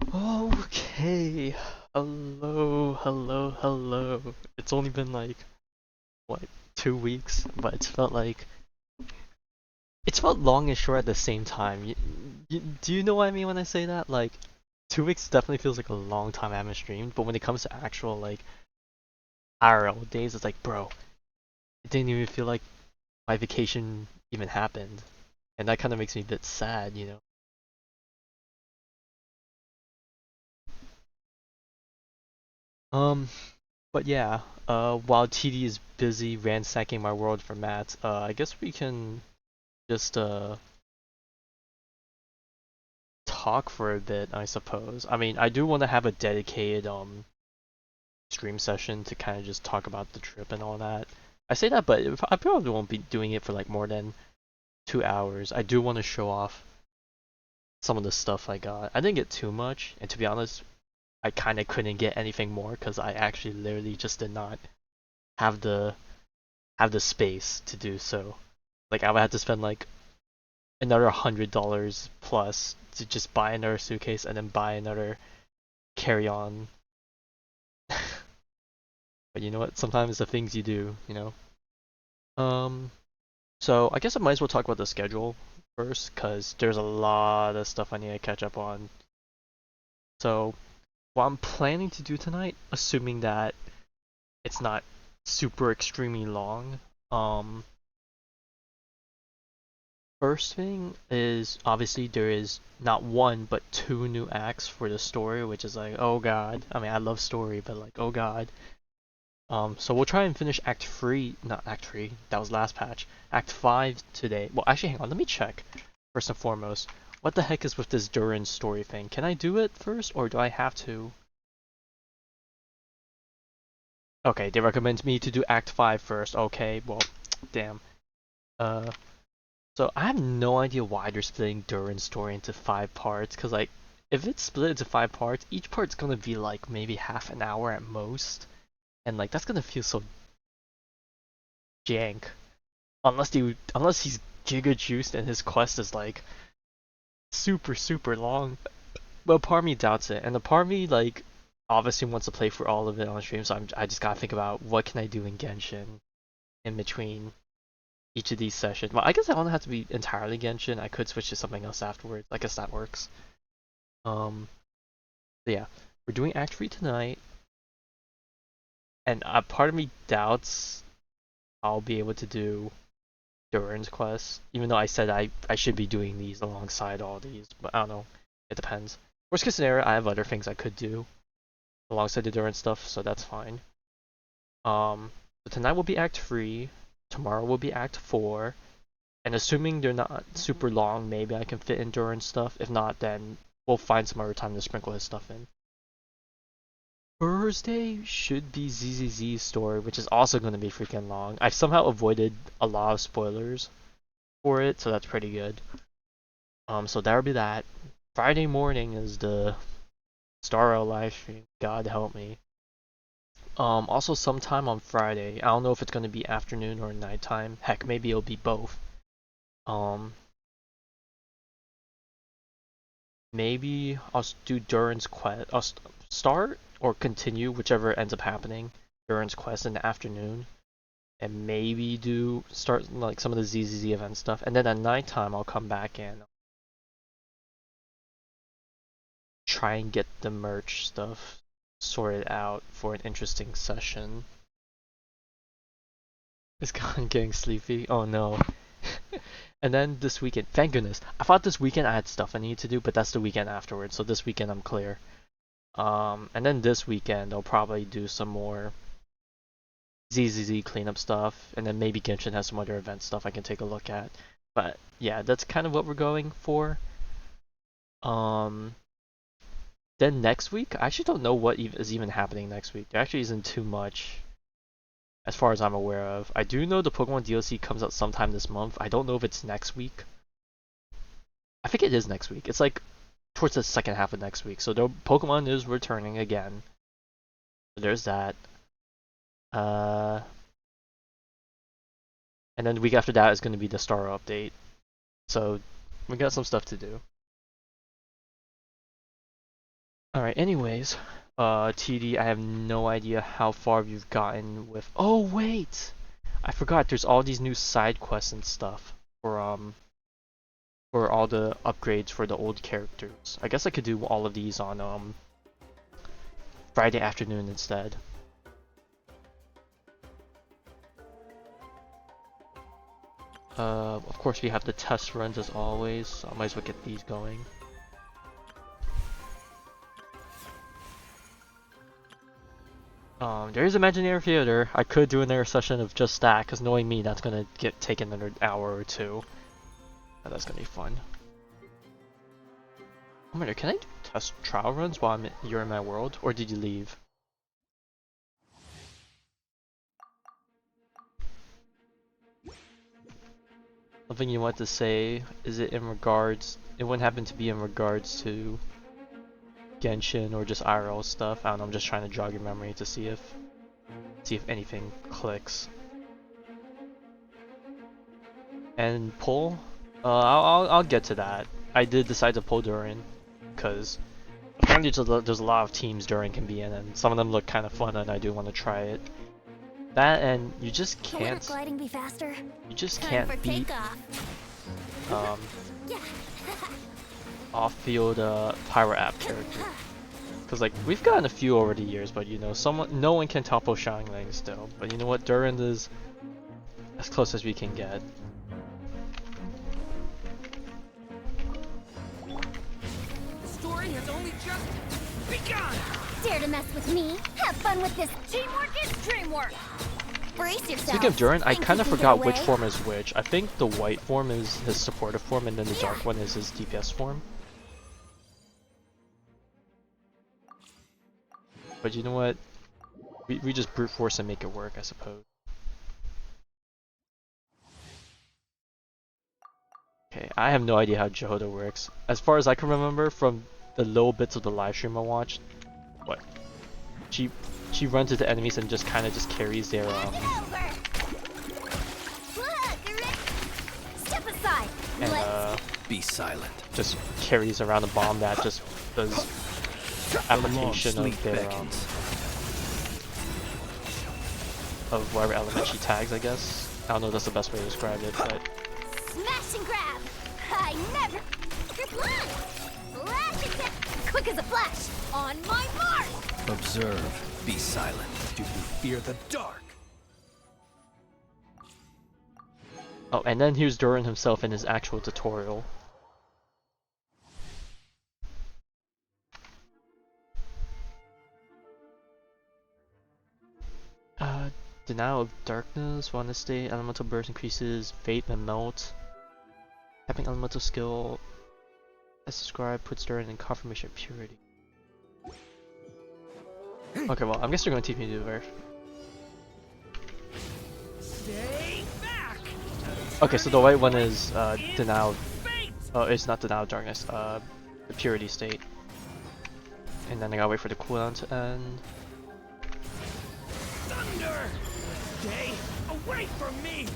Okay. Hello, hello, hello. It's only been like, what, 2 weeks? But it's felt long and short at the same time. Do you know what I mean when I say that? Like, 2 weeks definitely feels like a long time I haven't streamed, but when it comes to actual, like, IRL days, it's like, bro, it didn't even feel like my vacation even happened. And that kind of makes me a bit sad, you know? Um, but yeah, while TD is busy ransacking my world for mats, I guess we can just talk for a bit, I suppose. I mean, I do want to have a dedicated stream session to kind of just talk about the trip and all that. I say that, but I probably won't be doing it for like more than 2 hours. I do want to show off some of the stuff I got. I didn't get too much, and to be honest, I kind of couldn't get anything more because I actually literally just did not have the space to do so. Like I would have to spend like another $100 plus to just buy another suitcase and then buy another carry-on. But you know what? Sometimes the things you do, you know. Um, so I guess I might as well talk about the schedule first, cause there's a lot of stuff I need to catch up on. So what I'm planning to do tonight, assuming that it's not super extremely long, um, first thing is obviously there is not one but two new acts for the story, which is like, oh god. I mean, I love story, but like, oh god. So we'll try and finish Act 3, not Act 3, that was last patch. Act 5 today. Well, actually, hang on, let me check. First and foremost, what the heck is with this Durin story thing? Can I do it first, or do I have to? Okay, they recommend me to do Act 5 first. Okay, well, damn. Uh, so I have no idea why they're splitting Durin's story into 5 parts, because like, if it's split into 5 parts, each part's gonna be like maybe half an hour at most. And like, that's gonna feel so jank. Unless he's giga juiced and his quest is like super long. But part of me doubts it, and the part of me like obviously wants to play for all of it on stream. So I just gotta think about what can I do in Genshin in between each of these sessions. Well, I guess I don't have to be entirely Genshin. I could switch to something else afterwards. I guess that works. Um, so yeah, we're doing Act 3 tonight, and part of me doubts I'll be able to do Durin's quest, even though I said I should be doing these alongside all these, but I don't know. It depends. Worst case scenario, I have other things I could do alongside the Durin stuff, so that's fine. So tonight will be Act 3, tomorrow will be Act 4, and assuming they're not super long, maybe I can fit in Durin stuff. If not, then we'll find some other time to sprinkle his stuff in. Thursday should be ZZZ's story, which is also going to be freaking long. I've somehow avoided a lot of spoilers for it, so that's pretty good. So that'll be that. Friday morning is the Starro live stream. God help me. Also sometime on Friday. I don't know if it's gonna be afternoon or nighttime. Heck, maybe it'll be both. Um, maybe I'll do Durin's quest. I'll start or continue whichever ends up happening. Durin's quest in the afternoon, and maybe do start like some of the ZZZ event stuff, and then at nighttime I'll come back and try and get the merch stuff sorted out for an interesting session. It's kind of getting sleepy. Oh no. And then this weekend, thank goodness. I thought this weekend I had stuff I needed to do, but that's the weekend afterwards. So this weekend I'm clear. And then this weekend I'll probably do some more ZZZ cleanup stuff, and then maybe Genshin has some other event stuff I can take a look at. But yeah, that's kind of what we're going for. Um, then next week, I actually don't know what is even happening next week. There actually isn't too much as far as I'm aware of. I do know the Pokemon DLC comes out sometime this month. I don't know if it's next week. I think it is next week. It's like towards the second half of next week. So the Pokemon is returning again. So there's that. Uh, and then the week after that is going to be the Star update. So we got some stuff to do. Alright, anyways, TD, I have no idea how far you've gotten with. Oh wait, I forgot. There's all these new side quests and stuff for all the upgrades for the old characters. I guess I could do all of these on Friday afternoon instead. Of course we have the test runs as always, so I might as well get these going. There's Imaginary Theater. I could do another session of just that, because knowing me, that's gonna take another hour or two. That's gonna be fun. I wonder, can I do test trial runs while you're in my world, or did you leave? Something you want to say? Is it in regards? It wouldn't happen to be in regards to Genshin or just IRL stuff. I don't know. I'm just trying to jog your memory to see if anything clicks. And pull? I'll get to that. I did decide to pull Durin because apparently there's a lot of teams Durin can be in, and some of them look kind of fun, and I do want to try it. That and you just can't. Gliding be faster. You just can't beat off-field power app character. Cause like we've gotten a few over the years, but you know, no one can topple Xiangling still. But you know what, Durin is as close as we can get. The story has only just begun. Dare to mess with me? Have fun with this. Teamwork is dreamwork. Brace yourself. Speaking of Durin, I kind of forgot which form is which. I think the white form is his supportive form, and then the dark one is his DPS form. But you know what? We just brute force and make it work, I suppose. Okay, I have no idea how Jehoda works. As far as I can remember from the little bits of the live stream I watched, what? She runs into enemies and just kind of just carries their Step aside. and Be silent. just carries around a bomb that just does application of their of whatever element she tags, I guess. I don't know if that's the best way to describe it, but Smash and grab. I never. You're blind. Flash attack. Quick as a flash. On my mark. Observe. Be silent. Do you fear the dark? oh, and then here's Durin himself in his actual tutorial. Denial of darkness, wanna stay, elemental burst increases, fate and melt. Tapping elemental skill as described puts Durin in confirmation of purity. Okay, well, I guess you're gonna teach me to do it. Stay back. Okay, so the white one is denial. Oh, it's not denial of darkness. The purity state. And then I gotta wait for the cooldown to end. Thunder. Stay away from me.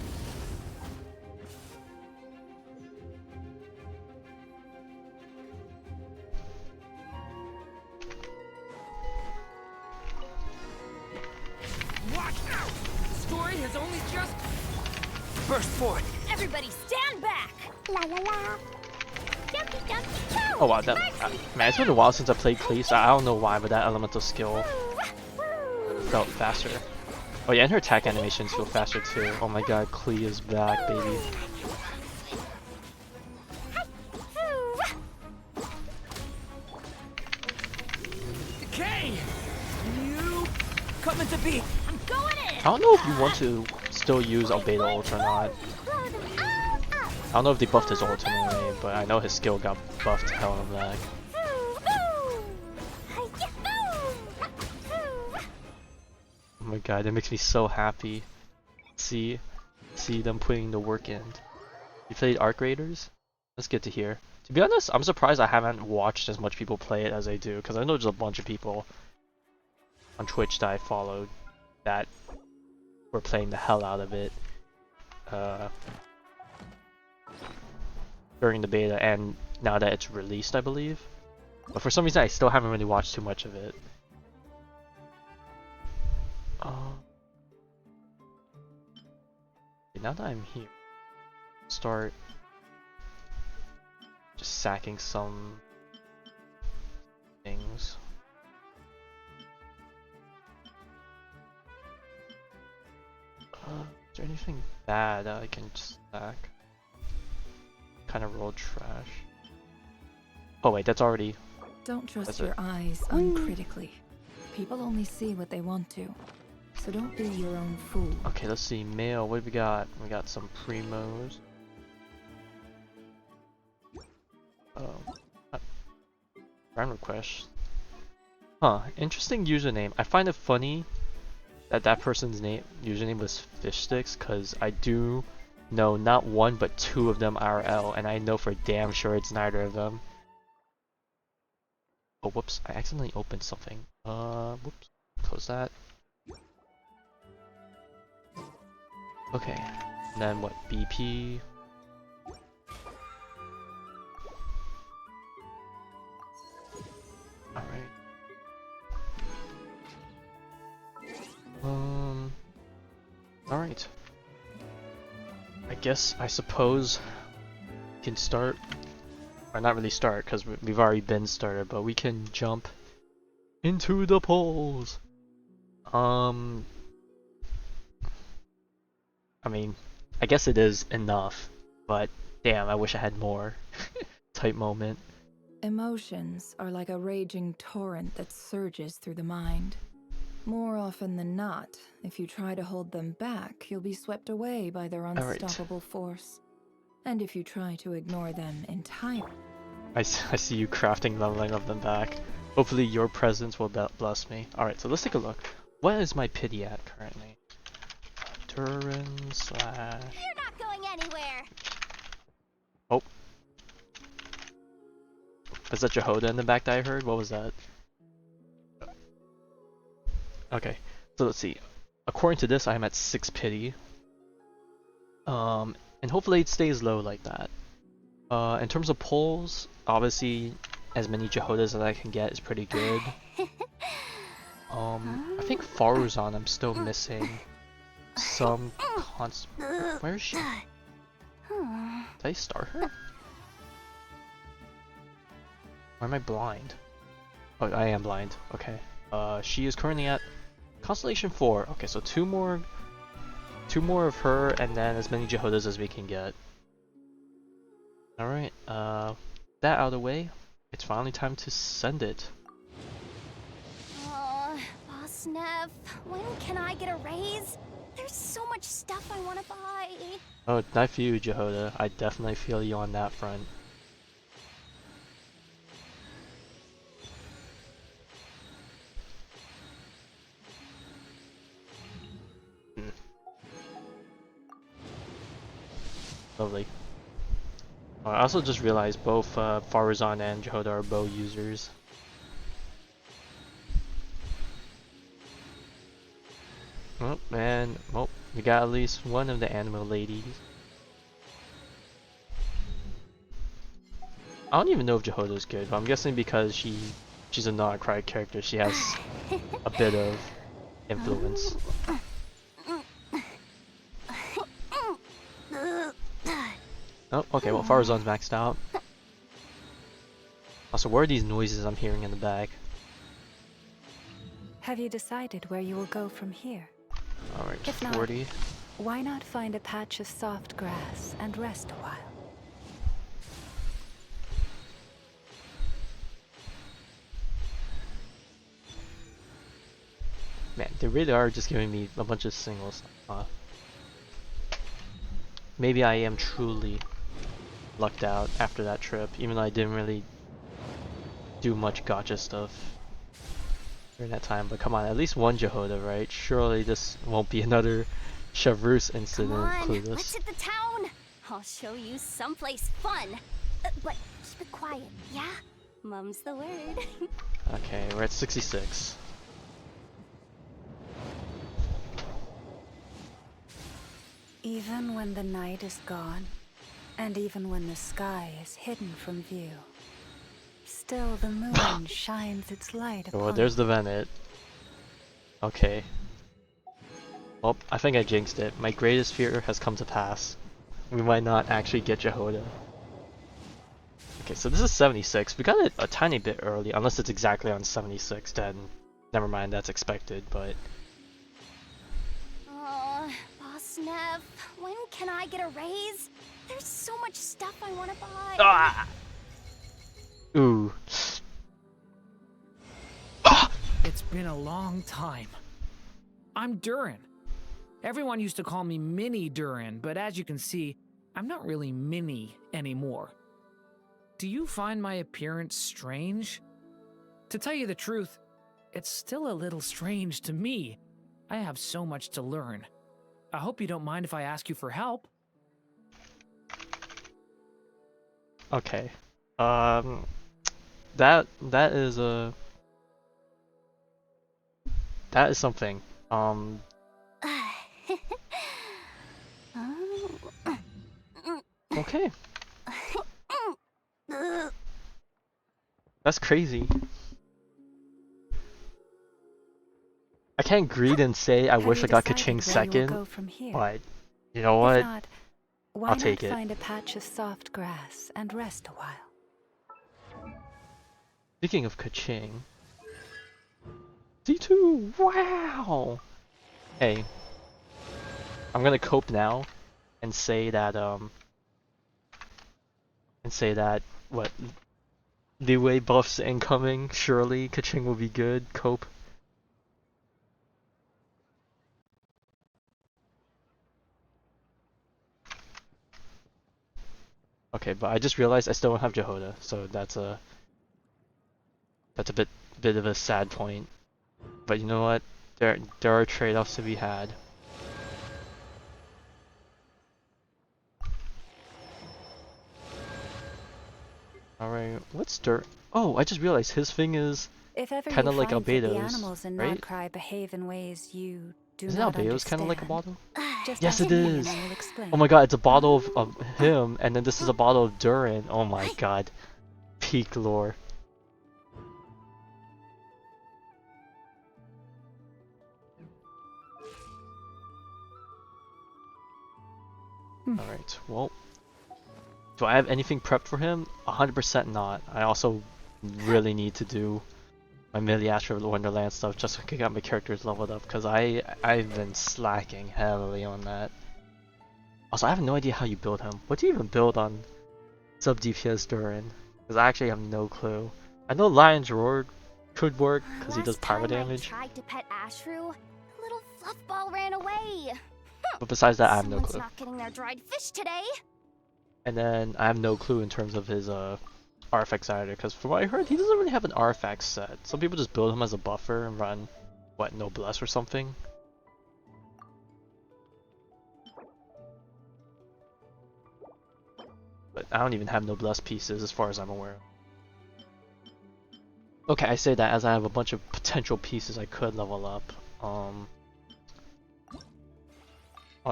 Watch out! The story has only just burst forth. Everybody stand back. La la la. Jumpy jumpy go. Oh wow, that man, it's been a while since I played Klee, so I don't know why, but that elemental skill felt faster. Oh yeah, and her attack animations feel faster too. Oh my god, Klee is back, baby. Decay! You coming to be? I'm going in. I don't know if you want to still use Albedo ult or not. I don't know if they buffed his ult anyway, but I know his skill got buffed to hell of a lag. Oh my god, that makes me so happy. See them putting the work in. You played Arc Raiders? That's good to hear. To be honest, I'm surprised I haven't watched as much people play it as I do, because I know there's a bunch of people on Twitch that I followed that were playing the hell out of it during the beta and now that it's released, I believe. But for some reason, I still haven't really watched too much of it. Now that I'm here, start just sacking some things. Is there anything bad that I can just sack? Kind of roll trash. Oh wait, that's already. Don't trust That's your it. eyes uncritically. People only see what they want to. So don't be your own fool. Okay, let's see. Mail, what do we got? We got some primos. Friend request. Huh, interesting username. I find it funny that that person's username was fish sticks, because I do know not one but two of them IRL, and I know for damn sure it's neither of them. Oh, whoops, I accidentally opened something. Whoops, close that. Okay, and then what, BP? Alright. Alright. I suppose we can start, or not really start, because we've already been started, but we can jump into the polls. I mean, I guess it is enough, but damn, I wish I had more. Type moment. Emotions are like a raging torrent that surges through the mind. More often than not, if you try to hold them back, you'll be swept away by their unstoppable force. And if you try to ignore them entirely... I see you crafting leveling of them back. Hopefully your presence will bless me. Alright, so let's take a look. What is my pity at currently? Turin slash... You're not going anywhere. Oh. Was that Jehoda in the back that I heard? What was that? Okay, so let's see. According to this, I'm at 6 pity. And hopefully it stays low like that. In terms of pulls, obviously as many Jehodas as I can get is pretty good. I think Faruzan I'm still missing some Where is she? Did I start her? Or am I blind? Oh, I am blind. Okay. She is currently at Constellation 4. Okay, so two more of her, and then as many Jehodas as we can get. Alright, that out of the way, it's finally time to send it. Boss Nev, when can I get a raise? There's so much stuff I want to buy. Oh, not for you, Jehoda. I definitely feel you on that front. Lovely. I also just realized both Faruzan and Jehoda are bow users. Oh man, well, we got at least one of the animal ladies. I don't even know if Jehoda's good, but I'm guessing because she's a non-Krai character, she has a bit of influence. Oh, okay, well Faruzan's maxed out. Also, what are these noises I'm hearing in the back? Have you decided where you will go from here? Alright, If not, 40. why not find a patch of soft grass and rest a while? Man, they really are just giving me a bunch of singles. Maybe I am truly lucked out after that trip, even though I didn't really do much gacha stuff during that time. But come on, at least one Jehoda, right? Surely this won't be another Chavrus incident, Come on, Clueless. let's hit the town. I'll show you someplace fun. But keep it quiet, yeah? Mum's the word. Okay, we're at 66. Even when the night is gone, and even when the sky is hidden from view, Still the moon shines its light upon Oh, there's the Venet. Okay. Well, I think I jinxed it. My greatest fear has come to pass. We might not actually get Jehoda. Okay, so this is 76. We got it a tiny bit early, unless it's exactly on 76, then never mind, that's expected, but... Oh, Boss Nev, when can I get a raise? There's so much stuff I want to buy. Ah! Ooh. It's been a long time. I'm Durin. Everyone used to call me Mini Durin, but as you can see, I'm not really Mini anymore. Do you find my appearance strange? To tell you the truth, it's still a little strange to me. I have so much to learn. I hope you don't mind if I ask you for help. Okay. That is a... That is something. Okay. That's crazy. I can't greet and say I Have wish you I got decided Kaching where you will second, go from here? but you know If what? not, why I'll not take it. find a patch of soft grass and rest a while? Speaking of Kaching... D2! Wow! Hey. I'm gonna cope now and say that, what? Leeway buffs incoming, surely Kaching will be good, cope. Okay, but I just realized I still don't have Jehoda, so that's a bit of a sad point. But you know what? There are trade-offs to be had. Alright, what's Dirt? Oh, I just realized his thing is If ever kind you of like find that the Albedo's, animals in right? Krai behave in ways you do Isn't not Albedo's kind understand, of like a bottle? just Yes, ask it me is! and I will explain. Oh my god, it's a bottle of him, and then this is a bottle of Durin. Oh my god. Peak lore. Alright, well. Do I have anything prepped for him? 100% not. I also really need to do my Miliastra Wonderland stuff just so I can get my characters leveled up, because I've been slacking heavily on that. Also, I have no idea how you build him. What do you even build on sub DPS Durin? Because I actually have no clue. I know Lion's Roar could work because he does pyro damage. I tried to pet Ashru, the little fluffball ran away. But besides that, I have no Someone's clue. not getting their dried fish today. And then I have no clue in terms of his artifacts either, because from what I heard, he doesn't really have an artifact set. Some people just build him as a buffer and run, what, Noblesse or something? But I don't even have Noblesse pieces as far as I'm aware. Okay, I say that as I have a bunch of potential pieces I could level up. I'll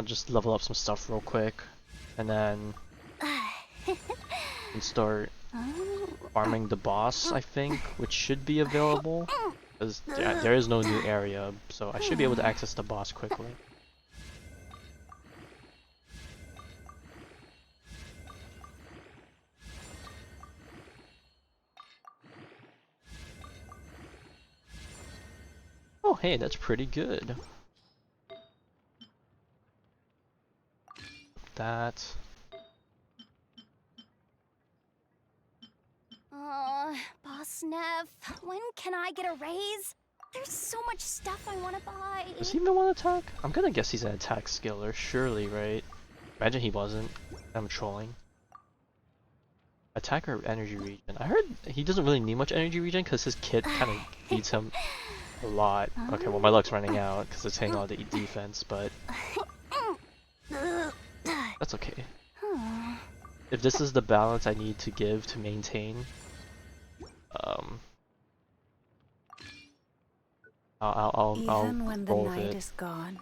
just level up some stuff real quick, and then start farming the boss, I think, which should be available, because there is no new area, so I should be able to access the boss quickly. Oh hey, that's pretty good. That... Boss Nev, when can I get a raise? There's so much stuff I want to buy. Does he even want to attack? I'm gonna guess he's an attack skiller, surely, right? Imagine he wasn't. I'm trolling. Attack or energy regen? I heard he doesn't really need much energy regen because his kit kind of feeds him a lot. Okay, well my luck's running out because it's hitting all the defense, but that's okay. If this is the balance I need to give to maintain, I'll Even when the roll with night it. is gone,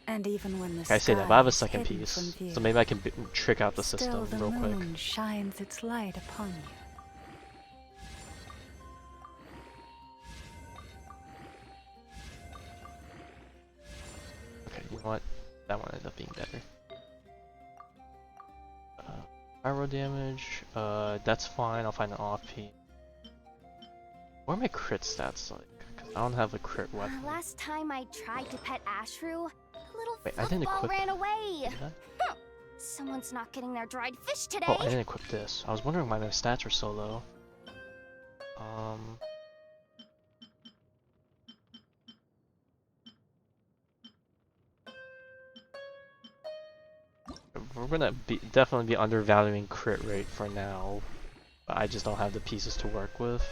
and even when the I say that, but I have a sky is second hidden piece, from view, so maybe I can trick out the still system the real quick. moon shines its light upon you. what? That one ended up being better. Pyro damage, that's fine, I'll find an off piece. What are my crit stats like? Because I don't have a crit weapon. Last time I tried to pet Ashru, the little Wait, I didn't football equip ran that. away. Did I? Someone's not getting their dried fish today. Oh, I didn't equip this. I was wondering why my stats were so low. We're gonna definitely be undervaluing crit rate for now. But I just don't have the pieces to work with.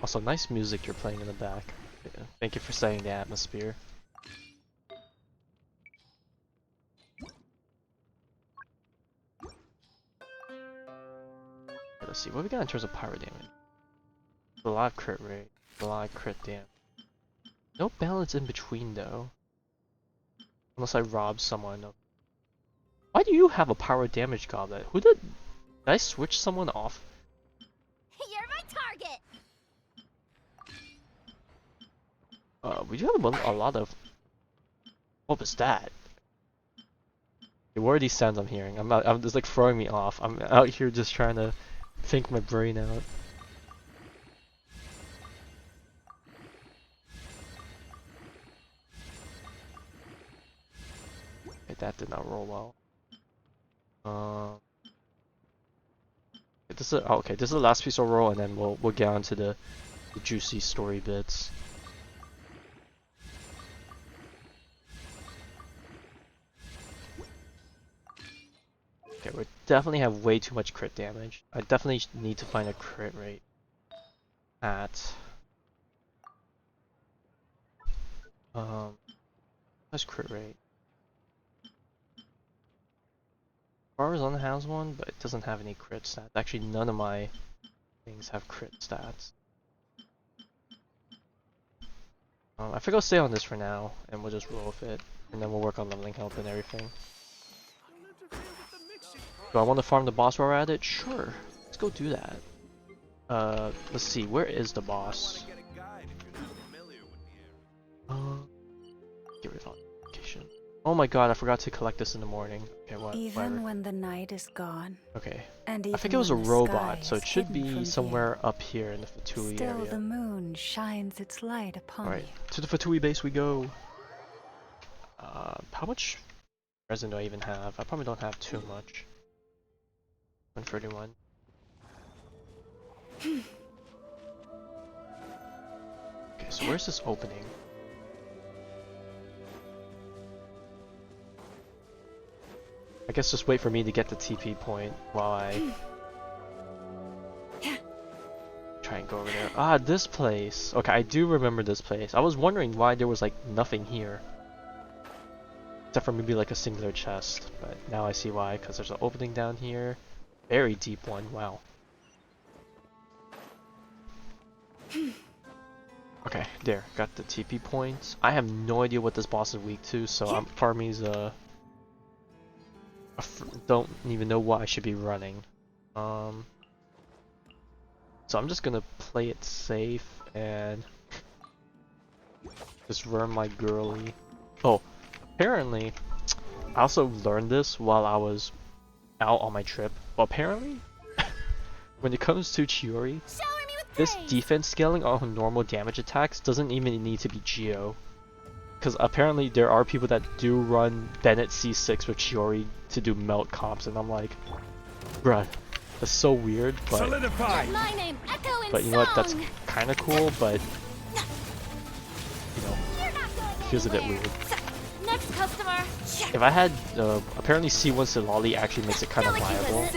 Also, nice music you're playing in the back. Yeah, thank you for setting the atmosphere. Okay, let's see, what we got in terms of pyro damage? A lot of crit rate, a lot of crit damage. No balance in between though. Unless I rob someone of... Why do you have a pyro damage goblet? Did I switch someone off? You're my target. We do have a lot of... What was that? What are these sounds I'm hearing? I'm just like throwing me off. I'm out here just trying to think my brain out. Okay, that did not roll well. This is okay. This is the last piece I'll roll, and then we'll get on to the juicy story bits. Okay, we definitely have way too much crit damage. I definitely need to find a crit rate at what's crit rate? Arizona has one, but it doesn't have any crit stats. Actually, none of my things have crit stats. I think I'll stay on this for now, and we'll just roll with it, and then we'll work on leveling health and everything. Do I want to farm the boss while we're at it? Sure. Let's go do that. Let's see. Where is the boss? Get rid of authentication. Oh my god, I forgot to collect this in the morning. Okay, Even when the night is gone. Okay. And I think even it was a when the robot, sky so is it should hidden be from somewhere view, up here in the Fatui still area. the moon shines its light upon Alright, you. to the Fatui base we go. How much resin do I even have? I probably don't have too much. 131. Okay, so where's this opening? I guess just wait for me to get the TP point while I try and go over there. Ah, this place! Okay, I do remember this place. I was wondering why there was like nothing here. Except for maybe like a singular chest, but now I see why, because there's an opening down here. Very deep one, wow. Okay, there, got the TP points. I have no idea what this boss is weak to, so part of me's don't even know what I should be running. So I'm just gonna play it safe and just run my girly. Oh, apparently, I also learned this while I was out on my trip. Well, apparently, when it comes to Chiori, this defense scaling on normal damage attacks doesn't even need to be Geo. Because apparently there are people that do run Bennett C6 with Chiori to do melt comps, and I'm like, bruh, that's so weird, but you know what, that's kind of cool, but you know, it feels a bit weird. Next customer. If I had, apparently C1 Silali actually makes it kind of viable.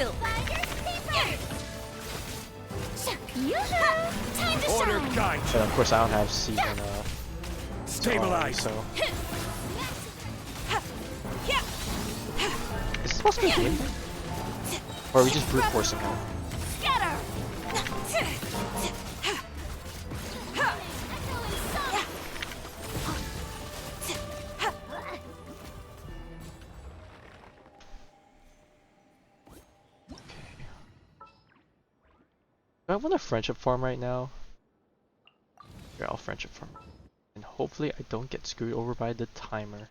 Order but of course I don't have C1 Stabilize. so. Is this supposed to be a game? Or are we just brute forcing it? Do I want a friendship farm right now? Here, I'll friendship farm. And hopefully I don't get screwed over by the timer.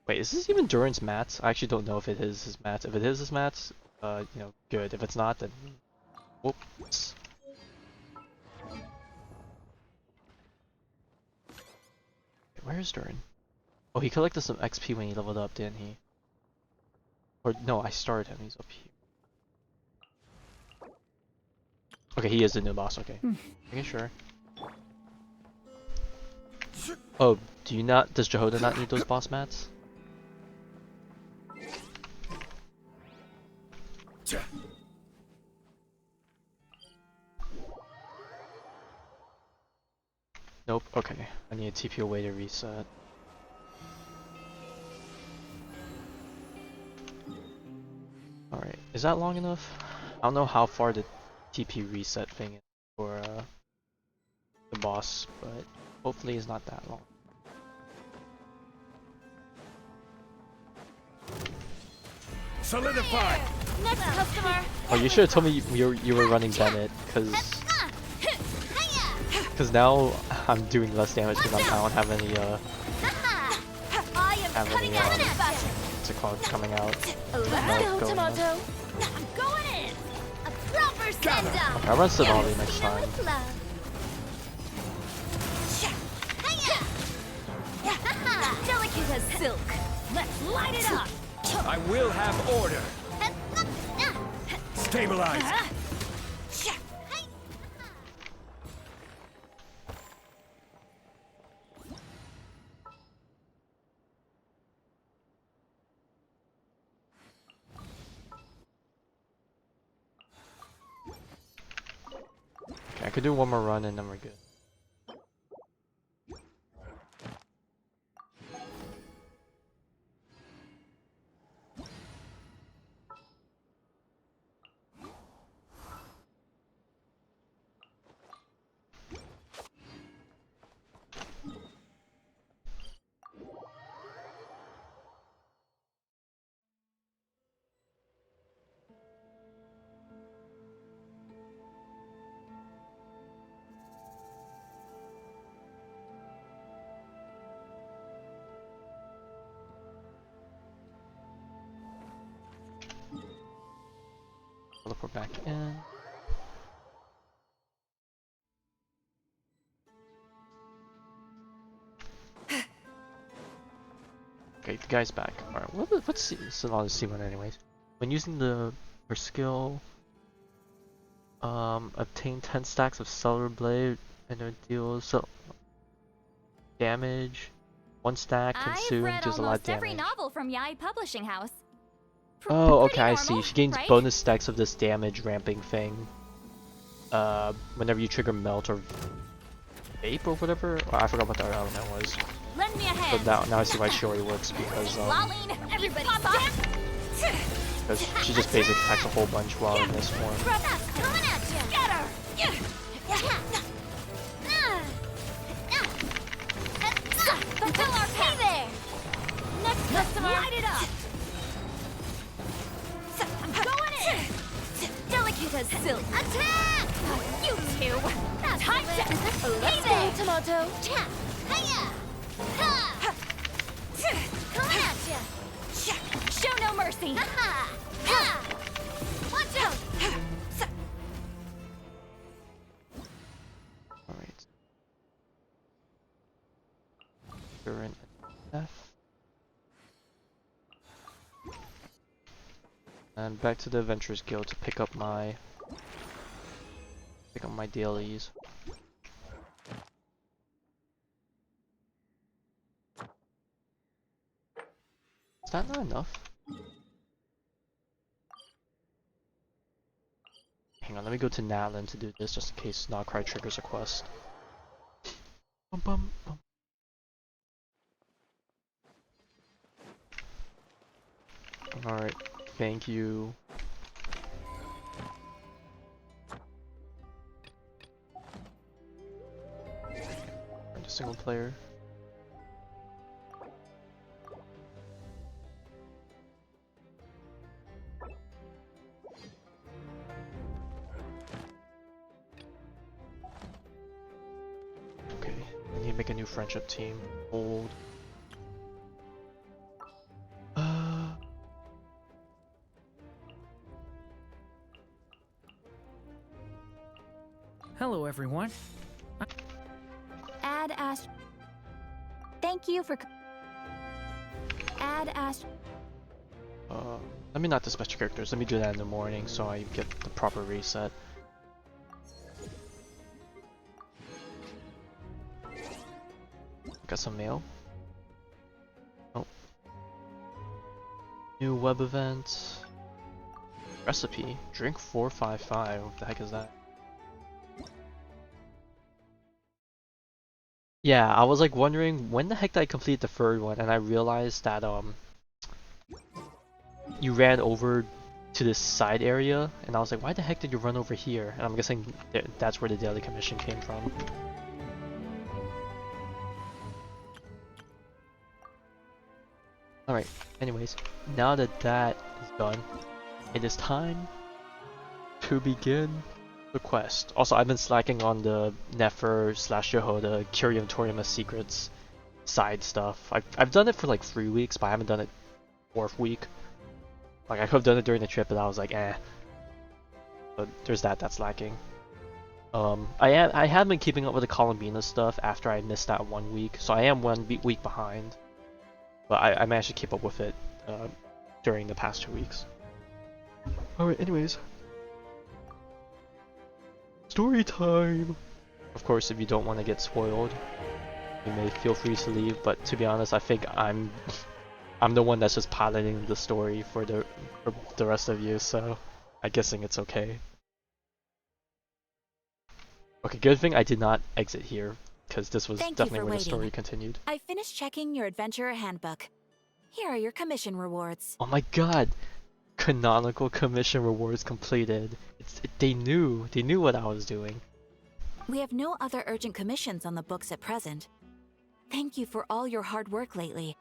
Wait, is this even Duran's mats? I actually don't know if it is his mats. If it is his mats, you know, good. If it's not, then whoops. Where is Duran? Oh, he collected some XP when he leveled up, didn't he? Or no, I started him. He's up here. Okay, he is the new boss. Okay, making sure. Oh, do you not? Does Jehoda not need those boss mats? Nope. Okay, I need a TP away to reset. Alright, is that long enough? I don't know how far the TP reset thing is for the boss, but hopefully it's not that long. Solidify! Next customer! Oh, you should have told me you were running Bennett, cause now I'm doing less damage because I don't have any I am cutting out an action! what's it called coming out. Let's go, going on. Tomato! I'm going in! A proper send up! Okay, I'll run Sonali next time. Delicate as silk! Let's light it up! I will have order. Stabilize. Okay, I could do one more run and then we're good. Teleport back in. Okay, the guy's back. Alright, what's Sonali's C1 anyways? When using her skill, obtain 10 stacks of Stellar Blade and it deals damage. 1 stack consumed deals a lot of damage. Every novel from Yai Publishing House. Oh, okay, I Pretty normal, see. She gains right? bonus stacks of this damage ramping thing. Whenever you trigger melt or vape or whatever. Oh, I forgot what the other element was. Lend me a hand. But now I see why Shiori works because Everybody stop. she just basic attacks a whole bunch while in this form. Coming at you. Get her. Fulfill our pay there. Next customer. Light it up. I'm going in. Delicate as silk. Attack. You two. Time to. Let's go, Tomato. Tap. Hiya. Ha. Coming at you. Show no mercy. Ha. Ha. Watch out. Alright. You're in F. And back to the Adventurers Guild to pick up my dailies. Is that not enough? Hang on, let me go to Natlin to do this just in case Krai triggers a quest. Bum, bum, bum. Alright, thank you. Find a single player. make a new friendship team. Old. Hello, everyone. Add Ash. Thank you for. Add Ash. Let me not dispatch characters. Let me do that in the morning so I get the proper reset. Got some mail. Oh. New web event. Recipe. Drink 455. What the heck is that? Yeah, I was like wondering when the heck did I complete the third one, and I realized that you ran over to this side area, and I was like, why the heck did you run over here? And I'm guessing that's where the daily commission came from. Alright, anyways, now that that is done, it is time to begin the quest. Also, I've been slacking on the Nefer / Jehoda Curium Torium Secrets side stuff. I've done it for like 3 weeks, but I haven't done it 4th week. Like, I could have done it during the trip, but I was like, eh. But there's that's lacking. I have been keeping up with the Columbina stuff after I missed that 1 week, so I am 1 week behind. But I managed to keep up with it during the past 2 weeks. Alright, anyways. Story time! Of course, if you don't want to get spoiled, you may feel free to leave, but to be honest, I think I'm the one that's just piloting the story for the rest of you, so I'm guessing it's okay. Okay, good thing I did not exit here, because this was definitely where the story continued. I finished checking your adventurer handbook. Here are your commission rewards. Oh my god! Canonical commission rewards completed. They knew what I was doing. We have no other urgent commissions on the books at present. Thank you for all your hard work lately.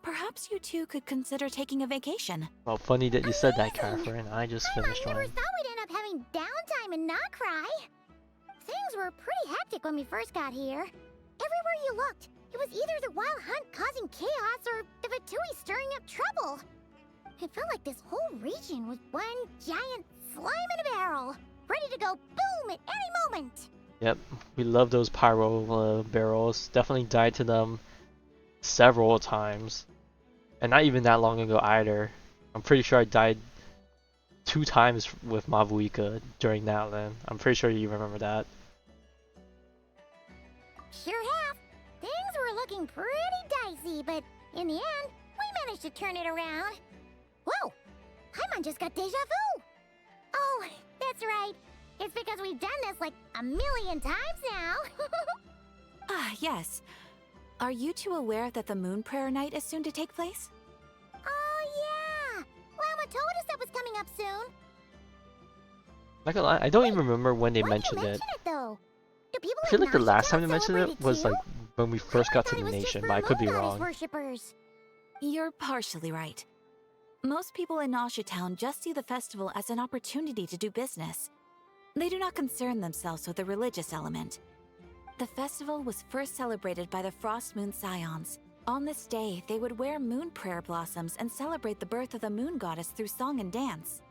Perhaps you two could consider taking a vacation. Well, funny that you said that, Catherine. I just finished I never one. thought we'd end up having downtime in Krai. Things were pretty hectic when we first got here. Everywhere you looked, it was either the Wild Hunt causing chaos or the Vatui stirring up trouble. It felt like this whole region was one giant slime in a barrel, ready to go boom at any moment. Yep, we love those pyro barrels. Definitely died to them several times. And not even that long ago either. I'm pretty sure I died 2 times with Mavuika during that then. I'm pretty sure you remember that. Sure have. Things were looking pretty dicey, but in the end, we managed to turn it around. Whoa! Paimon just got deja vu! Oh, that's right. It's because we've done this like a million times now. Ah, yes. Are you two aware that the Moon Prayer Night is soon to take place? Oh, yeah! Llama told us that was coming up soon. Not gonna lie, I don't even remember when they Why mentioned do you it. mention it, though? Do people I feel like the in last time they Nocturne mentioned it celebrate was too? like when we first got to I the thought it was just nation, for but I could be Moon Goddess wrong. worshippers. You're partially right. Most people in Asha Town just see the festival as an opportunity to do business. They do not concern themselves with the religious element. The festival was first celebrated by the Frost Moon Scions. On this day, they would wear moon prayer blossoms and celebrate the birth of the moon goddess through song and dance.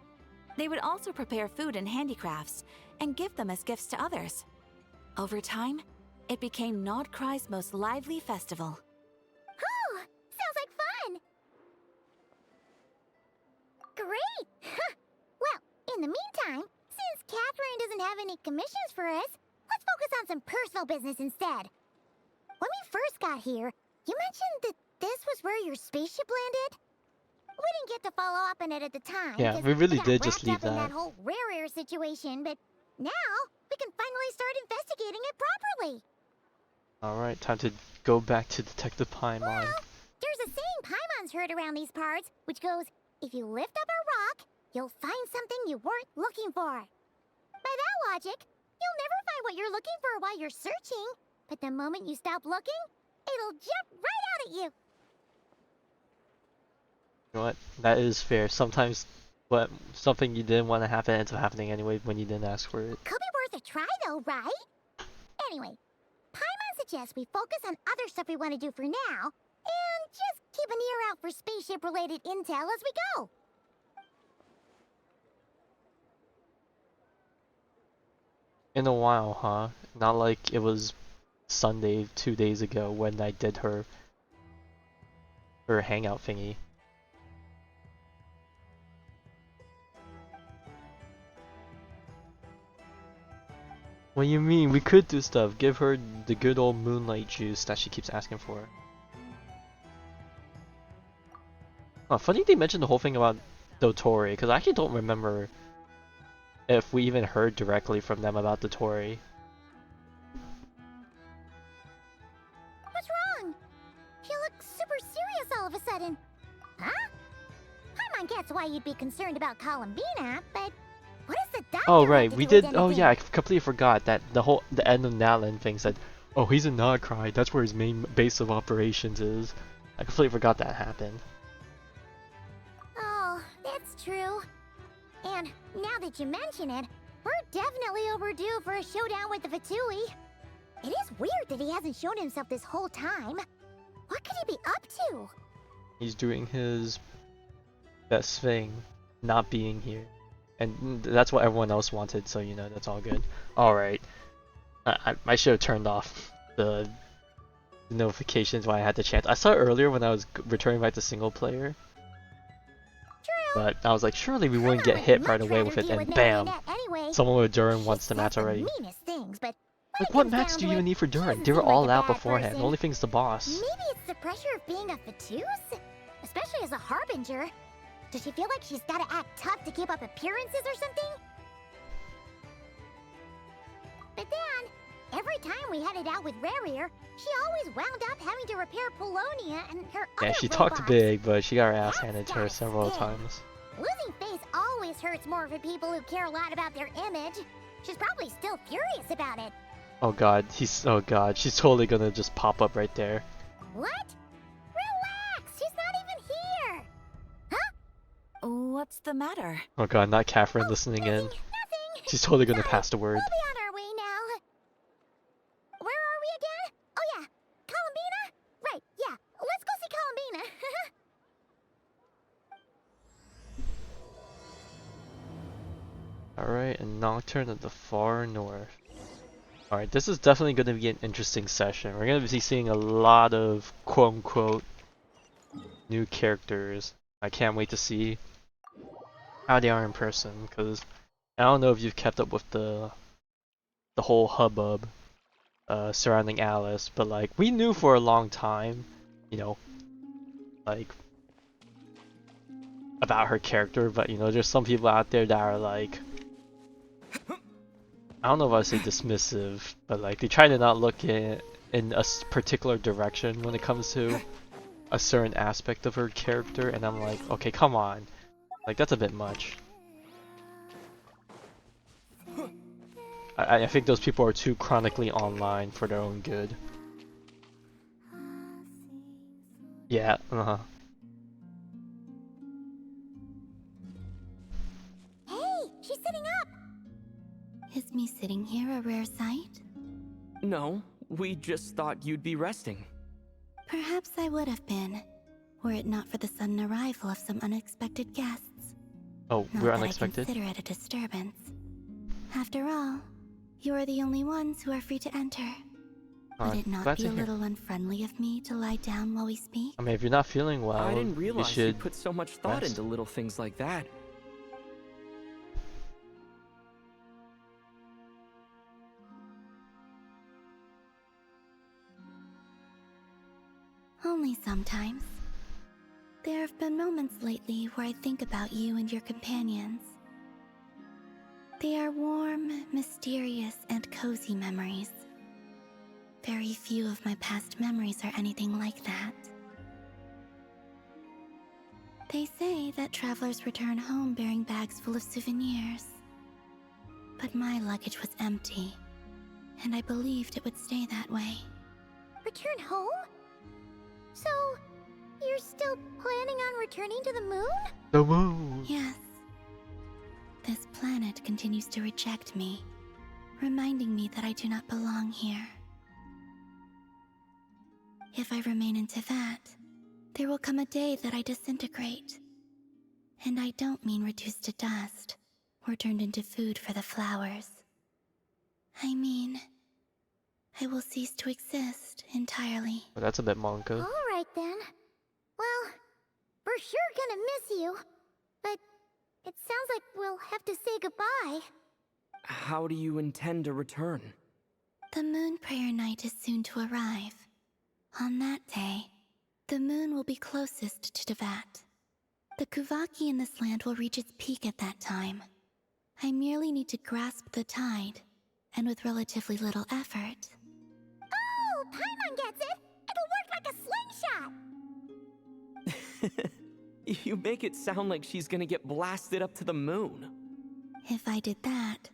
They would also prepare food and handicrafts and give them as gifts to others. Over time, it became Nod Krai's most lively festival. Oh, sounds like fun! Great! Well, in the meantime, since Catherine doesn't have any commissions for us, let's focus on some personal business instead. When we first got here, you mentioned that this was where your spaceship landed? We didn't get to follow up on it at the time. Yeah, 'cause we really got did just wrapped leave up in that. that whole rare situation, but now we can finally start investigating it properly. Alright, time to go back to Detective Paimon. Well, there's a saying Paimon's heard around these parts, which goes, if you lift up a rock, you'll find something you weren't looking for. By that logic, you'll never find what you're looking for while you're searching, but the moment you stop looking, it'll jump right out at you. You know what? That is fair. Sometimes something you didn't want to happen ends up happening anyway when you didn't ask for it. Could be worth a try though, right? Anyway, Paimon's suggest we focus on other stuff we want to do for now, and just keep an ear out for spaceship-related intel as we go. In a while, huh? Not like it was Sunday 2 days ago when I did her hangout thingy. What do you mean? We could do stuff. Give her the good old moonlight juice that she keeps asking for. Oh, funny they mentioned the whole thing about Dotori, because I actually don't remember if we even heard directly from them about Dotori. What's wrong? You look super serious all of a sudden. Huh? Paimon gets why you'd be concerned about Columbina, but what is the doctor? Oh right, we did. Oh yeah, I completely forgot that the end of Nalan thing said, "Oh, he's in Krai. That's where his main base of operations is." I completely forgot that happened. Oh, that's true. And now that you mention it, we're definitely overdue for a showdown with the Fatui. It is weird that he hasn't shown himself this whole time. What could he be up to? He's doing his best thing, not being here. And that's what everyone else wanted, so you know, that's all good. Alright. I should have turned off the notifications while I had the chance. I saw it earlier when I was returning back to single player. True. But I was like, surely we wouldn't get hit right away with it, and bam! Someone with Durin wants the match already. Like, what match do you even need for Durin? They were all out beforehand. The only thing's the boss. Maybe it's the pressure of being a Fatus? Especially as a Harbinger. Does she feel like she's gotta act tough to keep up appearances or something? But then, every time we headed out with Rarier, she always wound up having to repair Polonia and her other Yeah, she robots. talked big, but she got her ass handed to her several times. Losing face always hurts more for people who care a lot about their image. She's probably still furious about it. Oh god, oh god, she's totally gonna just pop up right there. What? Relax, she's not even here. Huh? What's the matter? Oh god, not Catherine listening in. Nothing. She's totally gonna Sorry, pass the word. We'll be on our way now. Where are we again? Oh yeah, Columbina? Right, yeah. Let's go see Columbina. Alright, and Nocturne at the far north. Alright, this is definitely going to be an interesting session. We're going to be seeing a lot of quote-unquote new characters. I can't wait to see how they are in person, because I don't know if you've kept up with the whole hubbub surrounding Alice, but like, we knew for a long time, you know, like, about her character, but you know, there's some people out there that are like, I don't know if I would say dismissive, but like they try to not look in a particular direction when it comes to a certain aspect of her character, and I'm like, okay, come on, like that's a bit much. I think those people are too chronically online for their own good. Yeah, Hey, she's sitting up. Is me sitting here a rare sight? No, we just thought you'd be resting. Perhaps I would have been, were it not for the sudden arrival of some unexpected guests. Oh, Not we're that unexpected? I consider it a disturbance. After all, you are the only ones who are free to enter. Would it not glad be to a hear. little unfriendly of me to lie down while we speak? I mean, if you're not feeling well, I didn't you realize you should put so much thought rest. into little things like that. Only sometimes. There have been moments lately where I think about you and your companions. They are warm, mysterious, and cozy memories. Very few of my past memories are anything like that. They say that travelers return home bearing bags full of souvenirs. But my luggage was empty, and I believed it would stay that way. Return home? So, you're still planning on returning to the moon? The moon! Yes. This planet continues to reject me, reminding me that I do not belong here. If I remain in Teyvat, there will come a day that I disintegrate. And I don't mean reduced to dust, or turned into food for the flowers. I mean, I will cease to exist entirely. Well, that's a bit manga. Alright then. Well, we're sure gonna miss you. But it sounds like we'll have to say goodbye. How do you intend to return? The moon prayer night is soon to arrive. On that day, the moon will be closest to Teyvat. The Kuvaki in this land will reach its peak at that time. I merely need to grasp the tide, and with relatively little effort. Oh, Paimon gets it! It'll work like a slingshot! You make it sound like she's gonna get blasted up to the moon. If I did that,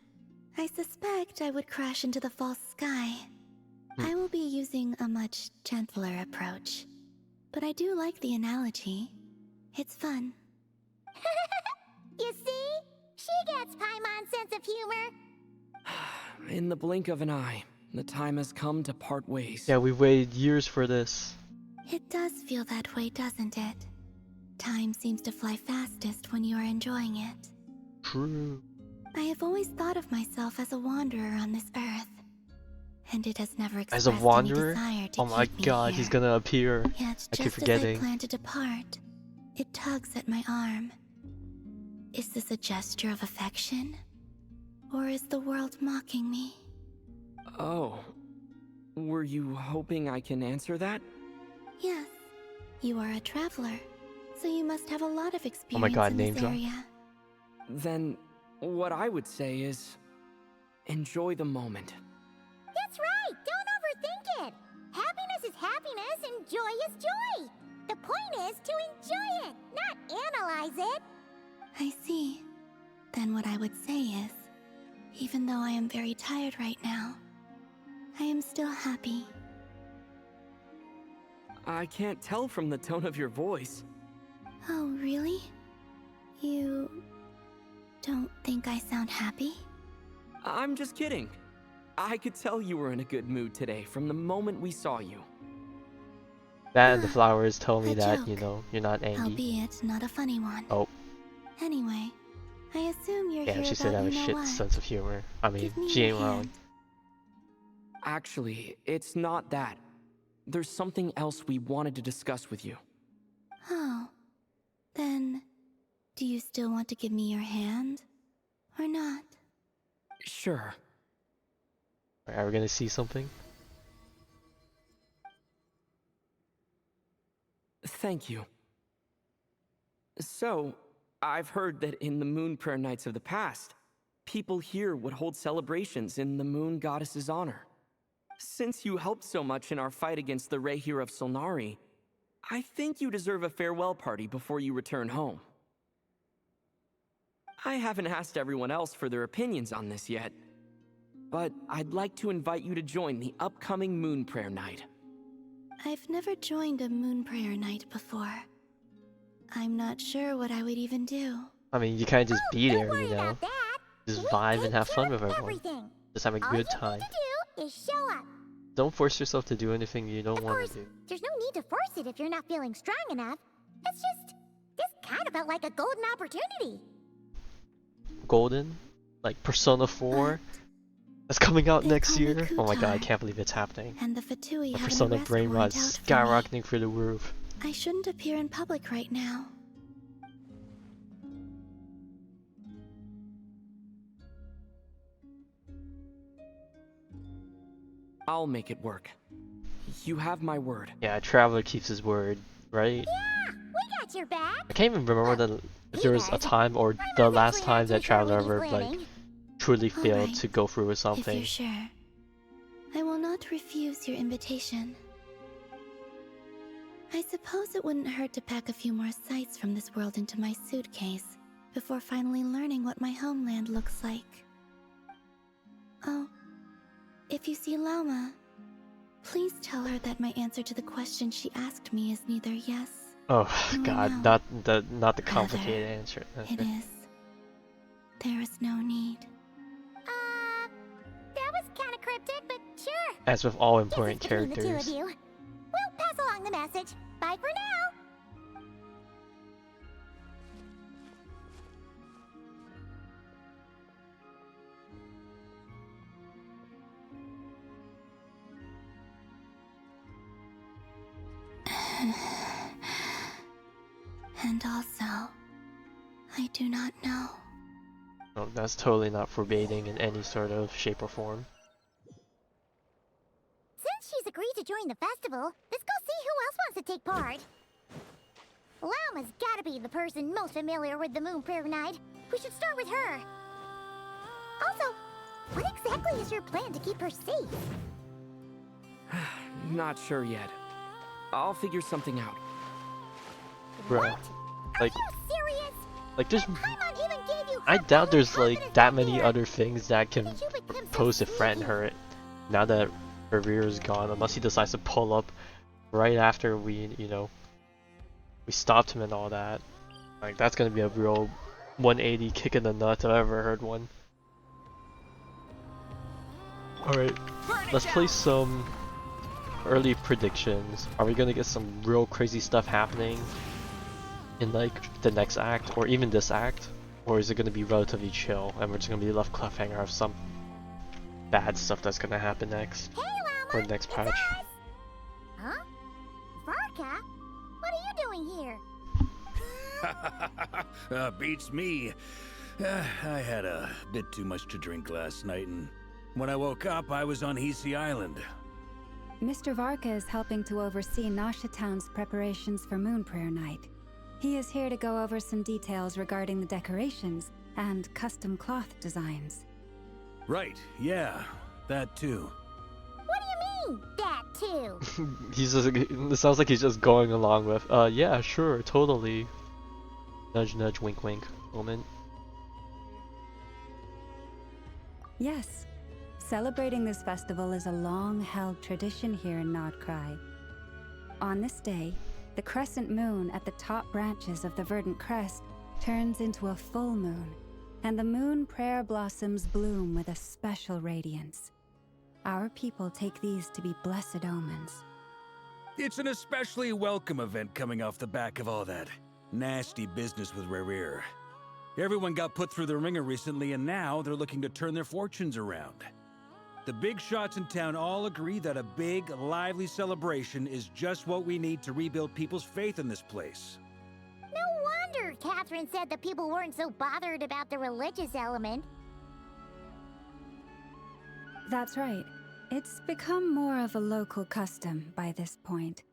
I suspect I would crash into the false sky. I will be using a much gentler approach. But I do like the analogy. It's fun. You see? She gets Paimon's sense of humor. In the blink of an eye, the time has come to part ways. Yeah, we waited years for this. It does feel that way, doesn't it? Time seems to fly fastest when you are enjoying it. True. I have always thought of myself as a wanderer on this earth. And it has never As expressed a wanderer? any desire to Oh my keep me god, here. he's gonna appear. Yet, I keep just as I forgetting. plan to depart, it tugs at my arm. Is this a gesture of affection? Or is the world mocking me? Oh. Were you hoping I can answer that? Yes. You are a traveler, so you must have a lot of experience Oh my god, in name this drop. area. Then, what I would say is, enjoy the moment. That's right! Don't overthink it! Happiness is happiness and joy is joy! The point is to enjoy it, not analyze it! I see. Then what I would say is, even though I am very tired right now, I am still happy. I can't tell from the tone of your voice. Oh, really? You don't think I sound happy? I'm just kidding. I could tell you were in a good mood today from the moment we saw you. That and the flowers tell me A that, joke. you know, you're not angry. Albeit not a funny one. Oh. Anyway, I assume you're Damn, here she said I about have a you know shit what. sense of humor. I mean, Give me she your ain't wrong. hand. Actually, it's not that. There's something else we wanted to discuss with you. Oh. Then, do you still want to give me your hand? Or not? Sure. Are we gonna see something? Thank you. So, I've heard that in the moon prayer nights of the past, people here would hold celebrations in the moon goddess's honor. Since you helped so much in our fight against the Rehir of Solnari, I think you deserve a farewell party before you return home. I haven't asked everyone else for their opinions on this yet, but I'd like to invite you to join the upcoming moon prayer night. I've never joined a moon prayer night before. I'm not sure what I would even do. I mean, you can't just be Don't there, worry you know. about that! Just We vibe take and have care fun of with everyone. everything. Just have a All good you time. need to do is show up. Don't force yourself to do anything you don't Of want course, to do. there's no need to force it if you're not feeling strong enough. It's just, this kind of felt like a golden opportunity. Golden? Like Persona 4? That's coming out They next call me year? Oh my god, I Kutar. can't believe it's happening. And the Fatui My have Persona an arrest brain warrant rot's out for me. skyrocketing through the roof. I shouldn't appear in public right now. I'll make it work. You have my word. Yeah, a traveler keeps his word, right? Yeah, we got your back. I can't even remember if there was a time or the last time that traveler ever like truly All failed right, to go through with If you're something. sure, I will not refuse your invitation. I suppose it wouldn't hurt to pack a few more sights from this world into my suitcase before finally learning what my homeland looks like. Oh, if you see Lauma, please tell her that my answer to the question she asked me is neither yes. Oh No, god, no. not the complicated answer. It is. There is no need. That was kind of cryptic, but sure. As with all Guess important it's between the two of characters. you. We'll pass the message. Bye for now. And also, I do not know. Oh, that's totally not forbidding in any sort of shape or form. Since she's agreed to join the festival, let's go see who else wants to take part. Llama's gotta be the person most familiar with the Moon Prayer Night. We should start with her. Also, what exactly is your plan to keep her safe? Not sure yet. I'll figure something out. Bro, What? like, Are you serious? like there's, Paimon even gave you I her doubt there's full like confidence that up many here. other things that can Did you become so pose to threaten sneaky? her now that her rear is gone, unless he decides to pull up right after we, you know, we stopped him and all that. Like, that's gonna be a real 180 kick in the nuts if I ever heard one. Alright, let's play some early predictions. Are we gonna get some real crazy stuff happening in like the next act or even this act? Or is it gonna be relatively chill and we're just gonna be left cliffhanger of some bad stuff that's gonna happen next? Hey, Llama! Or next it's patch? us! Huh? Varka? What are you doing here? Beats me. I had a bit too much to drink last night, and when I woke up, I was on Hisi Island. Mr. Varka is helping to oversee Nasha Town's preparations for Moon Prayer Night. He is here to go over some details regarding the decorations and custom cloth designs. Right, yeah, that too. What do you mean, that too? He's just, it sounds like he's just going along with, yeah, sure, totally. Nudge nudge, wink wink moment. Yes, celebrating this festival is a long-held tradition here in Krai. On this day, the crescent moon at the top branches of the verdant crest turns into a full moon, and the moon prayer blossoms bloom with a special radiance. Our people take these to be blessed omens. It's an especially welcome event coming off the back of all that nasty business with Rare. Everyone got put through the ringer recently, and now they're looking to turn their fortunes around. The big shots in town all agree that a big, lively celebration is just what we need to rebuild people's faith in this place. No wonder Catherine said that people weren't so bothered about the religious element. That's right. It's become more of a local custom by this point.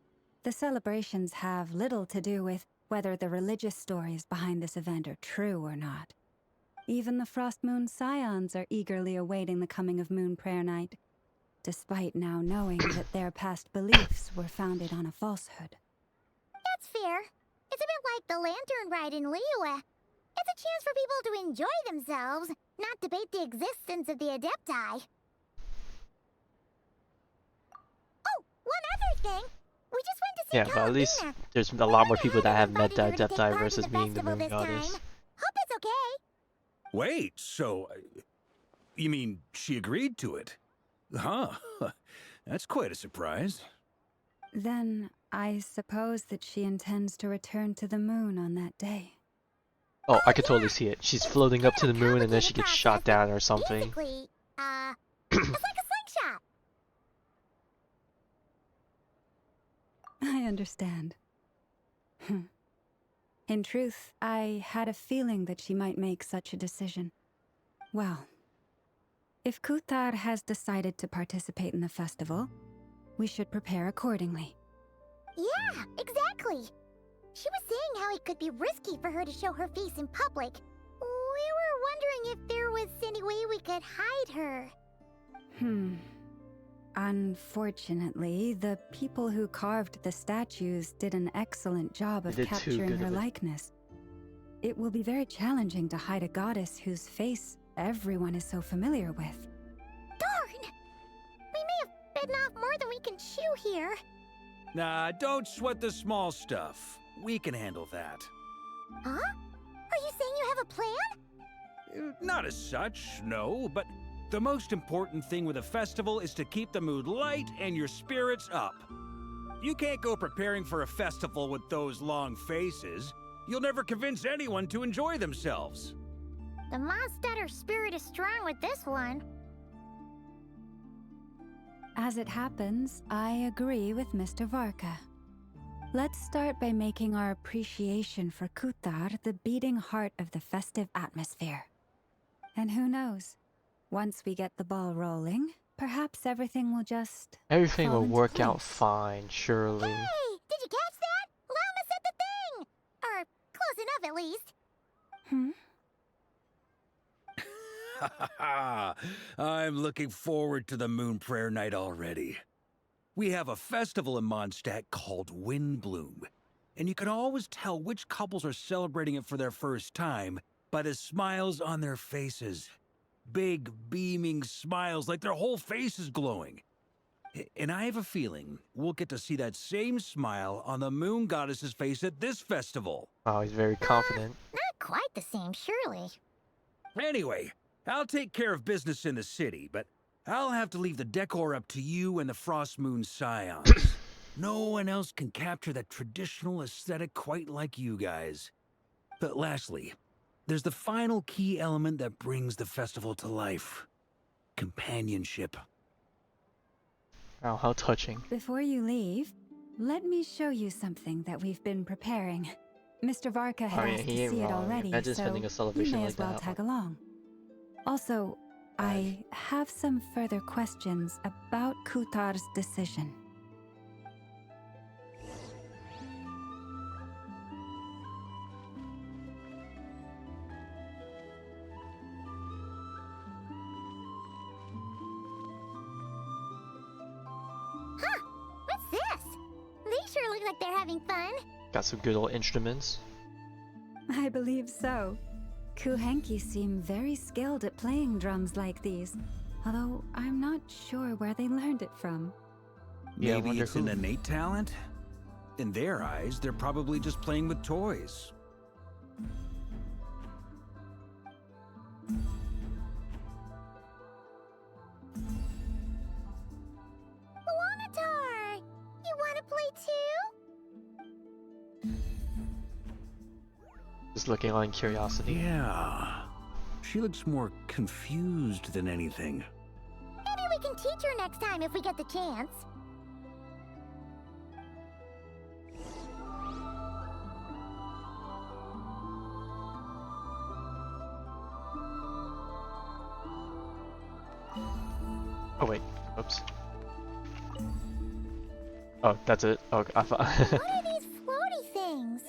The celebrations have little to do with whether the religious stories behind this event are true or not. Even the Frost Moon Scions are eagerly awaiting the coming of Moon Prayer Night, despite now knowing that their past beliefs were founded on a falsehood. That's fair. It's a bit like the Lantern Ride in Liyue. It's a chance for people to enjoy themselves, not debate the existence of the Adepti. Oh, one other thing. We just went to see Yeah, but at least Kalabina. there's a lot more people that have met the Invited her to take Adepti part versus in the meeting the festival Moon this time. Goddess. Hope it's okay. Wait, so... you mean she agreed to it? Huh. That's quite a surprise. Then, I suppose that she intends to return to the moon on that day. Oh, I could totally see it. She's floating up to the moon and then she gets shot down or something. Basically, it's like a slingshot. I understand. In truth, I had a feeling that she might make such a decision. Well, if Kuthar has decided to participate in the festival, we should prepare accordingly. Yeah, exactly. She was saying how it could be risky for her to show her face in public. We were wondering if there was any way we could hide her. Unfortunately, the people who carved the statues did an excellent job of They did too capturing good her of it. likeness. It will be very challenging to hide a goddess whose face everyone is so familiar with. Darn! We may have bitten off more than we can chew here. Nah, don't sweat the small stuff. We can handle that. Huh? Are you saying you have a plan? Not as such, no, but the most important thing with a festival is to keep the mood light and your spirits up. You can't go preparing for a festival with those long faces. You'll never convince anyone to enjoy themselves. The Mondstatter spirit is strong with this one. As it happens, I agree with Mr. Varka. Let's start by making our appreciation for Kutar the beating heart of the festive atmosphere. And who knows? Once we get the ball rolling, perhaps everything will just Everything fall will into work out place. fine, surely. Hey, did you catch that? Llama said the thing! Or close enough, at least. Hmm? I'm looking forward to the Moon Prayer Night already. We have a festival in Mondstadt called Windbloom, and you can always tell which couples are celebrating it for their first time by the smiles on their faces. Big, beaming smiles like their whole face is glowing. And I have a feeling we'll get to see that same smile on the Moon Goddess's face at this festival. Wow, he's very confident. Not quite the same, surely. Anyway, I'll take care of business in the city, but I'll have to leave the decor up to you and the Frost Moon Scions. No one else can capture that traditional aesthetic quite like you guys. But lastly, there's the final key element that brings the festival to life. Companionship. Wow, how touching. Before you leave, let me show you something that we've been preparing. Mr. Varka had I mean, asked he to ain't see it wrong. already, Imagine so spending a you celebration may like as well that. tag along. Also, I have some further questions about Kutar's decision. Huh, what's this? They sure look like they're having fun. Got some good old instruments. I believe so. Kuhenki seem very skilled at playing drums like these, although I'm not sure where they learned it from. Yeah, I Maybe wonder it's who. an innate talent? In their eyes, they're probably just playing with toys. Luna-3, you want to play too? Just looking on curiosity. Yeah. She looks more confused than anything. Maybe we can teach her next time if we get the chance. Oh wait, oops. Oh, that's it. Oh, I thought. What are these floaty things?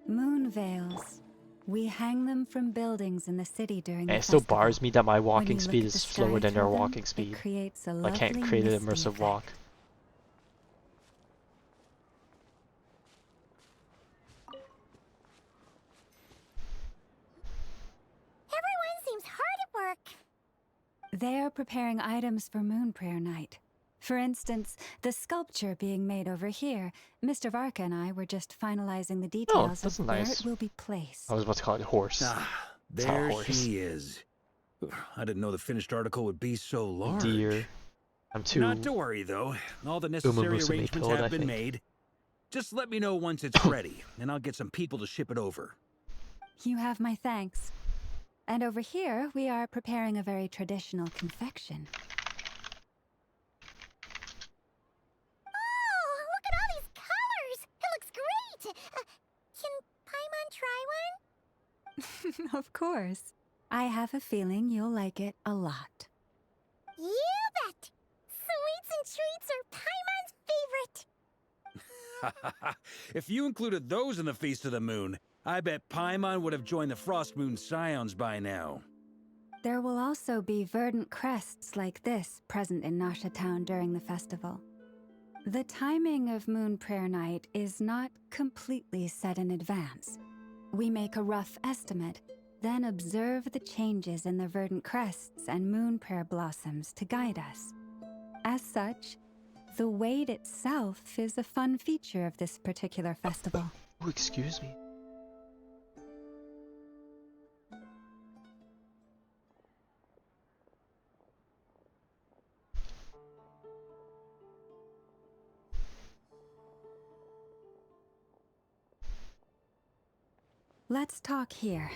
Moon veils. We hang them from buildings in the city during the It still festival. bars me that my When walking you look speed at the is sky slower than their through them, walking speed. It creates a I lovely can't create an misty immersive effect. walk. Everyone seems hard at work. They are preparing items for Moon Prayer Night. For instance, the sculpture being made over here. Mr. Varka and I were just finalizing the details that's of where nice. it will be placed. I was about to call it horse. Ah, It's not a there horse. she is. I didn't know the finished article would be so large. Deer. I'm too. Not to worry, though. All the necessary Musume arrangements told, I have been think. made. Just let me know once it's ready, and I'll get some people to ship it over. You have my thanks. And over here, we are preparing a very traditional confection. Oh, look at all these colors! It looks great! Can Paimon try one? Of course. I have a feeling you'll like it a lot. You bet! Sweets and treats are Paimon's favorite! If you included those in the Feast of the Moon, I bet Paimon would have joined the Frost Moon Scions by now. There will also be verdant crests like this present in Nasha Town during the festival. The timing of Moon Prayer Night is not completely set in advance. We make a rough estimate, then observe the changes in the verdant crests and moon prayer blossoms to guide us. As such, the wait itself is a fun feature of this particular festival. Oh, excuse me. let's talk here.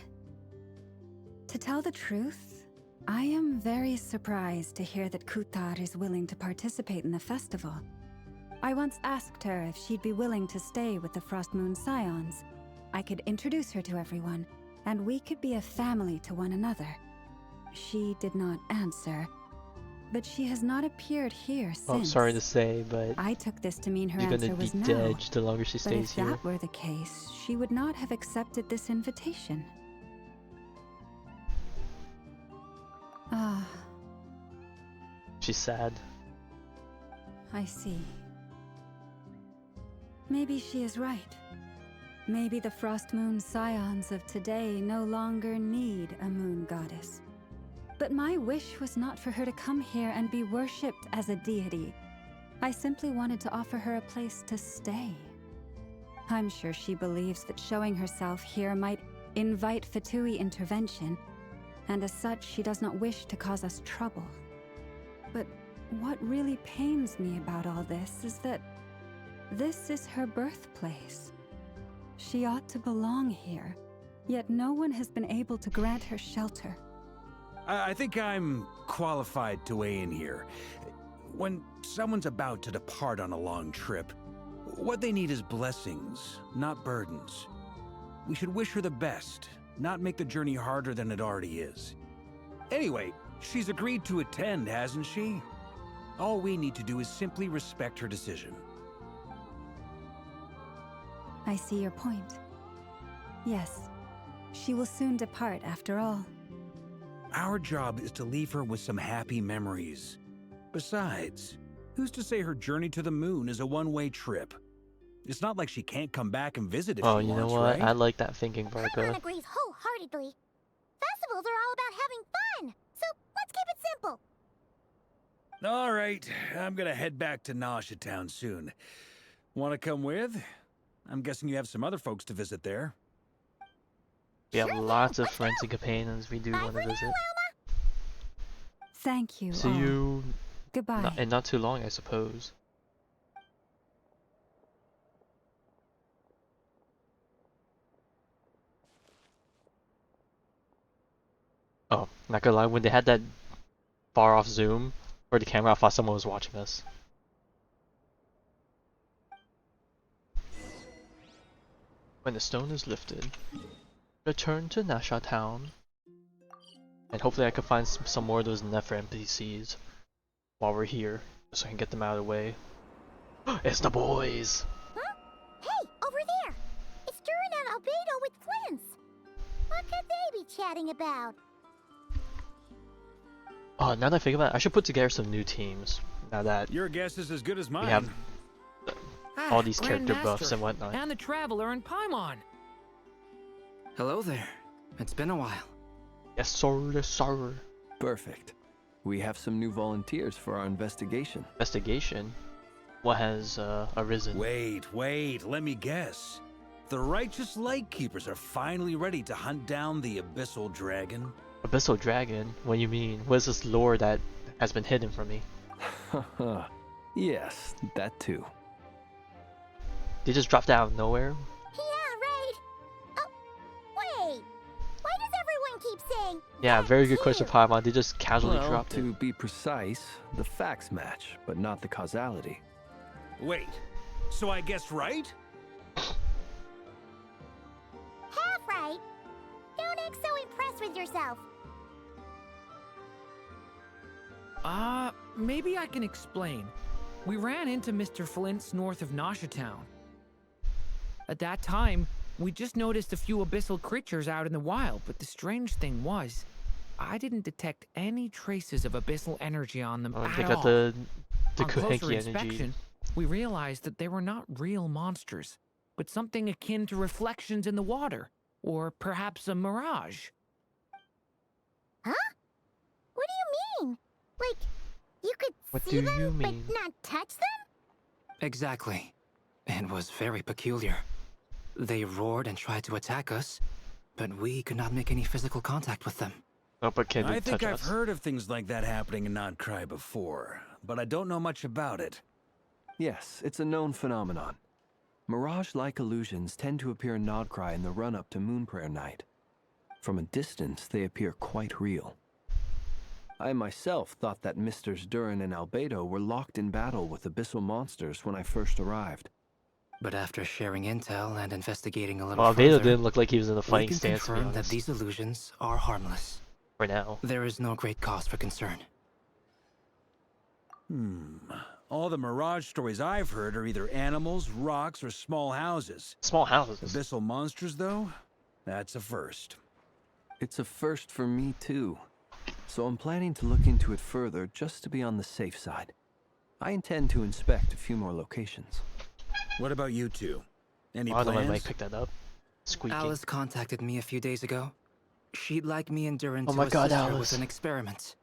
To tell the truth, I am very surprised to hear that Kuthar is willing to participate in the festival. I once asked her if she'd be willing to stay with the Frost Moon Scions. I could introduce her to everyone, and we could be a family to one another. She did not answer, but she has not appeared here since. Oh, sorry to say, but I took this to mean her you're answer gonna was be no. dead the longer she But stays if here. that were the case, she would not have accepted this invitation. Ah, She's sad. I see. Maybe she is right. Maybe the Frost Moon Scions of today no longer need a moon goddess. But my wish was not for her to come here and be worshipped as a deity. I simply wanted to offer her a place to stay. I'm sure she believes that showing herself here might invite Fatui intervention, and as such she does not wish to cause us trouble. But what really pains me about all this is that this is her birthplace. She ought to belong here, yet no one has been able to grant her shelter. I think I'm qualified to weigh in here. When someone's about to depart on a long trip, what they need is blessings, not burdens. We should wish her the best, not make the journey harder than it already is. Anyway, she's agreed to attend, hasn't she? All we need to do is simply respect her decision. I see your point. Yes, she will soon depart after all. Our job is to leave her with some happy memories. Besides, who's to say her journey to the moon is a one-way trip? It's not like she can't come back and visit if Oh, she you know wants, what? right? I like that thinking, Paimon Varka. agrees wholeheartedly. Festivals are all about having fun, so let's keep it simple. All right, I'm gonna head back to Nasha Town soon. Want to come with? I'm guessing you have some other folks to visit there. We have Sure lots thing, of let's friends go. and companions we do Bye want for to now, visit. Elma. Thank you See all. you Goodbye. in not too long, I suppose. Oh, not gonna lie, when they had that far off zoom or the camera, I thought someone was watching us. When the stone is lifted, return to Nasha Town. And hopefully I can find some more of those Nefer NPCs while we're here, so I can get them out of the way. It's the boys! Huh? Hey, over there! It's Durin and Albedo with twins! What could they be chatting about? Oh, now that I think about it, I should put together some new teams. Now that Your guess is as good as mine. we have all these character Grandmaster, buffs and whatnot. And the Traveler and Paimon. Hello there. It's been a while. Yes sir, yes sir. Perfect. We have some new volunteers for our investigation. Investigation? What has arisen? Wait, let me guess. The righteous Lightkeepers are finally ready to hunt down the Abyssal Dragon? Abyssal Dragon? What do you mean? What is this lore that has been hidden from me? Yes, that too. They just dropped out of nowhere? Yeah, right! Oh, wait! Why does everyone keep saying Yeah, that very good question, too? Paimon. They just casually Well, dropped to it. be precise, the facts match, but not the causality. Wait, so I guessed right? Half right. Don't act so impressed with yourself. Maybe I can explain. We ran into Mr. Flint's north of Nasha Town. At that time, we just noticed a few abyssal creatures out in the wild, but the strange thing was, I didn't detect any traces of abyssal energy on them Oh, at they all. got the On closer Kuhenki energy. inspection, we realized that they were not real monsters, but something akin to reflections in the water, or perhaps a mirage. Huh? What do you mean? Like, you could What see do them, you mean? but not touch them? Exactly. It was very peculiar. They roared and tried to attack us, but we could not make any physical contact with them. Oh, but can they I think touch I've us? heard of things like that happening in Krai before, but I don't know much about it. Yes, it's a known phenomenon. Mirage-like illusions tend to appear in Nocturne in the run-up to Moonprayer Night. From a distance, they appear quite real. I myself thought that Misters Durin and Albedo were locked in battle with abyssal monsters when I first arrived. But after sharing intel and investigating a little Well, Albedo further, didn't look like he was in a we fighting can stance, to be confirm that honest. these illusions are harmless. For now. There is no great cause for concern. All the Mirage stories I've heard are either animals, rocks, or small houses. Small houses. Abyssal monsters, though? That's a first. It's a first for me, too. So I'm planning to look into it further just to be on the safe side. I intend to inspect a few more locations. What about you two? Any I don't know, I might plans? pick that up. Squeaking. Alice contacted me a few days ago. She'd like me and Durin Oh to my God, assist her Alice. with an experiment.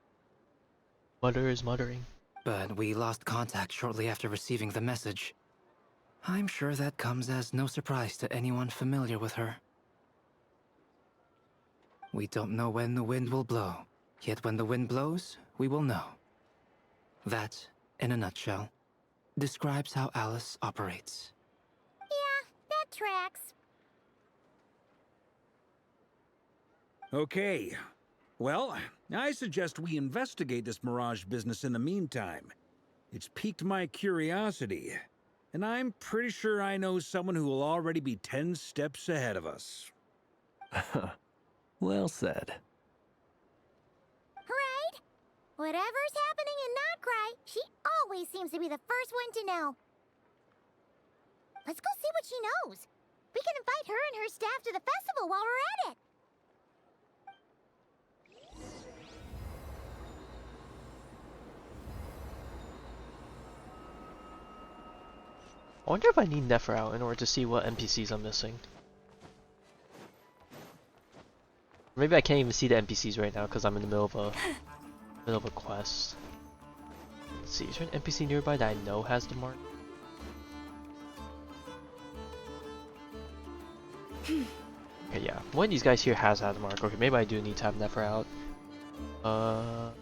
Mutter is muttering. But we lost contact shortly after receiving the message. I'm sure that comes as no surprise to anyone familiar with her. We don't know when the wind will blow, yet when the wind blows, we will know. That, in a nutshell, describes how Alice operates. Yeah, that tracks. Okay. Well, I suggest we investigate this Mirage business in the meantime. It's piqued my curiosity, and I'm pretty sure I know someone who will already be 10 steps ahead of us. Well said. Right? Whatever's happening in Krai, she always seems to be the first one to know. Let's go see what she knows. We can invite her and her staff to the festival while we're at it. I wonder if I need Nefer out in order to see what NPCs I'm missing. Maybe I can't even see the NPCs right now because I'm in the middle of a quest. Let's see, is there an NPC nearby that I know has the mark? Okay, yeah. One of these guys here has had the mark. Okay, maybe I do need to have Nefer out. Alright,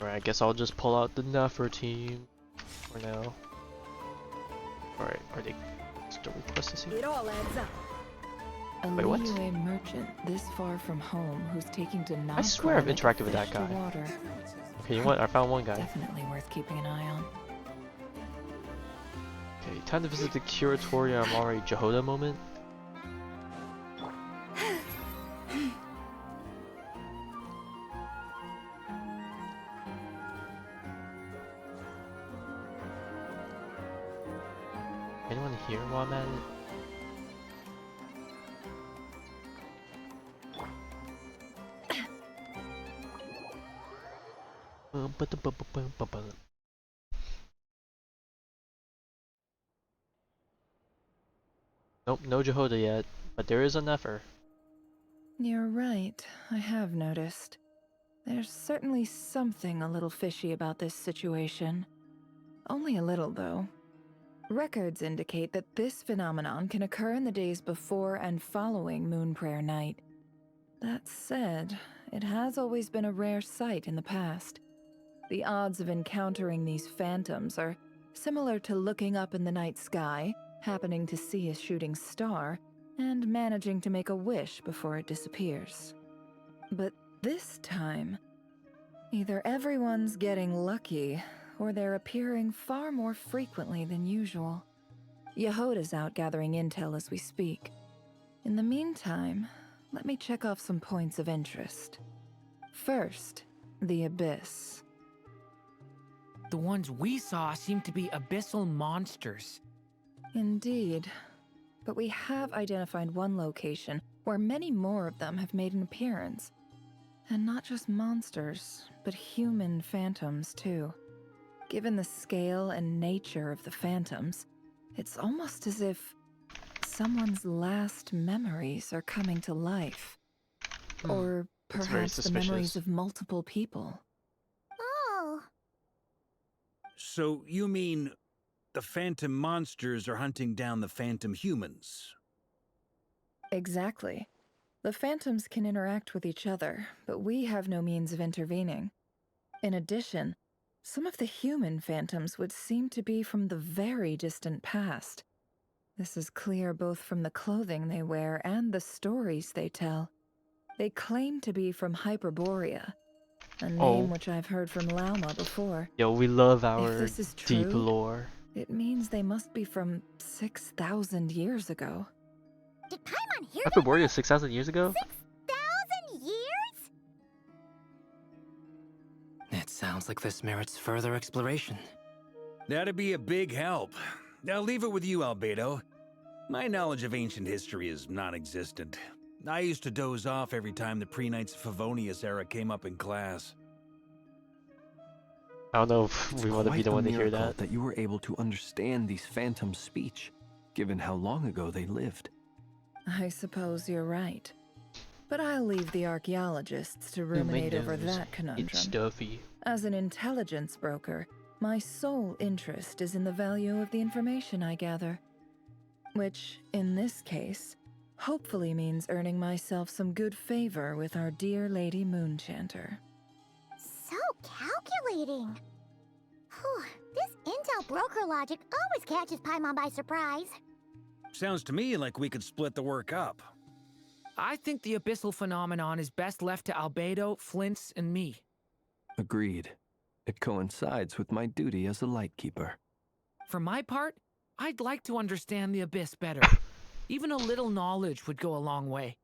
I guess I'll just pull out the Nefer team for now. Alright, are they still requests here? It all adds up. A Wait, what? Liyue merchant this far from home who's taking to I swear I've like a interacted with that fish to guy. water. Okay, you know what? I found one guy. Definitely worth keeping an eye on. Okay, time to visit the Curatoria Amari Jehoda moment. Anyone here while I'm at it? Nope, no Jehoda yet, but there is a Nefer. You're right, I have noticed. There's certainly something a little fishy about this situation. Only a little, though. Records indicate that this phenomenon can occur in the days before and following Moonprayer Night. That said, it has always been a rare sight in the past. The odds of encountering these phantoms are similar to looking up in the night sky, happening to see a shooting star, and managing to make a wish before it disappears. But this time, either everyone's getting lucky, or they're appearing far more frequently than usual. Yehoda's out gathering intel as we speak. In the meantime, let me check off some points of interest. First, the Abyss. The ones we saw seem to be abyssal monsters. Indeed. But we have identified one location where many more of them have made an appearance. And not just monsters, but human phantoms too. Given the scale and nature of the phantoms, it's almost as if someone's last memories are coming to life. Or That's very perhaps the memories suspicious. of multiple people. Oh, So you mean the phantom monsters are hunting down the phantom humans? Exactly. The phantoms can interact with each other, but we have no means of intervening. In addition, some of the human phantoms would seem to be from the very distant past. This is clear both from the clothing they wear and the stories they tell. They claim to be from Hyperborea, a name which I've heard from Lauma before. Yo, we love If our this is deep true, lore. it means they must be from 6,000 years ago. Did Paimon hear that? Hyperborea 6,000 years ago? 6,000 years? It sounds like this merits further exploration. That'd be a big help. I'll leave it with you, Albedo. My knowledge of ancient history is non-existent. I used to doze off every time the pre-Knights of Favonius era came up in class. I don't know if It's we want to be quite the a one to hear miracle that. you were able to understand these phantoms' speech, given how long ago they lived. I suppose you're right. But I'll leave the archaeologists to ruminate over that conundrum. It's stuffy. As an intelligence broker, my sole interest is in the value of the information I gather. Which, in this case, hopefully means earning myself some good favor with our dear Lady Moonchanter. So calculating. Whew, this intel broker logic always catches Paimon by surprise. Sounds to me like we could split the work up. I think the abyssal phenomenon is best left to Albedo, Flint's, and me. Agreed. It coincides with my duty as a lightkeeper. For my part, I'd like to understand the abyss better. Even a little knowledge would go a long way.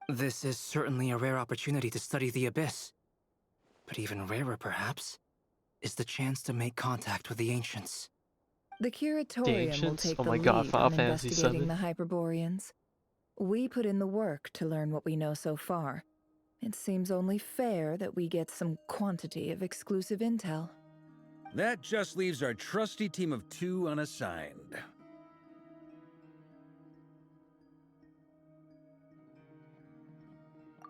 This is certainly a rare opportunity to study the abyss. But even rarer, perhaps, is the chance to make contact with the ancients. The Curatorium will Ancients? take Oh the my god, lead Final on Fantasy investigating VII. the Hyperboreans. We put in the work to learn what we know so far. It seems only fair that we get some quantity of exclusive intel. That just leaves our trusty team of 2 unassigned.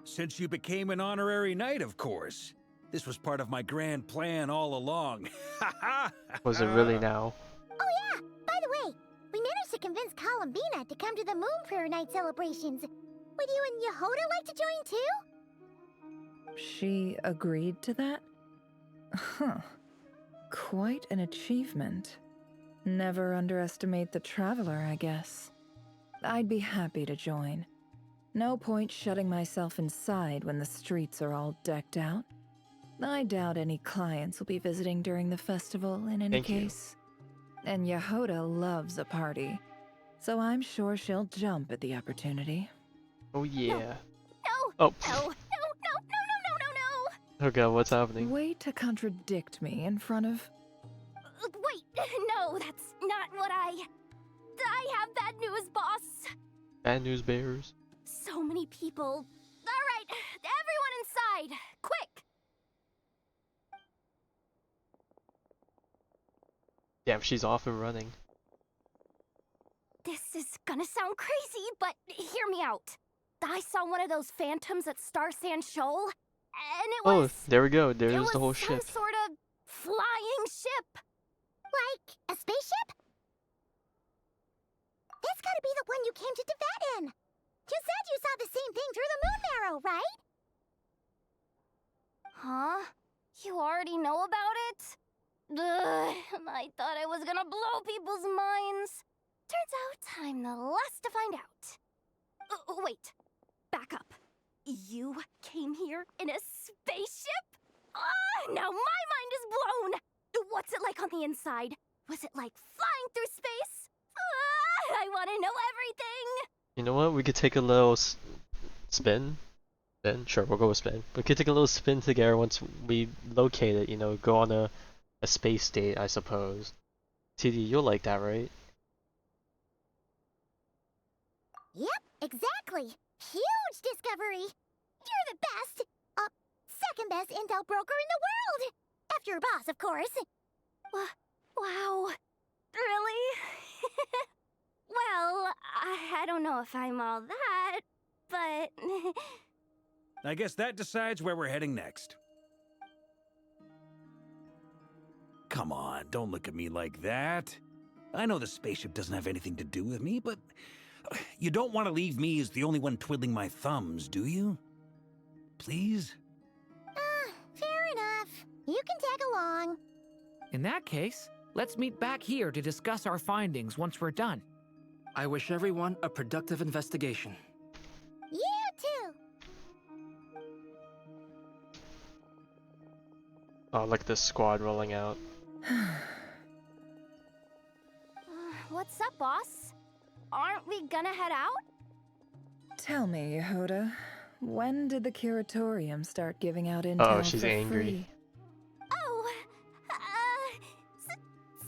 Since you became an honorary knight, of course. This was part of my grand plan all along. Was it really now? Oh yeah, by the way, we managed to convince Columbina to come to the Moon Prayer Night celebrations. Would you and Yehoda like to join too? She agreed to that? Huh. Quite an achievement. Never underestimate the traveler, I guess. I'd be happy to join. No point shutting myself inside when the streets are all decked out. I doubt any clients will be visiting during the festival in any case. And Yehoda loves a party, so I'm sure she'll jump at the opportunity. Oh yeah. No. Oh. No. Oh god, what's happening? Way to contradict me in front of... Wait, no, that's not what I have bad news, boss. Bad news bears. So many people. All right, everyone inside, quick. Damn, she's off and running. This is gonna sound crazy, but hear me out. I saw one of those phantoms at Star Sand Shoal, and it was... Oh, there we go. There's the whole some ship. sort of flying ship. Like a spaceship? That's gotta be the one you came to Tibet in. You said you saw the same thing through the moon marrow, right? Huh? You already know about it? Ugh, I thought I was gonna blow people's minds. Turns out I'm the last to find out. Wait, back up. You came here in a spaceship? Now my mind is blown! What's it like on the inside? Was it like flying through space? I want to know everything! You know what? We could take a little spin. Spin? Sure, we'll go with spin. We could take a little spin together once we locate it, you know, go on a space date, I suppose. TD, you'll like that, right? Yep, exactly. Huge discovery. You're the best. Second best intel broker in the world. After your boss, of course. Wow. Really? Well, I don't know if I'm all that, but... I guess that decides where we're heading next. Come on, don't look at me like that. I know the spaceship doesn't have anything to do with me, but you don't want to leave me as the only one twiddling my thumbs, do you? Please? Fair enough. You can tag along. In that case, let's meet back here to discuss our findings once we're done. I wish everyone a productive investigation. You too. Oh, look at this squad rolling out. What's up, boss? Aren't we gonna head out? Tell me, Yehoda, when did the curatorium start giving out intel Uh oh, she's for angry. free? Oh,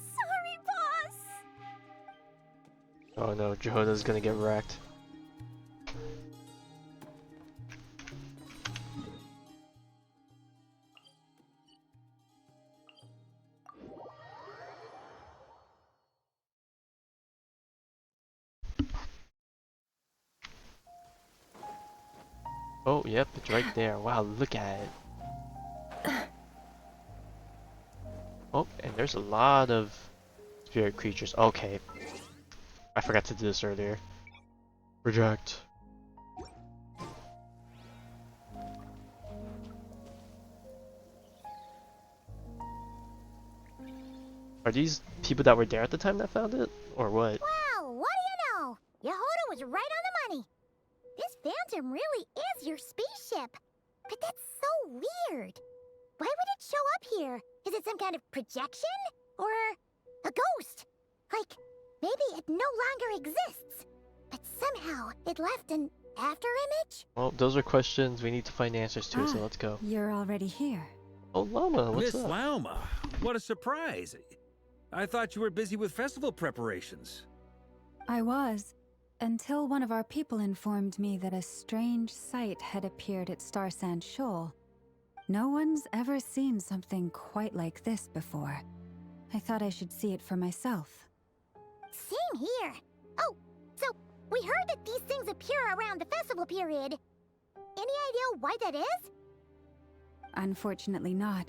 sorry, boss. Oh no, Jehoda's gonna get wrecked. Oh, yep, it's right there. Wow, look at it. Oh, and there's a lot of spirit creatures. Okay. I forgot to do this earlier. Reject. Are these people that were there at the time that found it? Or what? Well, what do you know? Yehoda was right on the money. This phantom really is your spaceship. But that's so weird. Why would it show up here? Is it some kind of projection? Or a ghost? Like, maybe it no longer exists. But somehow it left an afterimage? Well, those are questions we need to find answers to, so let's go. You're already here. Oh, Llama, what's Miss up? Lauma, what a surprise. I thought you were busy with festival preparations. I was, until one of our people informed me that a strange sight had appeared at Star Sand Shoal. No one's ever seen something quite like this before. I thought I should see it for myself. Same here. Oh, so we heard that these things appear around the festival period. Any idea why that is? Unfortunately not.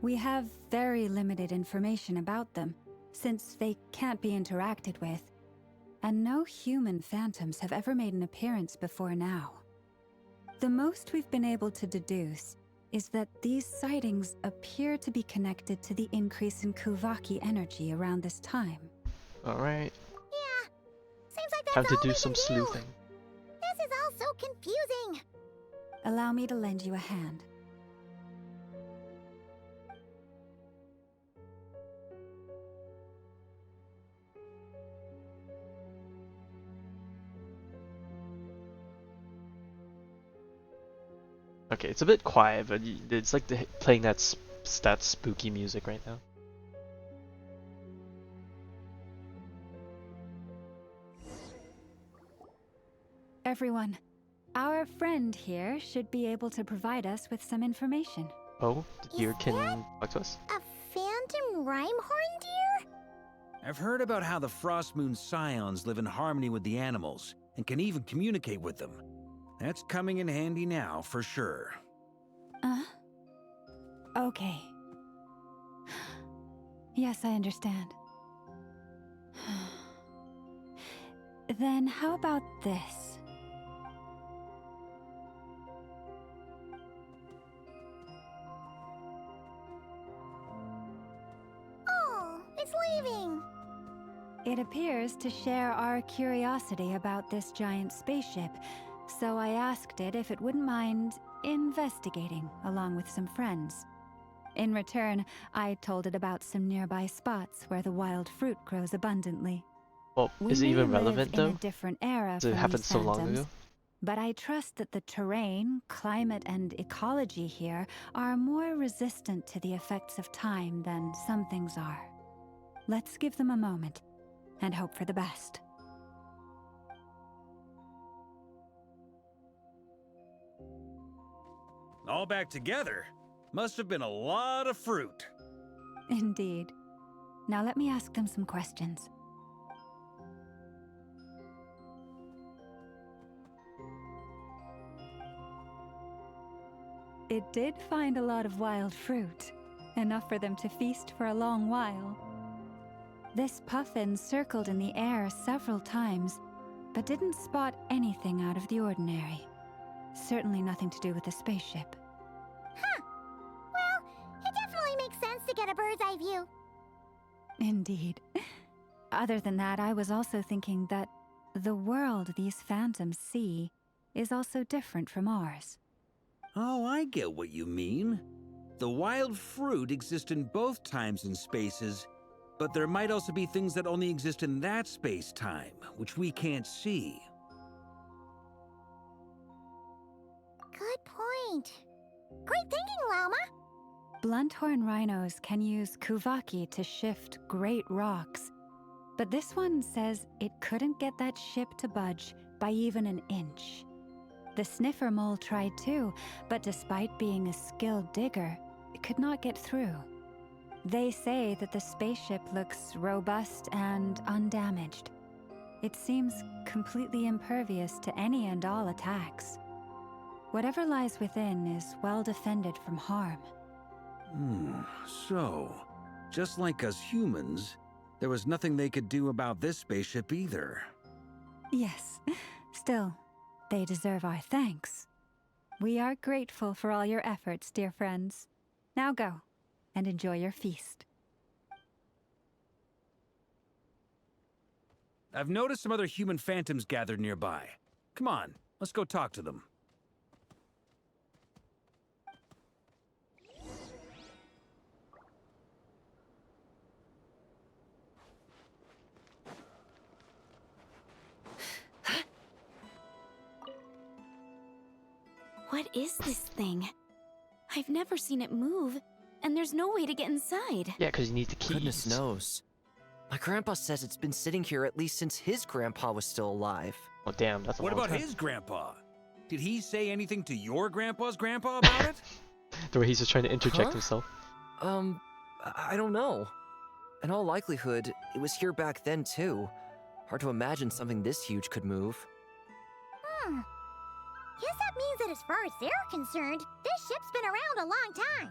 We have very limited information about them, since they can't be interacted with. And no human phantoms have ever made an appearance before now. The most we've been able to deduce is that these sightings appear to be connected to the increase in Kuvaki energy around this time. Alright, Yeah, seems like that's time to all do we some can do. sleuthing. This is all so confusing. Allow me to lend you a hand. Okay, it's a bit quiet, but it's like playing that spooky music right now. Everyone, our friend here should be able to provide us with some information. Oh, the deer Is can that- talk to us? A phantom rhymehorn deer? I've heard about how the Frost Moon Scions live in harmony with the animals and can even communicate with them. That's coming in handy now, for sure. Okay. Yes, I understand. Then how about this? Oh, it's leaving. It appears to share our curiosity about this giant spaceship, so I asked it if it wouldn't mind investigating along with some friends. In return, I told it about some nearby spots where the wild fruit grows abundantly. Well, We is it may even live relevant in though? a different era Does it from happen these so long phantoms, ago? but I trust that the terrain, climate, and ecology here are more resistant to the effects of time than some things are. Let's give them a moment and hope for the best. All back together? Must have been a lot of fruit. Indeed. Now let me ask them some questions. It did find a lot of wild fruit, enough for them to feast for a long while. This puffin circled in the air several times, but didn't spot anything out of the ordinary. Certainly nothing to do with the spaceship. Huh. Well, it definitely makes sense to get a bird's eye view. Indeed. Other than that, I was also thinking that the world these phantoms see is also different from ours. Oh, I get what you mean. The wild fruit exists in both times and spaces, but there might also be things that only exist in that space-time, which we can't see. Good point. Great thinking, Lauma. Blunthorn rhinos can use kuvaki to shift great rocks, but this one says it couldn't get that ship to budge by even an inch. The sniffer mole tried too, but despite being a skilled digger, it could not get through. They say that the spaceship looks robust and undamaged. It seems completely impervious to any and all attacks. Whatever lies within is well defended from harm. So, just like us humans, there was nothing they could do about this spaceship either. Yes, still, they deserve our thanks. We are grateful for all your efforts, dear friends. Now go, and enjoy your feast. I've noticed some other human phantoms gathered nearby. Come on, let's go talk to them. What is this thing? I've never seen it move, and there's no way to get inside. Yeah, because you need the keys. Goodness knows. My grandpa says it's been sitting here at least since his grandpa was still alive. Oh, damn, that's a What long about time. his grandpa? Did he say anything to your grandpa's grandpa about it? The way he's just trying to interject Huh? himself. I don't know. In all likelihood, it was here back then too. Hard to imagine something this huge could move. Guess that means that as far as they're concerned, this ship's been around a long time.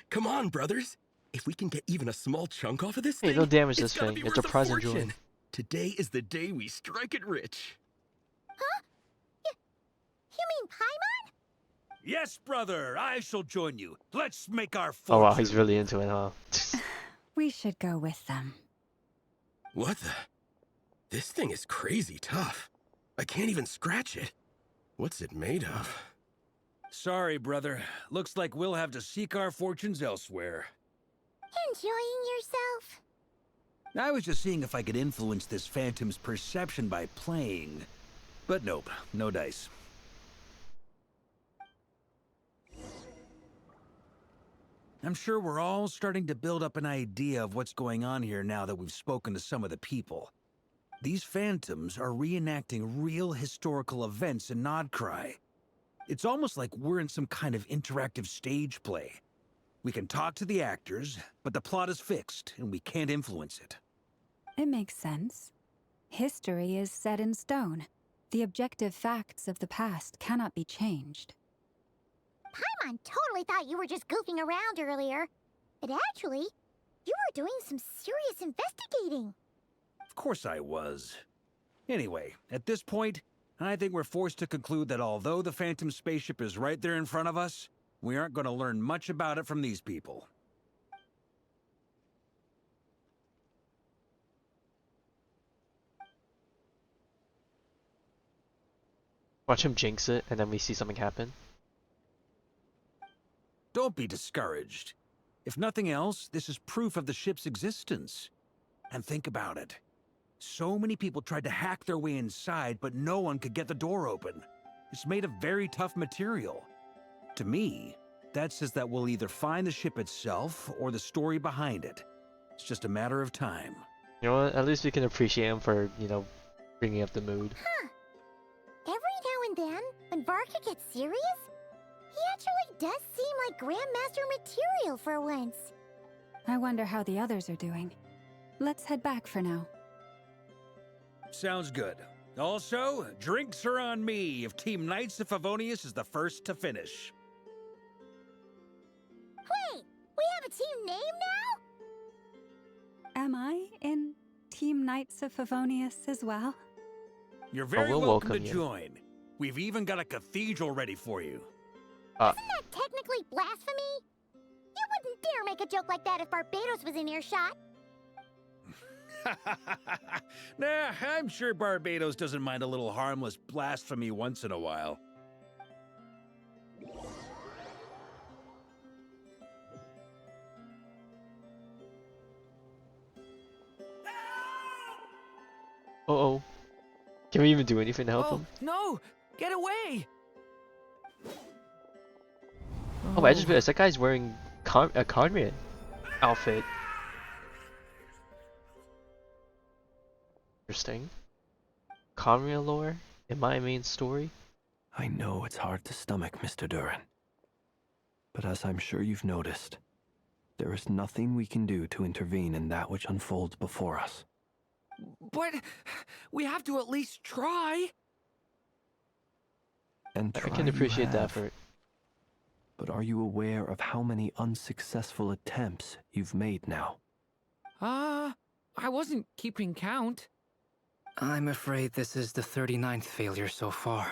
Come on, brothers. If we can get even a small chunk off of this Hey, thing, don't damage it's this gotta thing. be It's a worth present, fortune. Julian. Today is the day we strike it rich. Huh? You mean Paimon? Yes, brother, I shall join you. Let's make our Oh fortune. wow, he's really into it, huh? We should go with them. What the? This thing is crazy tough. I can't even scratch it. What's it made of? Sorry, brother. Looks like we'll have to seek our fortunes elsewhere. Enjoying yourself? I was just seeing if I could influence this phantom's perception by playing. But nope, no dice. I'm sure we're all starting to build up an idea of what's going on here now that we've spoken to some of the people. These phantoms are reenacting real historical events in Nocturne. It's almost like we're in some kind of interactive stage play. We can talk to the actors, but the plot is fixed, and we can't influence it. It makes sense. History is set in stone. The objective facts of the past cannot be changed. Paimon totally thought you were just goofing around earlier. But actually, you were doing some serious investigating. Of course I was. Anyway, at this point, I think we're forced to conclude that although the Phantom spaceship is right there in front of us, we aren't going to learn much about it from these people. Watch him jinx it, and then we see something happen. Don't be discouraged. If nothing else, this is proof of the ship's existence. And think about it. So many people tried to hack their way inside, but no one could get the door open. It's made of very tough material. To me, that says that we'll either find the ship itself or the story behind it. It's just a matter of time. You know what? At least we can appreciate him for, you know, bringing up the mood. Huh. Every now and then, when Varka gets serious, he actually does seem like Grandmaster material for once. I wonder how the others are doing. Let's head back for now. Sounds good. Also, drinks are on me if Team Knights of Favonius is the first to finish. Wait, we have a team name now? Am I in Team Knights of Favonius as well? You're very we'll welcome to welcome you. join. We've even got a cathedral ready for you. Isn't that technically blasphemy? You wouldn't dare make a joke like that if Barbados was in earshot. Nah, I'm sure Barbados doesn't mind a little harmless blasphemy once in a while. Uh-oh. Can we even do anything to help Oh, him? no! Get away! Oh, I just realized that guy's wearing a Conrad outfit. Interesting. Conrad lore in my main story? I know it's hard to stomach, Mr. Durin. But as I'm sure you've noticed, there is nothing we can do to intervene in that which unfolds before us. But we have to at least try. And I try can appreciate you the have. effort. But are you aware of how many unsuccessful attempts you've made now? I wasn't keeping count. I'm afraid this is the 39th failure so far.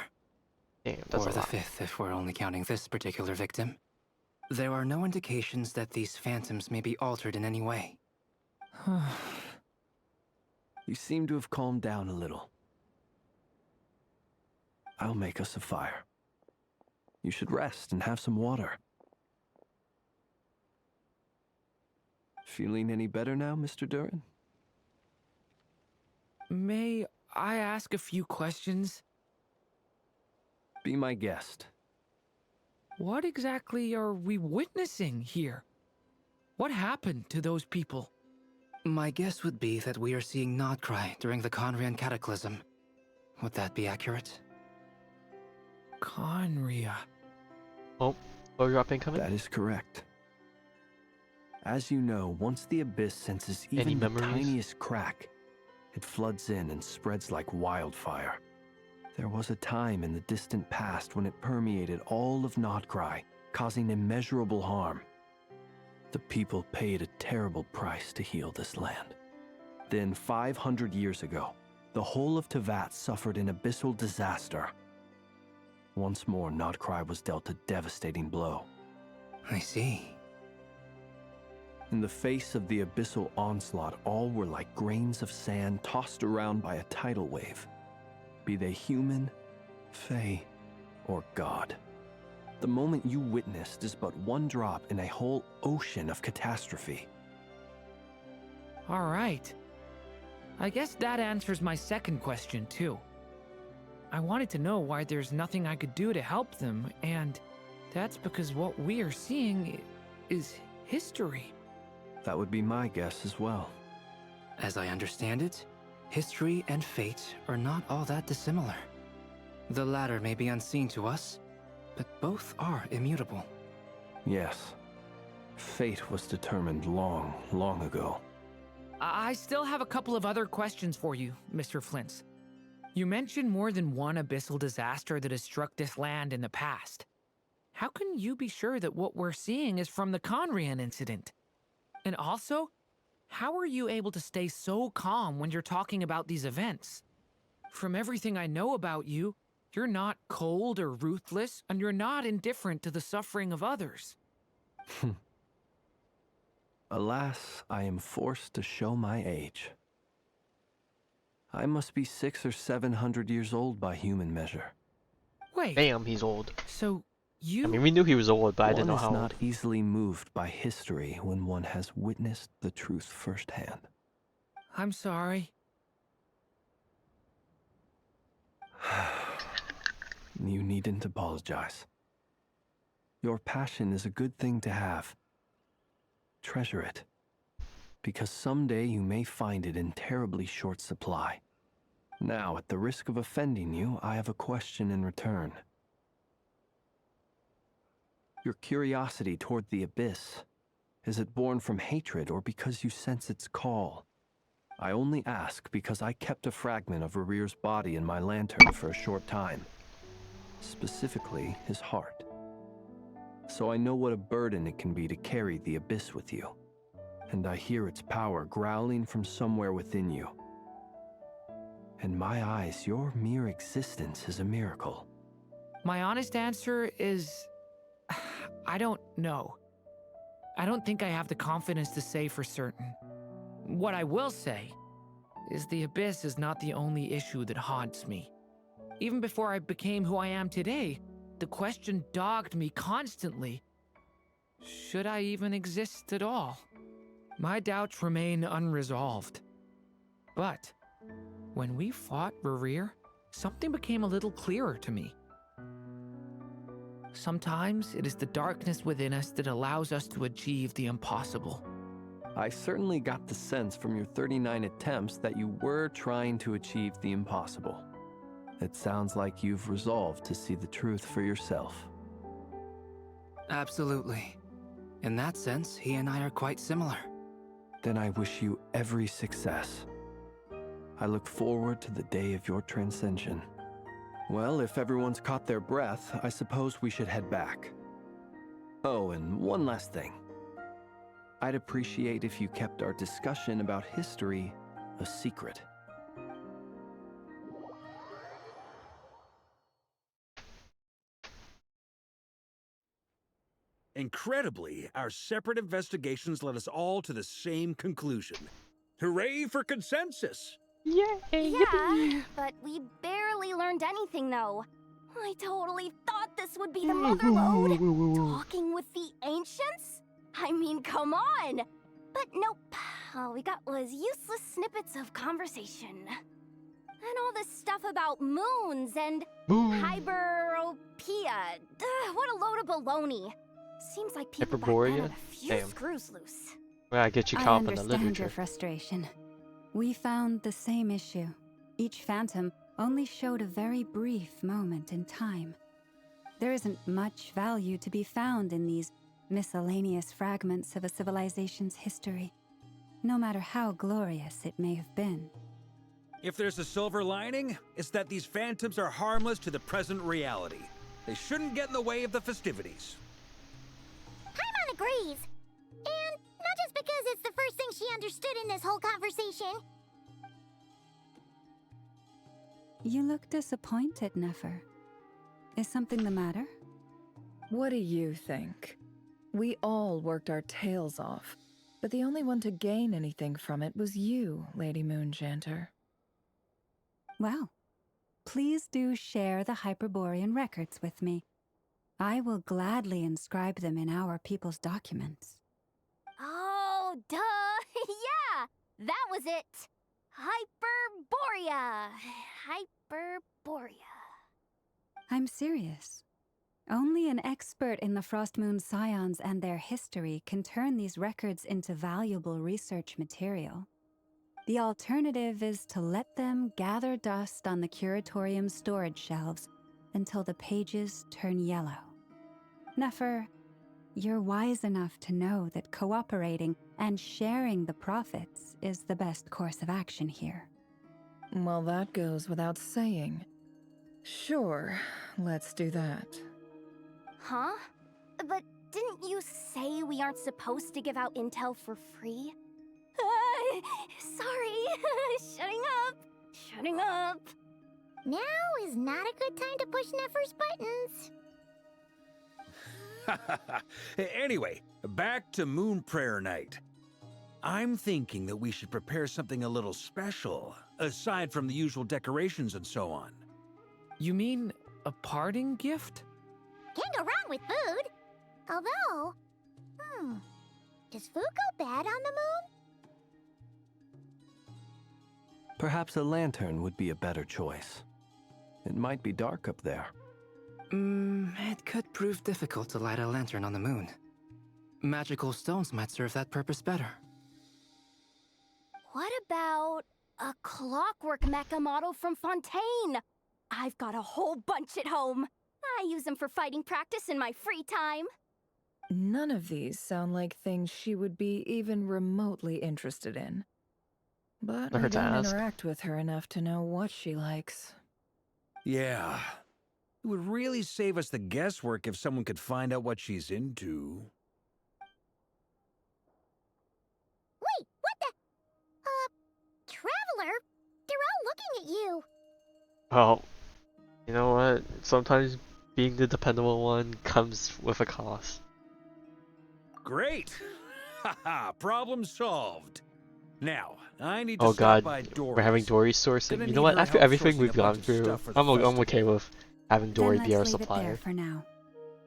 Damn, that's Or a the lot. 5th if we're only counting this particular victim. There are no indications that these phantoms may be altered in any way. You seem to have calmed down a little. I'll make us a fire. You should rest and have some water. Feeling any better now, Mr. Durin? May I ask a few questions? Be my guest. What exactly are we witnessing here? What happened to those people? My guess would be that we are seeing Nocturne during the Conrian Cataclysm. Would that be accurate? Conria. Oh, low drop incoming? That is correct. As you know, once the Abyss senses Any even the memories? tiniest crack, it floods in and spreads like wildfire. There was a time in the distant past when it permeated all of Nocturne, causing immeasurable harm. The people paid a terrible price to heal this land. Then 500 years ago, the whole of Teyvat suffered an abyssal disaster. Once more, Nocturne was dealt a devastating blow. I see. In the face of the abyssal onslaught, all were like grains of sand tossed around by a tidal wave. Be they human, fae, or god. The moment you witnessed is but one drop in a whole ocean of catastrophe. All right. I guess that answers my second question, too. I wanted to know why there's nothing I could do to help them, and that's because what we are seeing is history. That would be my guess as well. As I understand it, history and fate are not all that dissimilar. The latter may be unseen to us, but both are immutable. Yes. Fate was determined long, long ago. I still have a couple of other questions for you, Mr. Flint's. You mentioned more than one abyssal disaster that has struck this land in the past. How can you be sure that what we're seeing is from the Conrian incident? And also, how are you able to stay so calm when you're talking about these events? From everything I know about you, you're not cold or ruthless, and you're not indifferent to the suffering of others. Alas, I am forced to show my age. I must be 600 or 700 years old by human measure. Wait. Damn, he's old. So, you... I mean, we knew he was old, but I didn't know how One is old. not easily moved by history when one has witnessed the truth firsthand. I'm sorry. You needn't apologize. Your passion is a good thing to have. Treasure it, because someday you may find it in terribly short supply. Now, at the risk of offending you, I have a question in return. Your curiosity toward the Abyss, is it born from hatred or because you sense its call? I only ask because I kept a fragment of Rarir's body in my lantern for a short time. Specifically, his heart. So I know what a burden it can be to carry the Abyss with you. And I hear its power growling from somewhere within you. In my eyes, your mere existence is a miracle. My honest answer is... I don't know. I don't think I have the confidence to say for certain. What I will say is the Abyss is not the only issue that haunts me. Even before I became who I am today, the question dogged me constantly. Should I even exist at all? My doubts remain unresolved. But when we fought Rerir, something became a little clearer to me. Sometimes it is the darkness within us that allows us to achieve the impossible. I certainly got the sense from your 39 attempts that you were trying to achieve the impossible. It sounds like you've resolved to see the truth for yourself. Absolutely. In that sense, he and I are quite similar. Then I wish you every success. I look forward to the day of your transcension. Well, if everyone's caught their breath, I suppose we should head back. Oh, and one last thing. I'd appreciate if you kept our discussion about history a secret. Incredibly, our separate investigations led us all to the same conclusion. Hooray for consensus! Yeah, but we barely learned anything, though. I totally thought this would be the Motherlode. Talking with the Ancients? I mean, come on! But nope. All we got was useless snippets of conversation. And all this stuff about moons and hyperopia. What a load of baloney. Seems like people back then had a few screws loose. Well, I get you I caught in the understand literature. your frustration. We found the same issue. Each phantom only showed a very brief moment in time. There isn't much value to be found in these miscellaneous fragments of a civilization's history, no matter how glorious it may have been. If there's a silver lining, it's that these phantoms are harmless to the present reality. They shouldn't get in the way of the festivities. Paimon agrees. And not just because it's the first thing she understood in this whole conversation. You look disappointed, Nefer. Is something the matter? What do you think? We all worked our tails off, but the only one to gain anything from it was you, Lady Moonjanter. Well, please do share the Hyperborean records with me. I will gladly inscribe them in our people's documents. Oh, duh! Yeah! That was it! Hyperborea! Hyperborea. I'm serious. Only an expert in the Frostmoon Scions and their history can turn these records into valuable research material. The alternative is to let them gather dust on the Curatorium's storage shelves until the pages turn yellow. Nefer, you're wise enough to know that cooperating and sharing the profits is the best course of action here. Well, that goes without saying. Sure, let's do that. Huh? But didn't you say we aren't supposed to give out intel for free? Sorry. Shutting up. Now is not a good time to push Nefer's buttons. Anyway, back to Moon Prayer Night. I'm thinking that we should prepare something a little special, aside from the usual decorations and so on. You mean a parting gift? Can't go wrong with food. Although, does food go bad on the moon? Perhaps a lantern would be a better choice. It might be dark up there. It could prove difficult to light a lantern on the moon. Magical stones might serve that purpose better. What about a clockwork mecha model from Fontaine? I've got a whole bunch at home. I use them for fighting practice in my free time. None of these sound like things she would be even remotely interested in. But we don't interact with her enough to know what she likes. Yeah. It would really save us the guesswork if someone could find out what she's into. Wait, what the? Traveler? They're all looking at you. too. Well, you know what? Sometimes being the dependable one comes with a cost. Great! Haha, problem solved. Now, I need to Oh stop god, by we're having Dory's. Dory Gonna sourcing. You need know what? her After help everything sourcing we've a gone bunch of through, stuff for the I'm okay festival. with having Dory Then be our let's leave it there supplier. for now.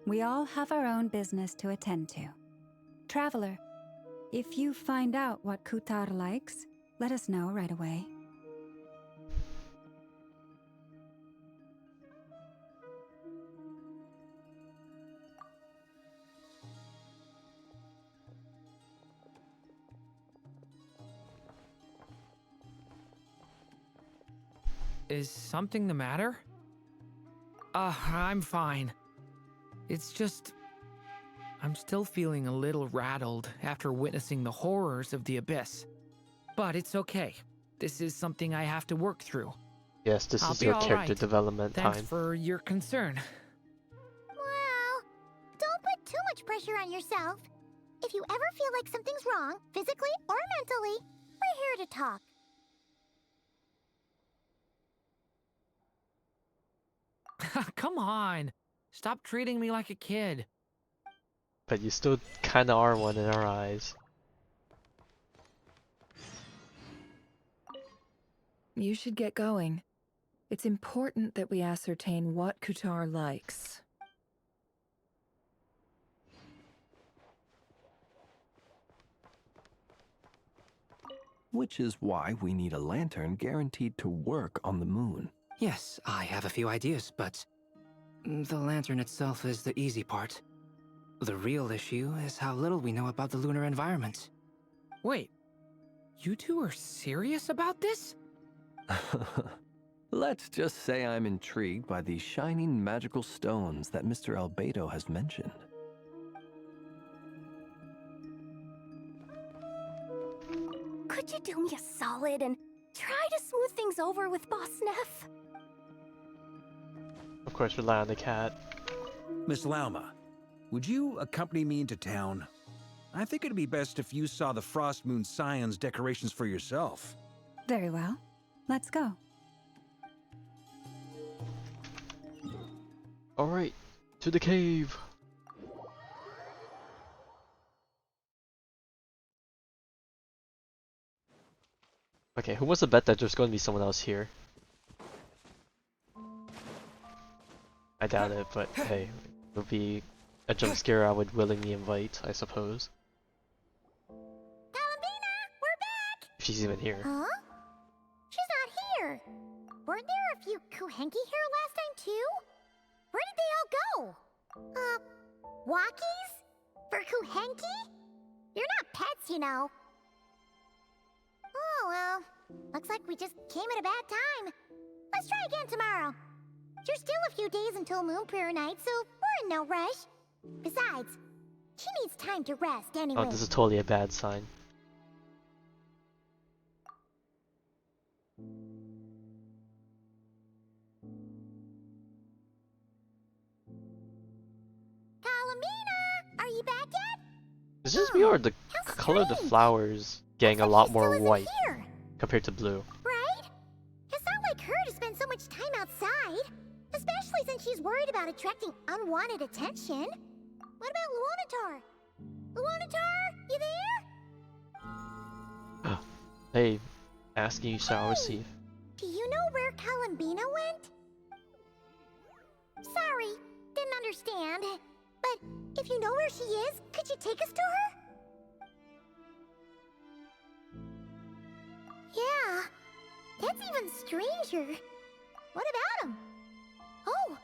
We all have our own business to attend to. Traveler, if you find out what Kutar likes, let us know right away. Is something the matter? I'm fine. It's just... I'm still feeling a little rattled after witnessing the horrors of the Abyss. But it's okay. This is something I have to work through. Yes, this I'll is be your all character right. development Thanks time. for your concern. Well, don't put too much pressure on yourself. If you ever feel like something's wrong, physically or mentally, we're here to talk. Come on. Stop treating me like a kid. But you still kinda are one in our eyes. You should get going. It's important that we ascertain what Kutar likes. Which is why we need a lantern guaranteed to work on the moon. Yes, I have a few ideas, but the lantern itself is the easy part. The real issue is how little we know about the lunar environment. Wait, you two are serious about this? Let's just say I'm intrigued by these shining magical stones that Mr. Albedo has mentioned. Could you do me a solid and try to smooth things over with Boss Neff? Of course, rely on the cat. Miss Lauma, would you accompany me into town? I think it'd be best if you saw the Frost Moon Scion's decorations for yourself. Very well. Let's go. Alright, to the cave! Okay, who wants to bet that there's going to be someone else here? I doubt it, but hey, it would be a jump scare I would willingly invite, I suppose. Columbina, we're back! If she's even here. Huh? She's not here. Weren't there a few Kuhenki here last time too? Where did they all go? Walkies? For Kuhenki? You're not pets, you know. Oh well, looks like we just came at a bad time. Let's try again tomorrow. There's still a few days until Moon Prayer Night, so we're in no rush. Besides, she needs time to rest anyway. Oh, this is totally a bad sign. Kalamina, are you back yet? Is this me or the color of the flowers getting a lot more white Here, compared to blue? right? It's not like her to spend so much time outside, especially since she's worried about attracting unwanted attention. What about Luna-3? Luna-3, you there? Hey, asking you shall receive. Do you know where Kalumbina went? Sorry, didn't understand. But if you know where she is, could you take us to her? Yeah, that's even stranger. What about him? Oh,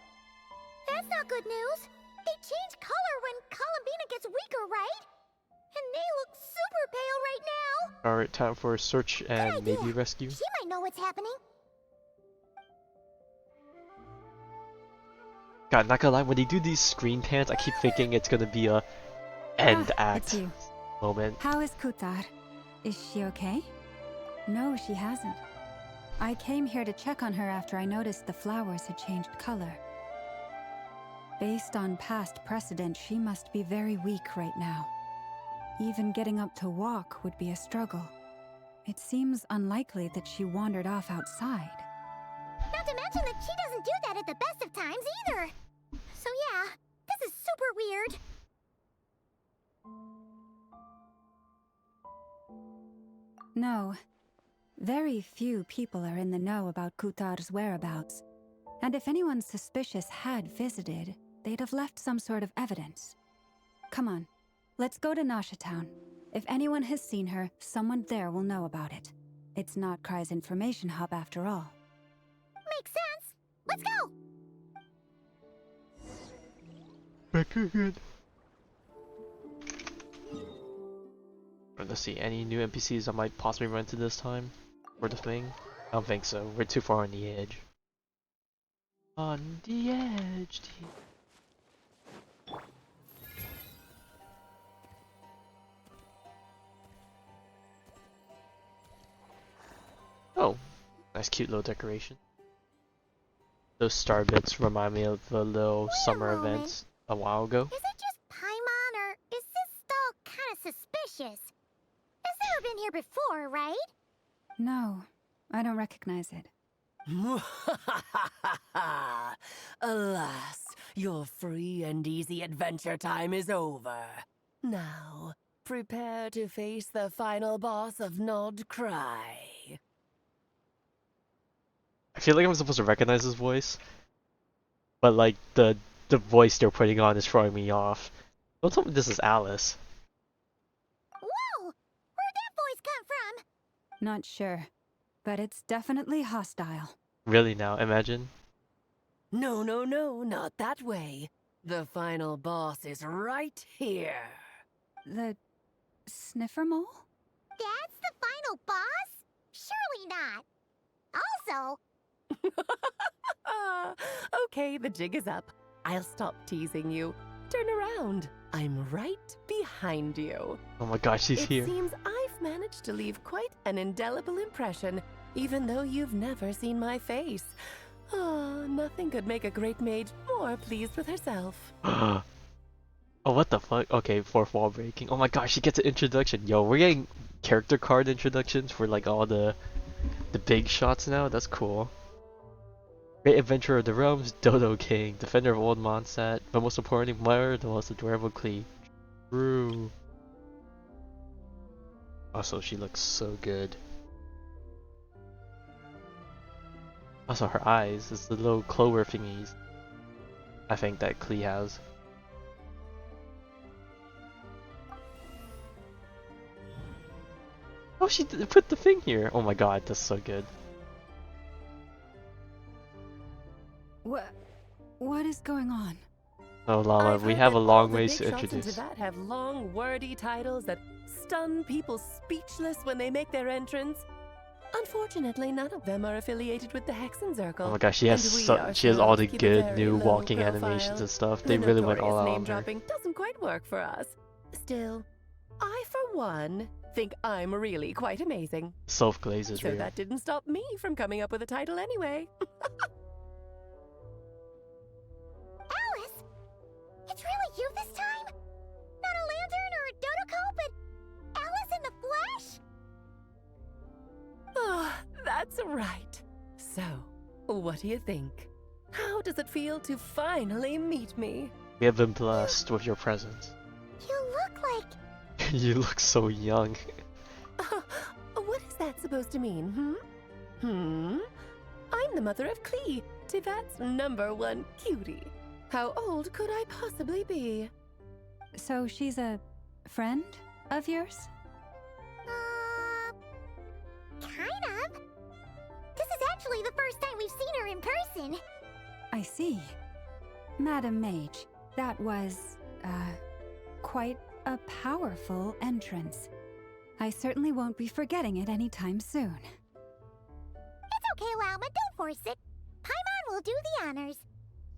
that's not good news. They change color when Kalumbina gets weaker, right? And they look super pale right now. Alright, time for a search and maybe rescue. She might know what's happening. God, not gonna lie, when they do these screen pans, I keep thinking it's gonna be a end It's act you. moment. How is Kutar? Is she okay? No, she hasn't. I came here to check on her after I noticed the flowers had changed color. Based on past precedent, she must be very weak right now. Even getting up to walk would be a struggle. It seems unlikely that she wandered off outside. Not to mention that she doesn't do that at the best of times either. So yeah, this is super weird. No. Very few people are in the know about Kutar's whereabouts. And if anyone suspicious had visited, they'd have left some sort of evidence. Come on, let's go to Nasha Town. If anyone has seen her, someone there will know about it. It's not Krai's information hub after all. Makes sense. Let's go! Back again. Let's see, any new NPCs I might possibly run into this time? For the thing? I don't think so. We're too far on the edge. On the edge. Oh, nice cute little decoration. Those star bits remind me of the little summer events a while ago. Is it just Paimon, or is this stall kind of suspicious? It's never been here before, right? No, I don't recognize it. Alas, your free and easy adventure time is over. Now, prepare to face the final boss of Krai. I feel like I'm supposed to recognize his voice, but like the voice they're putting on is throwing me off. Don't tell me this is Alice. Whoa! Where'd that voice come from? Not sure, but it's definitely hostile. Really now, imagine. No, not that way. The final boss is right here. The sniffer mole? That's the final boss? Surely not. Also... Okay, the jig is up. I'll stop teasing you. Turn around. I'm right behind you. Oh my gosh, she's here. It seems I've managed to leave quite an indelible impression, even though you've never seen my face. Oh, nothing could make a great mage more pleased with herself. Oh, what the fuck? Okay, fourth wall breaking. Oh my gosh, she gets an introduction. Yo, we're getting character card introductions for like all the big shots now. That's cool. Great Adventurer of the Realms, Dodo King, Defender of Old Mondstadt, but most importantly, Mother, the most adorable Klee. True. Also, she looks so good. Also, her eyes, it's the little clover thingies. I think that Klee has. Oh, she put the thing here. Oh my god, that's so good. What is going on? Oh, Llama, we have a long ways to Big shots introduce. into that have long, wordy titles that stun people speechless when they make their entrance. Unfortunately, none of them are affiliated with the Hexen Circle. Oh my gosh, she has all the good new walking animations and stuff. They really went all out on her. Name-dropping doesn't quite work for us. Still, I for one think I'm really quite amazing. Self-glaze is so real. that didn't stop me from coming up with a title anyway. Alice! It's really you this time? Not a lantern or a Dodoko, but Alice in the flesh? Oh, that's right. So, what do you think? How does it feel to finally meet me? We have been blessed with your presence. You look like... You look so young. What is that supposed to mean, I'm the mother of Klee, Tivat's #1 cutie. How old could I possibly be? So she's a friend of yours? Kind of. This is actually the first time we've seen her in person. I see. Madam Mage, that was, quite a powerful entrance. I certainly won't be forgetting it anytime soon. It's okay, Lauma, don't force it. Paimon will do the honors.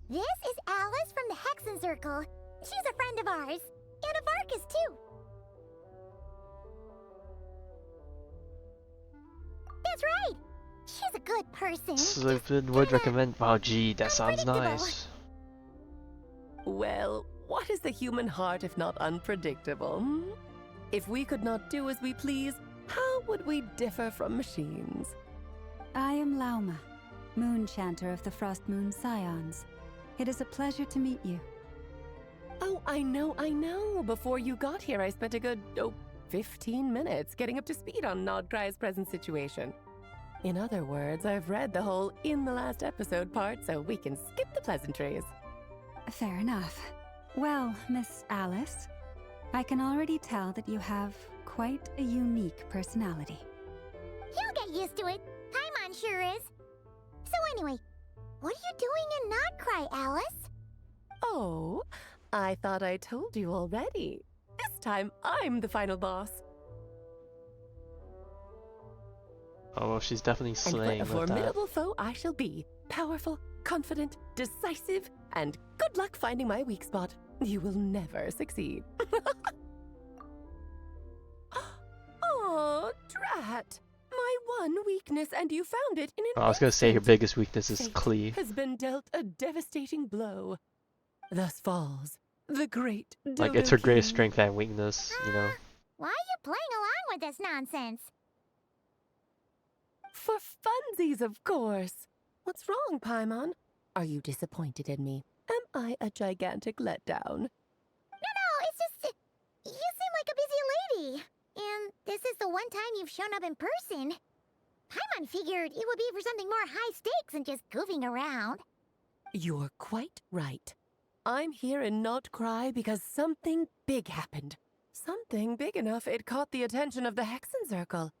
This is Alice from the Hexen Circle. She's a friend of ours. And of Arcus, too. That's right. She's a good person. Slippin would recommend. Wow, gee, that sounds nice. Well, what is the human heart if not unpredictable? If we could not do as we please, how would we differ from machines? I am Lauma, Moon Chanter of the Frost Moon Scions. It is a pleasure to meet you. Oh, I know. Before you got here, I spent a good, 15 minutes getting up to speed on Nocturne's present situation. In other words, I've read the whole in the last episode part, so we can skip the pleasantries. Fair enough. Well, Miss Alice, I can already tell that you have quite a unique personality. He'll get used to it. Paimon sure is. So anyway, what are you doing in Nocturne, Alice? Oh, I thought I told you already. This time, I'm the final boss. Oh, well, she's definitely slaying And what a with that. formidable foe I shall be. Powerful, confident, decisive, and good luck finding my weak spot. You will never succeed. Oh, drat. My one weakness, and you found it in an I was gonna say her instant. biggest weakness is Fate Klee. has been dealt a devastating blow. Thus falls the great Like, it's her greatest King. strength and weakness, you know? Why are you playing along with this nonsense? For funsies, of course. What's wrong, Paimon? Are you disappointed in me? Am I a gigantic letdown? No, it's just... You seem like a busy lady. And this is the one time you've shown up in person. Paimon figured it would be for something more high stakes than just goofing around. You're quite right. I'm here in Not Cry because something big happened. Something big enough it caught the attention of the Hexen Circle.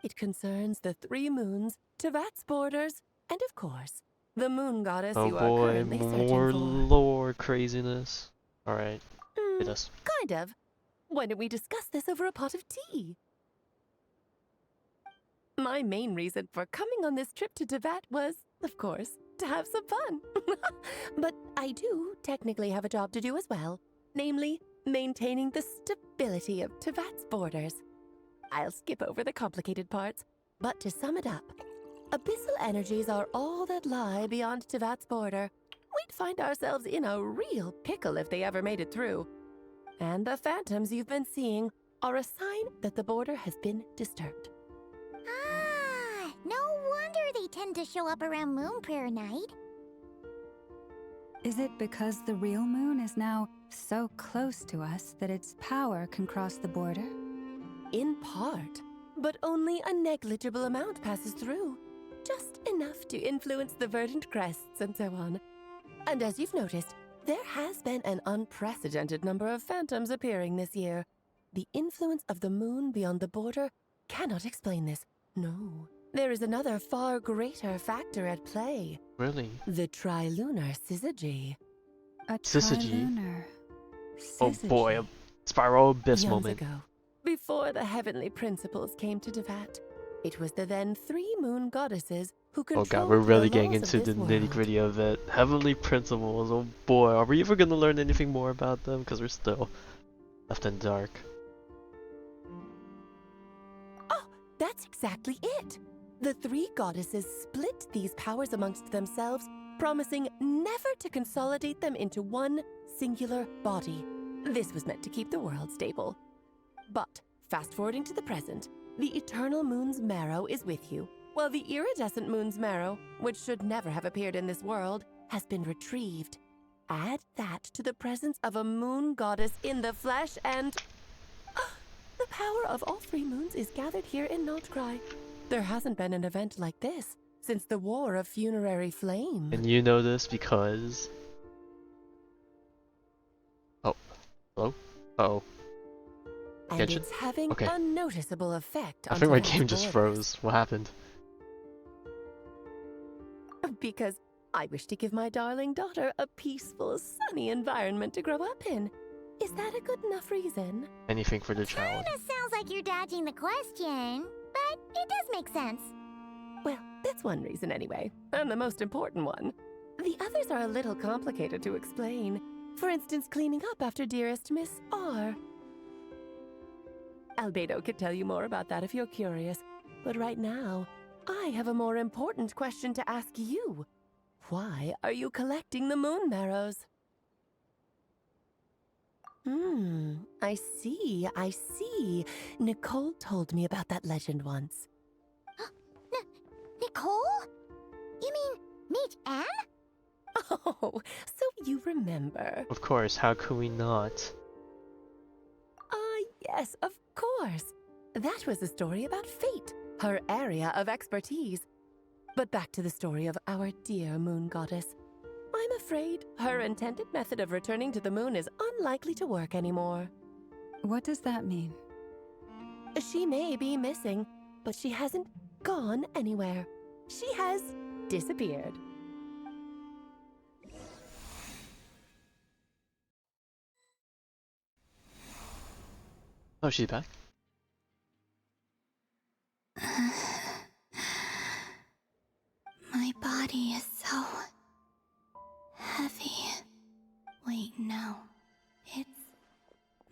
It concerns the 3 moons, Tevat's borders, and of course, the moon goddess Oh you are boy, currently searching more for. lore craziness. Alright, hit us. Kind of. Why don't we discuss this over a pot of tea? My main reason for coming on this trip to Tevat was, of course, to have some fun. But I do technically have a job to do as well, namely, maintaining the stability of Tevat's borders. I'll skip over the complicated parts, but to sum it up, abyssal energies are all that lie beyond Tevat's border. We'd find ourselves in a real pickle if they ever made it through. And the phantoms you've been seeing are a sign that the border has been disturbed. Ah, no wonder they tend to show up around Moon Prayer Night. Is it because the real moon is now so close to us that its power can cross the border? In part, but only a negligible amount passes through. Just enough to influence the verdant crests and so on. And as you've noticed, there has been an unprecedented number of phantoms appearing this year. The influence of the moon beyond the border cannot explain this. No, there is another far greater factor at play. Really? The trilunar syzygy. A Syzygy? trilunar Oh boy, a spiral abyss Eons moment. ago, before the heavenly principles came to Tevat, it was the then 3 moon goddesses who Oh controlled god, we're really the getting laws into of the this nitty world. gritty of it. Heavenly principles, oh boy, are we ever gonna learn anything more about them? Because we're still left in the dark. Oh, that's exactly it. The 3 goddesses split these powers amongst themselves, promising never to consolidate them into one singular body. This was meant to keep the world stable. But, fast forwarding to the present, the eternal moon's marrow is with you, while the iridescent moon's marrow, which should never have appeared in this world, has been retrieved. Add that to the presence of a moon goddess in the flesh and... the power of all 3 moons is gathered here in Nocturne. There hasn't been an event like this since the War of Funerary Flame. And you know this because... Oh. Hello? Uh-oh. And Genshin? it's having Okay. a noticeable effect I on think my Tevat's game just borders. froze. What happened? Because I wish to give my darling daughter a peaceful, sunny environment to grow up in. Is that a good enough reason? Anything for the child. Kinda sounds like you're dodging the question, but it does make sense. Well, that's one reason anyway, and the most important one. The others are a little complicated to explain. For instance, cleaning up after dearest Miss R. Albedo could tell you more about that if you're curious, but right now, I have a more important question to ask you. Why are you collecting the moon marrows? I see. Nicole told me about that legend once. Nicole? You mean meet Anne? Oh, so you remember. Of course, how could we not? Yes, of course. That was a story about fate, her area of expertise. But back to the story of our dear moon goddess. I'm afraid her intended method of returning to the moon is unlikely to work anymore. What does that mean? She may be missing, but she hasn't gone anywhere. She has disappeared. Oh, she's back. My body is so heavy. Wait, no. It's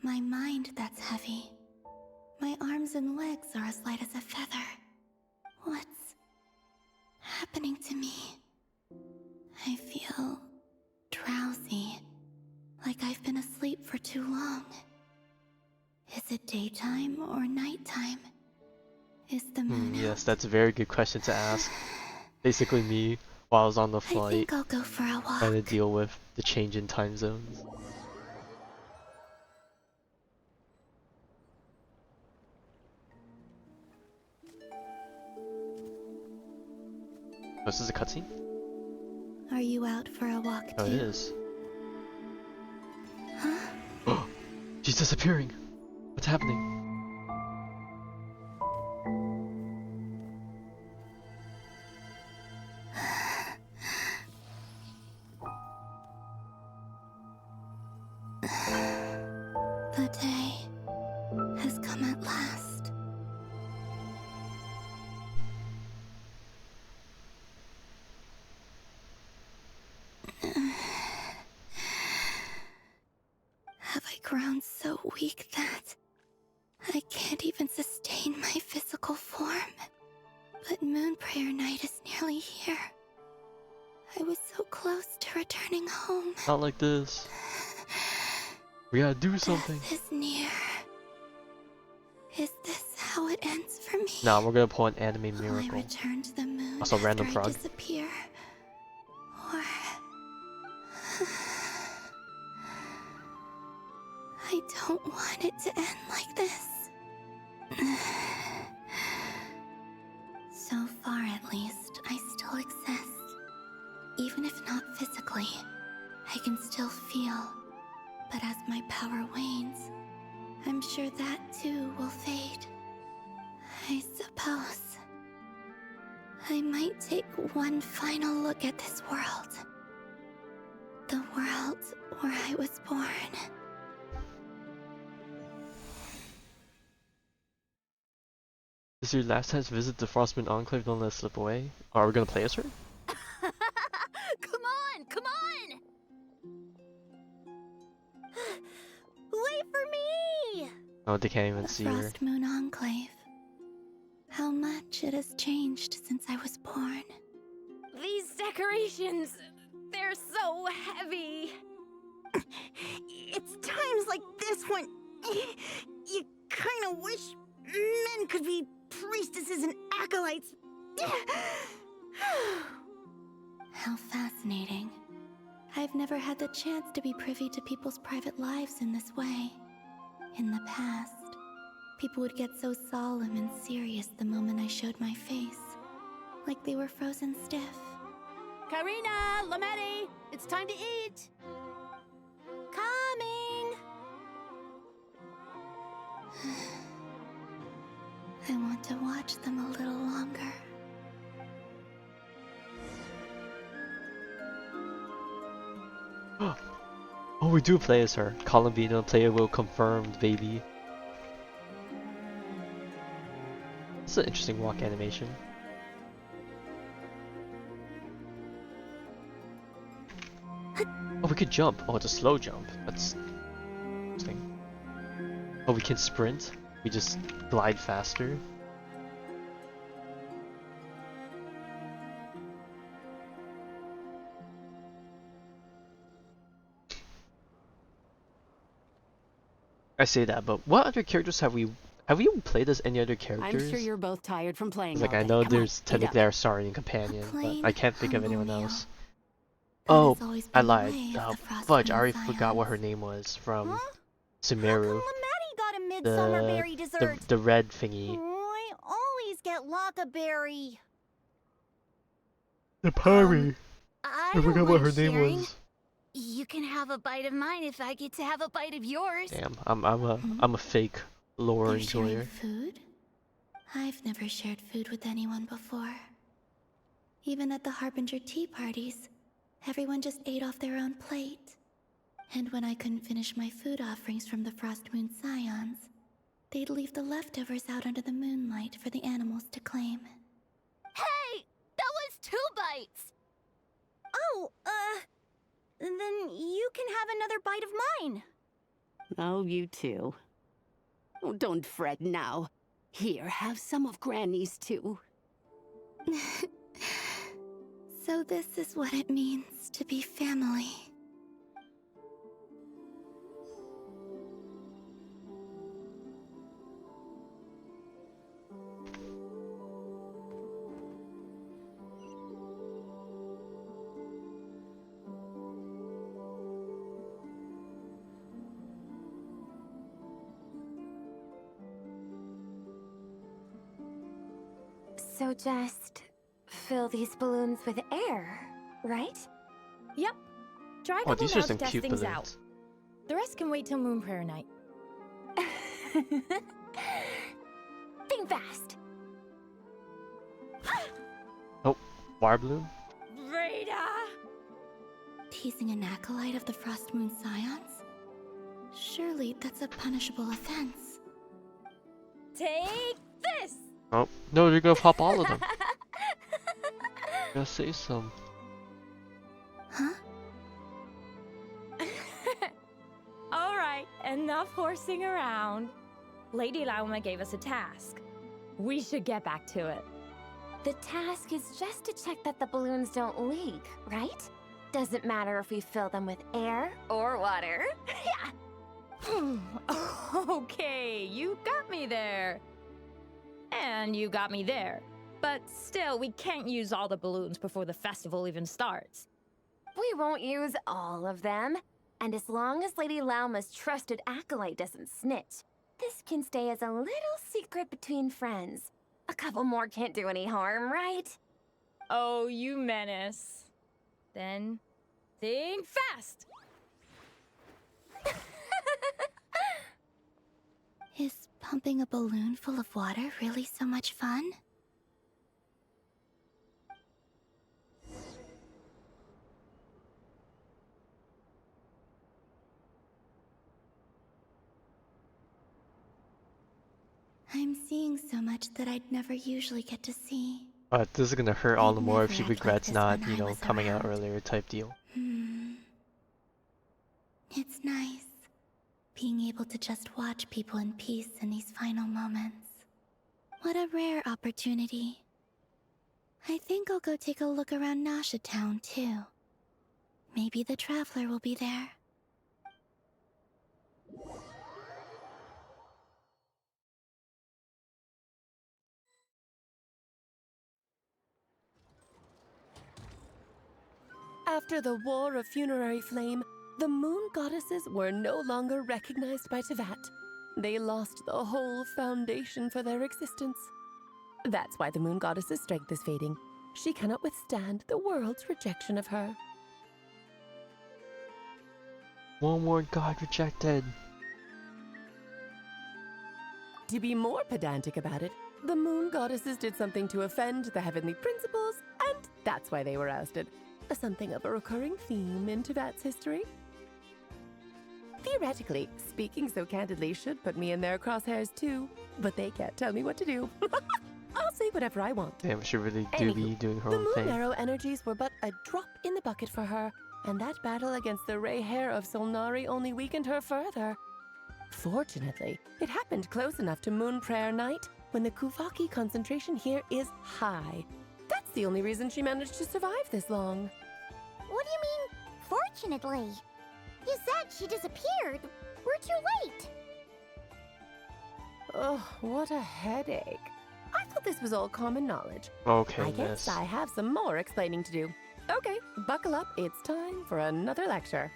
my mind that's heavy. My arms and legs are as light as a feather. What's happening to me? I feel drowsy, like I've been asleep for too long. Is it daytime or nighttime? Is the moon out? Yes, that's a very good question to ask. Basically me, while I was on the I flight, think I'll go for a walk. trying to deal with the change in time zones. Oh, this is a cutscene? Are you out for a walk too? Oh, it is. Huh? She's disappearing! What's happening? The day has come at last. Have I grown so weak that I can't even sustain my physical form? But Moon Prayer Night is nearly here. I was so close to returning home. Not like this. We gotta do something. Death is near. Is this how it ends for me? Nah, we're gonna pull an anime Will I miracle. return to the moon Also, random after I frog. disappear? Or... I don't want it to end like this. So far, at least, I still exist. Even if not physically, I can still feel. But as my power wanes, I'm sure that too will fade. I suppose I might take one final look at this world. The world where I was born. This is your last chance to visit the Frostmoon Enclave, don't let it slip away. Are we gonna play as her? Come on, come on! Wait for me! Oh, they can't even The see her. Frost Moon Enclave. How much it has changed since I was born. These decorations, they're so heavy. It's times like this when you kind of wish men could be priestesses and acolytes. How fascinating. I've never had the chance to be privy to people's private lives in this way. In the past, people would get so solemn and serious the moment I showed my face. Like they were frozen stiff. Karina, Lametti, it's time to eat. Coming. I want to watch them a little longer. Oh, we do play as her. Columbina, playable confirmed, baby. It's an interesting walk animation. Oh, we could jump. Oh, it's a slow jump. That's interesting. Oh, we can sprint. We just glide faster. I say that, but what other characters have we Have we even played as any other characters? I'm sure you're both tired from playing. Like all I day. know Come there's on, technically our Saurian companion, but I can't think of anyone humble else. That Oh, has always I been the lied. way of the Frost Fudge, I Moon already Scions. forgot what her name was from How Sumeru. come Maddie got a midsummer berry dessert? The red thingy. I always get Lockaberry. The Pari. I I forgot don't what her mind name sharing. was. You can have a bite of mine if I get to have a bite of yours. Damn, I'm a fake lore They're sharing enjoyer. food? I've never shared food with anyone before. Even at the Harbinger tea parties, everyone just ate off their own plate. And when I couldn't finish my food offerings from the Frost Moon Scions, they'd leave the leftovers out under the moonlight for the animals to claim. Hey! That was 2 bites! Oh, then you can have another bite of mine. Oh, you too. Oh, don't fret now. Here, have some of Granny's too. So this is what it means to be family. So just fill these balloons with air, right? Yep. Try a Oh, couple these are mouths some to test cute things balloons. out. The rest can wait till Moon Prayer night. Think fast. Oh, water balloon? Rada! Teasing an acolyte of the Frost Moon Scions? Surely that's a punishable offense. Take this! Oh, no, you're gonna pop all of them. Gotta save some. Huh? Alright, enough horsing around. Lady Lauma gave us a task. We should get back to it. The task is just to check that the balloons don't leak, right? Doesn't matter if we fill them with air or water. Yeah. Okay, you got me there. And you got me there. But still, we can't use all the balloons before the festival even starts. We won't use all of them. And as long as Lady Lauma's trusted acolyte doesn't snitch, this can stay as a little secret between friends. A couple more can't do any harm, right? Oh, you menace. Then, think fast! Is pumping a balloon full of water really so much fun? I'm seeing so much that I'd never usually get to see. This is gonna hurt all the more if never she act like regrets this not, when you I know, was coming out around. earlier type deal. It's nice being able to just watch people in peace in these final moments. What a rare opportunity. I think I'll go take a look around Nasha Town too. Maybe the Traveler will be there. After the War of Funerary Flame, the Moon Goddesses were no longer recognized by Teyvat. They lost the whole foundation for their existence. That's why the Moon Goddess's strength is fading. She cannot withstand the world's rejection of her. One more god rejected. To be more pedantic about it, the Moon Goddesses did something to offend the heavenly principles, and that's why they were ousted. Something of a recurring theme in Teyvat's history. Theoretically, speaking so candidly should put me in their crosshairs too, but they can't tell me what to do. I'll say whatever I want. Damn, she really do be doing her the own Moon thing. Arrow energies were but a drop in the bucket for her, and that battle against the Ray Hair of Solnari only weakened her further. Fortunately, it happened close enough to Moon Prayer Night when the Kuvaki concentration here is high. That's the only reason she managed to survive this long. What do you mean, fortunately? You said she disappeared. We're too late. Oh, what a headache. I thought this was all common knowledge. Okay, I guess I have some more explaining to do. Okay, buckle up. It's time for another lecture.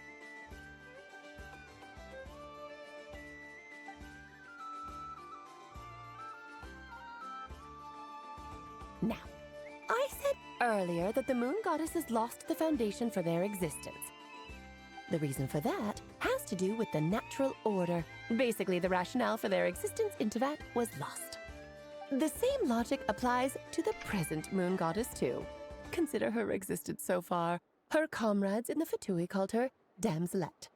Now, I said earlier that the moon goddesses lost the foundation for their existence. The reason for that has to do with the natural order. Basically, the rationale for their existence in Teyvat was lost. The same logic applies to the present moon goddess too. Consider her existence so far. Her comrades in the Fatui called her Damselette.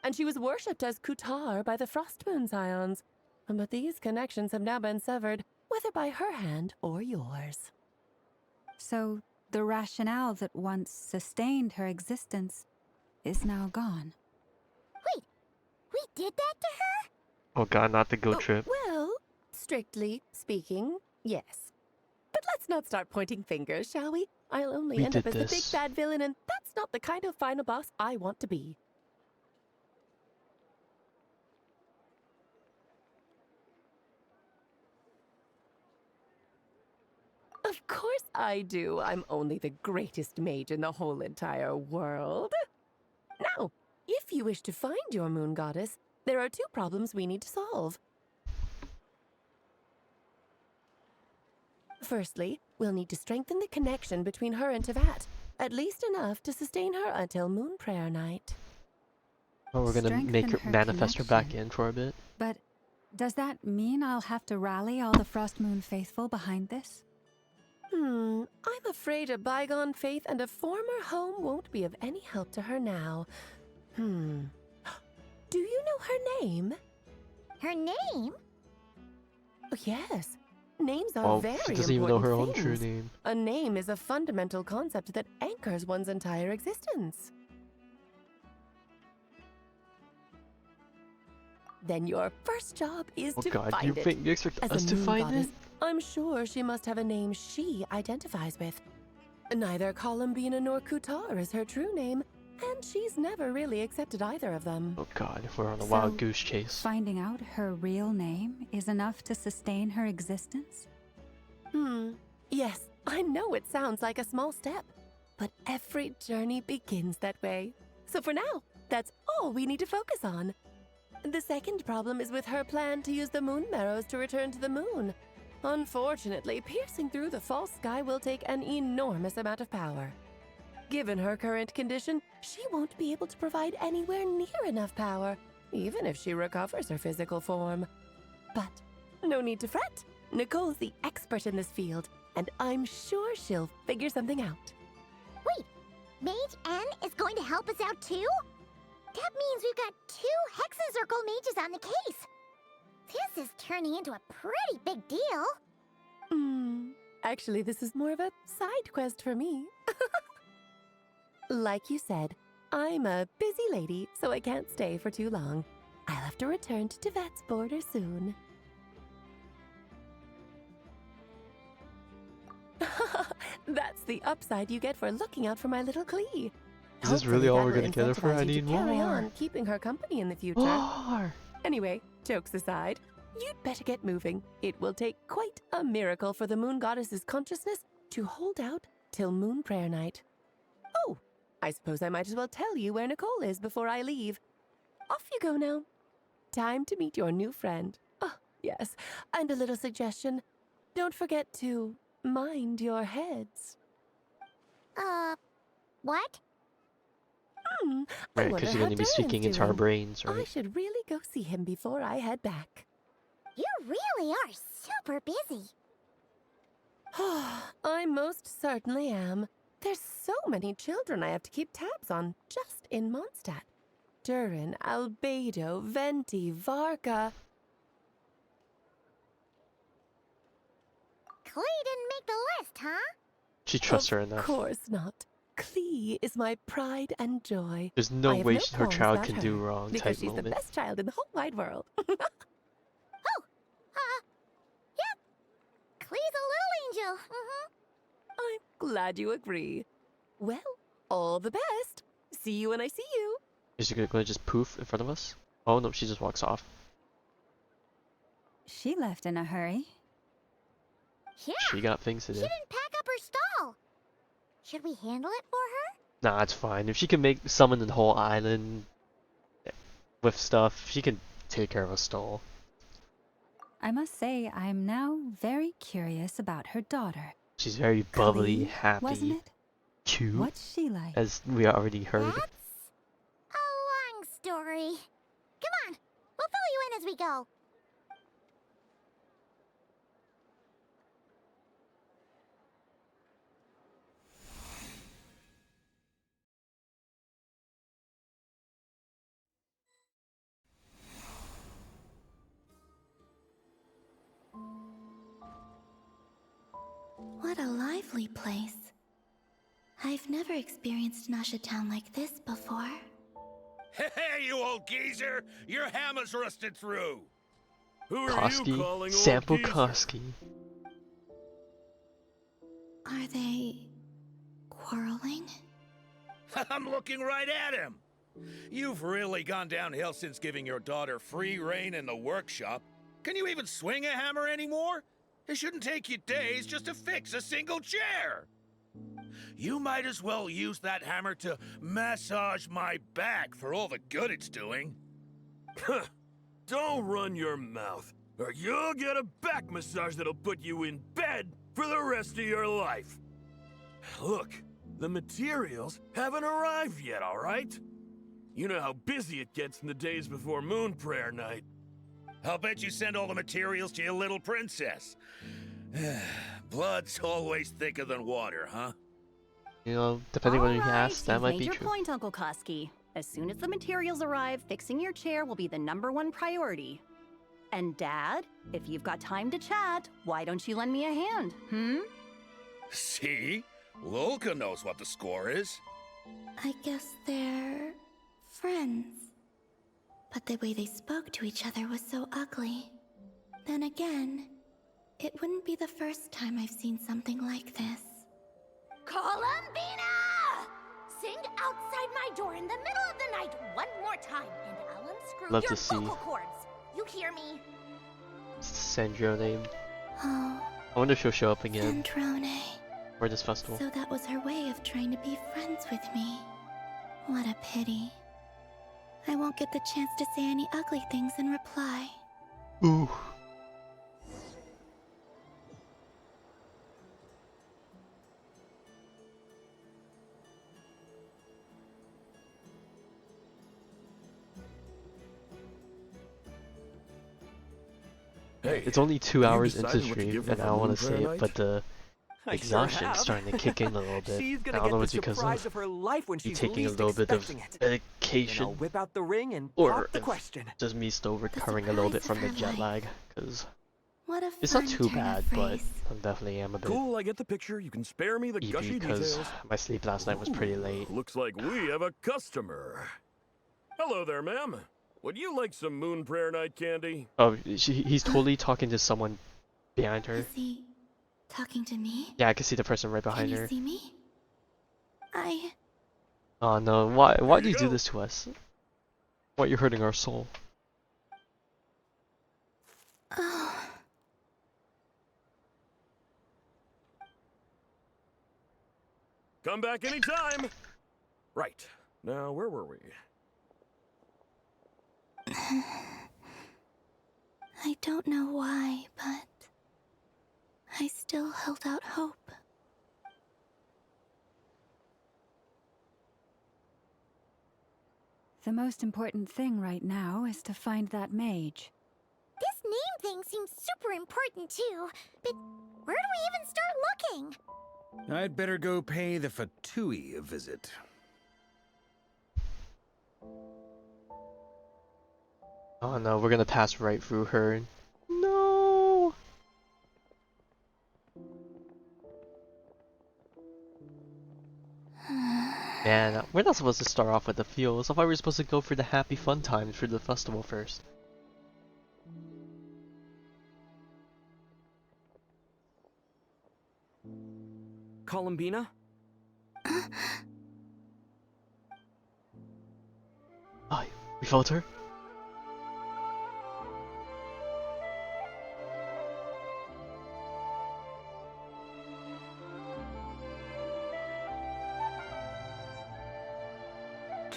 And she was worshipped as Kutar by the Frost Moon Scions. But these connections have now been severed, whether by her hand or yours. So, the rationale that once sustained her existence is now gone. Wait, we did that to her? Oh god, not the go trip. Well, strictly speaking, yes. But let's not start pointing fingers, shall we? I'll only We end up did as the big this. bad villain, and that's not the kind of final boss I want to be. Of course I do. I'm only the greatest mage in the whole entire world. Now, if you wish to find your moon goddess, there are two problems we need to solve. Firstly, we'll need to strengthen the connection between her and Teyvat, at least enough to sustain her until Moon Prayer Night. Oh, we're gonna make her manifest her back in for a bit. But does that mean I'll have to rally all the Frost Moon faithful behind this? I'm afraid a bygone faith and a former home won't be of any help to her now. Do you know her name? Her name? Oh, yes. Names are Oh, very she doesn't even know her own important true things. name. A name is a fundamental concept that anchors one's entire existence. Then your first job is Oh to god, find it. you expect As us a to moon find goddess, it? I'm sure she must have a name she identifies with. Neither Columbina nor Kutar is her true name, and she's never really accepted either of them. Oh god, if we're on a So, wild goose chase. Finding out her real name is enough to sustain her existence? Yes, I know it sounds like a small step, but every journey begins that way. So for now, that's all we need to focus on. The second problem is with her plan to use the moon marrows to return to the moon. Unfortunately, piercing through the false sky will take an enormous amount of power. Given her current condition, she won't be able to provide anywhere near enough power, even if she recovers her physical form. But no need to fret. Nicole's the expert in this field, and I'm sure she'll figure something out. Wait, Mage N is going to help us out too? That means we've got 2 Hexen Circle mages on the case. This is turning into a pretty big deal. Actually, this is more of a side quest for me. Like you said, I'm a busy lady, so I can't stay for too long. I'll have to return to Teyvat's border soon. That's the upside you get for looking out for my little Klee. Is this really all we're gonna get her for? I Incentivize you need to carry more. on keeping her company in the future. More! Anyway, jokes aside, you'd better get moving. It will take quite a miracle for the moon goddess's consciousness to hold out till Moon Prayer Night. Oh, I suppose I might as well tell you where Nicole is before I leave. Off you go now. Time to meet your new friend. Oh, yes, and a little suggestion. Don't forget to mind your heads. What? I Right, wonder because you're how gonna be Durin's speaking into our doing. brains, I right? should really go see him before I head back. You really are super busy. I most certainly am. There's so many children I have to keep tabs on just in Mondstadt. Durin, Albedo, Venti, Varka. Klee didn't make the list, huh? She trusts her Of enough. course not. Klee is my pride and joy. There's no I have way no her qualms child about can her, do wrong because type she's the moment. best child in the whole wide world. Yep. Klee's a little angel. I'm glad you agree. Well, all the best. See you when I see you. Is she gonna just poof in front of us? Oh no, she just walks off. She left in a hurry. Yeah. She got things to She do. didn't pack up her stall. Should we handle it for her? Nah, it's fine. If she can summon the whole island with stuff, she can take care of a stall. I must say, I'm now very curious about her daughter. She's very bubbly, Krai, happy, wasn't it? cute, What's she like? as we already heard. That's a long story. Come on, we'll fill you in as we go. What a lively place. I've never experienced Nasha Town like this before. Hey, you old geezer! Your hammer's rusted through! Who are you Koski, calling sample old geezer? Koski. Are they quarreling? I'm looking right at him! You've really gone downhill since giving your daughter free reign in the workshop. Can you even swing a hammer anymore? It shouldn't take you days just to fix a single chair! You might as well use that hammer to massage my back for all the good it's doing. Don't run your mouth, or you'll get a back massage that'll put you in bed for the rest of your life. Look, the materials haven't arrived yet, all right? You know how busy it gets in the days before Moon Prayer Night. I'll bet you send all the materials to your little princess. Blood's always thicker than water, huh? You know, depending on who you ask, that You've might made be your true. point, Uncle Koski. As soon as the materials arrive, fixing your chair will be the #1 priority. And Dad, if you've got time to chat, why don't you lend me a hand, See? Lolka knows what the score is. I guess they're friends. But the way they spoke to each other was so ugly. Then again, it wouldn't be the first time I've seen something like this. Columbina! Sing outside my door in the middle of the night one more time, and I'll unscrew Love your to see. vocal cords. You hear me? Sandro name. Oh, I wonder if she'll show up again Androne. for this festival. So that was her way of trying to be friends with me. What a pity. I won't get the chance to say any ugly things in reply. Ooh. Hey, It's only 2 have you hours into decided what to stream, give her and I for don't want Moon to say Prayer it, Night? but the I sure exhaustion's have. starting to kick in a little bit. She's I gonna don't get know the if it's because surprise of of her life when me she's taking a least little bit of expecting it. dedication, Then I'll whip out the ring and or pop the if question. just me still recovering a little bit from the jet lag, because What a it's not fun too turn of bad, but phrase. I definitely am a bit Cool, I get the picture. You can spare me the gushy because details. my sleep last night was pretty late. Looks like we have a customer. Hello there, ma'am. Would you like some Moon Prayer Night candy? Oh, he's totally talking to someone behind her. Is he talking to me? Yeah, I can see the person right Can behind you her. see me? Oh no, why do you do go. this to us? Why you're hurting our soul? Oh. Come back anytime. Right. Now, where were we? I don't know why, but I still held out hope. The most important thing right now is to find that mage. This name thing seems super important too, but where do we even start looking? I'd better go pay the Fatui a visit. Oh no, we're gonna pass right through her. No. Man, we're not supposed to start off with the feels. I thought we were supposed to go for the happy fun times for the festival first. Columbina? Oh, we felt her?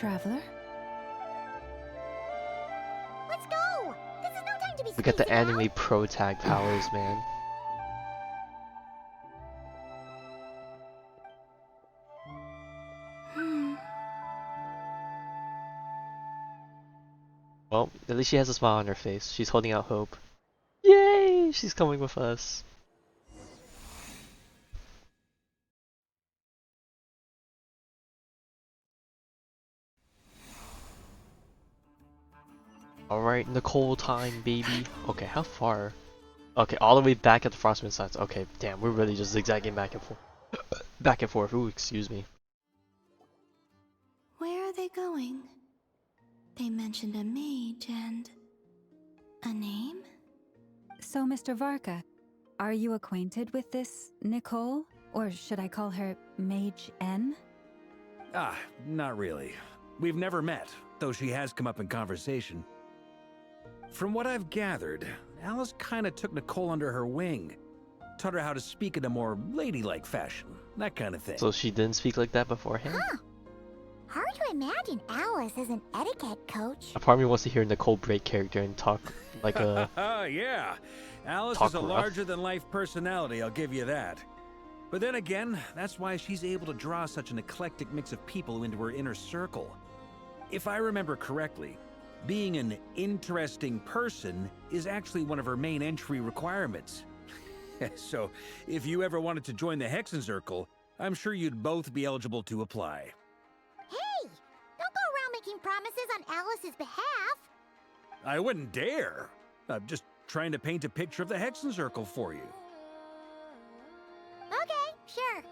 traveler. Let's go! This is no time to be We got the spacing anime pro tag powers, man. Well, at least she has a smile on her face. She's holding out hope. Yay! She's coming with us. Alright, Nicole time, baby. Okay, how far? Okay, all the way back at the Frostman sites. Okay, damn, we're really just zigzagging back and forth. Back and forth. Ooh, excuse me. Where are they going? They mentioned a mage and... a name? So, Mr. Varka, are you acquainted with this Nicole? Or should I call her Mage N? Ah, not really. We've never met, though she has come up in conversation. From what I've gathered, Alice kinda took Nicole under her wing. Taught her how to speak in a more ladylike fashion, that kind of thing. So she didn't speak like that beforehand? Huh. Hard to imagine Alice as an etiquette coach. A part of me wants to hear Nicole break character and talk like a... Yeah, Alice talk is a rough. larger-than-life personality, I'll give you that. But then again, that's why she's able to draw such an eclectic mix of people into her inner circle. If I remember correctly, being an interesting person is actually one of her main entry requirements. So, if you ever wanted to join the Hexen Circle, I'm sure you'd both be eligible to apply. Hey! Don't go around making promises on Alice's behalf. I wouldn't dare. I'm just trying to paint a picture of the Hexen Circle for you. Okay, sure.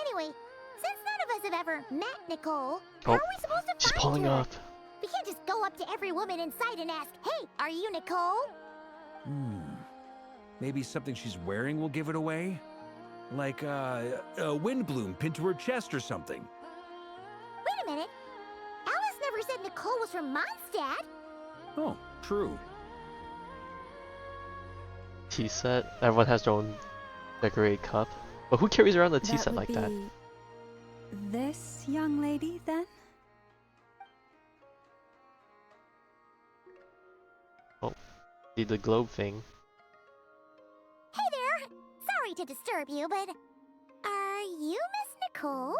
Anyway, since none of us have ever met Nicole, how Oh, are we supposed to she's find pulling her? up. We can't just go up to every woman in sight and ask, "Hey, are you Nicole?" Maybe something she's wearing will give it away? Like, a wind bloom pinned to her chest or something. Wait a minute. Alice never said Nicole was from Mondstadt. Oh, true. Tea set. Everyone has their own decorated cup. But who carries around the tea set like that? This young lady, then? Oh, see the globe thing. Hey there. Sorry to disturb you, but are you Miss Nicole?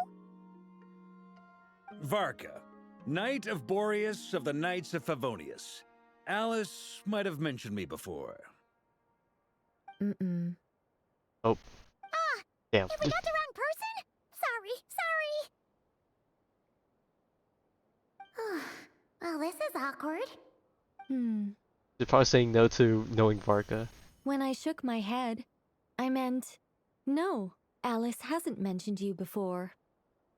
Varka, Knight of Boreas of the Knights of Favonius. Alice might have mentioned me before. Mm-mm. Oh. Ah, damn. if we got the wrong person? Sorry. Well, this is awkward. They're probably saying no to knowing Varka. When I shook my head, I meant, no, Alice hasn't mentioned you before.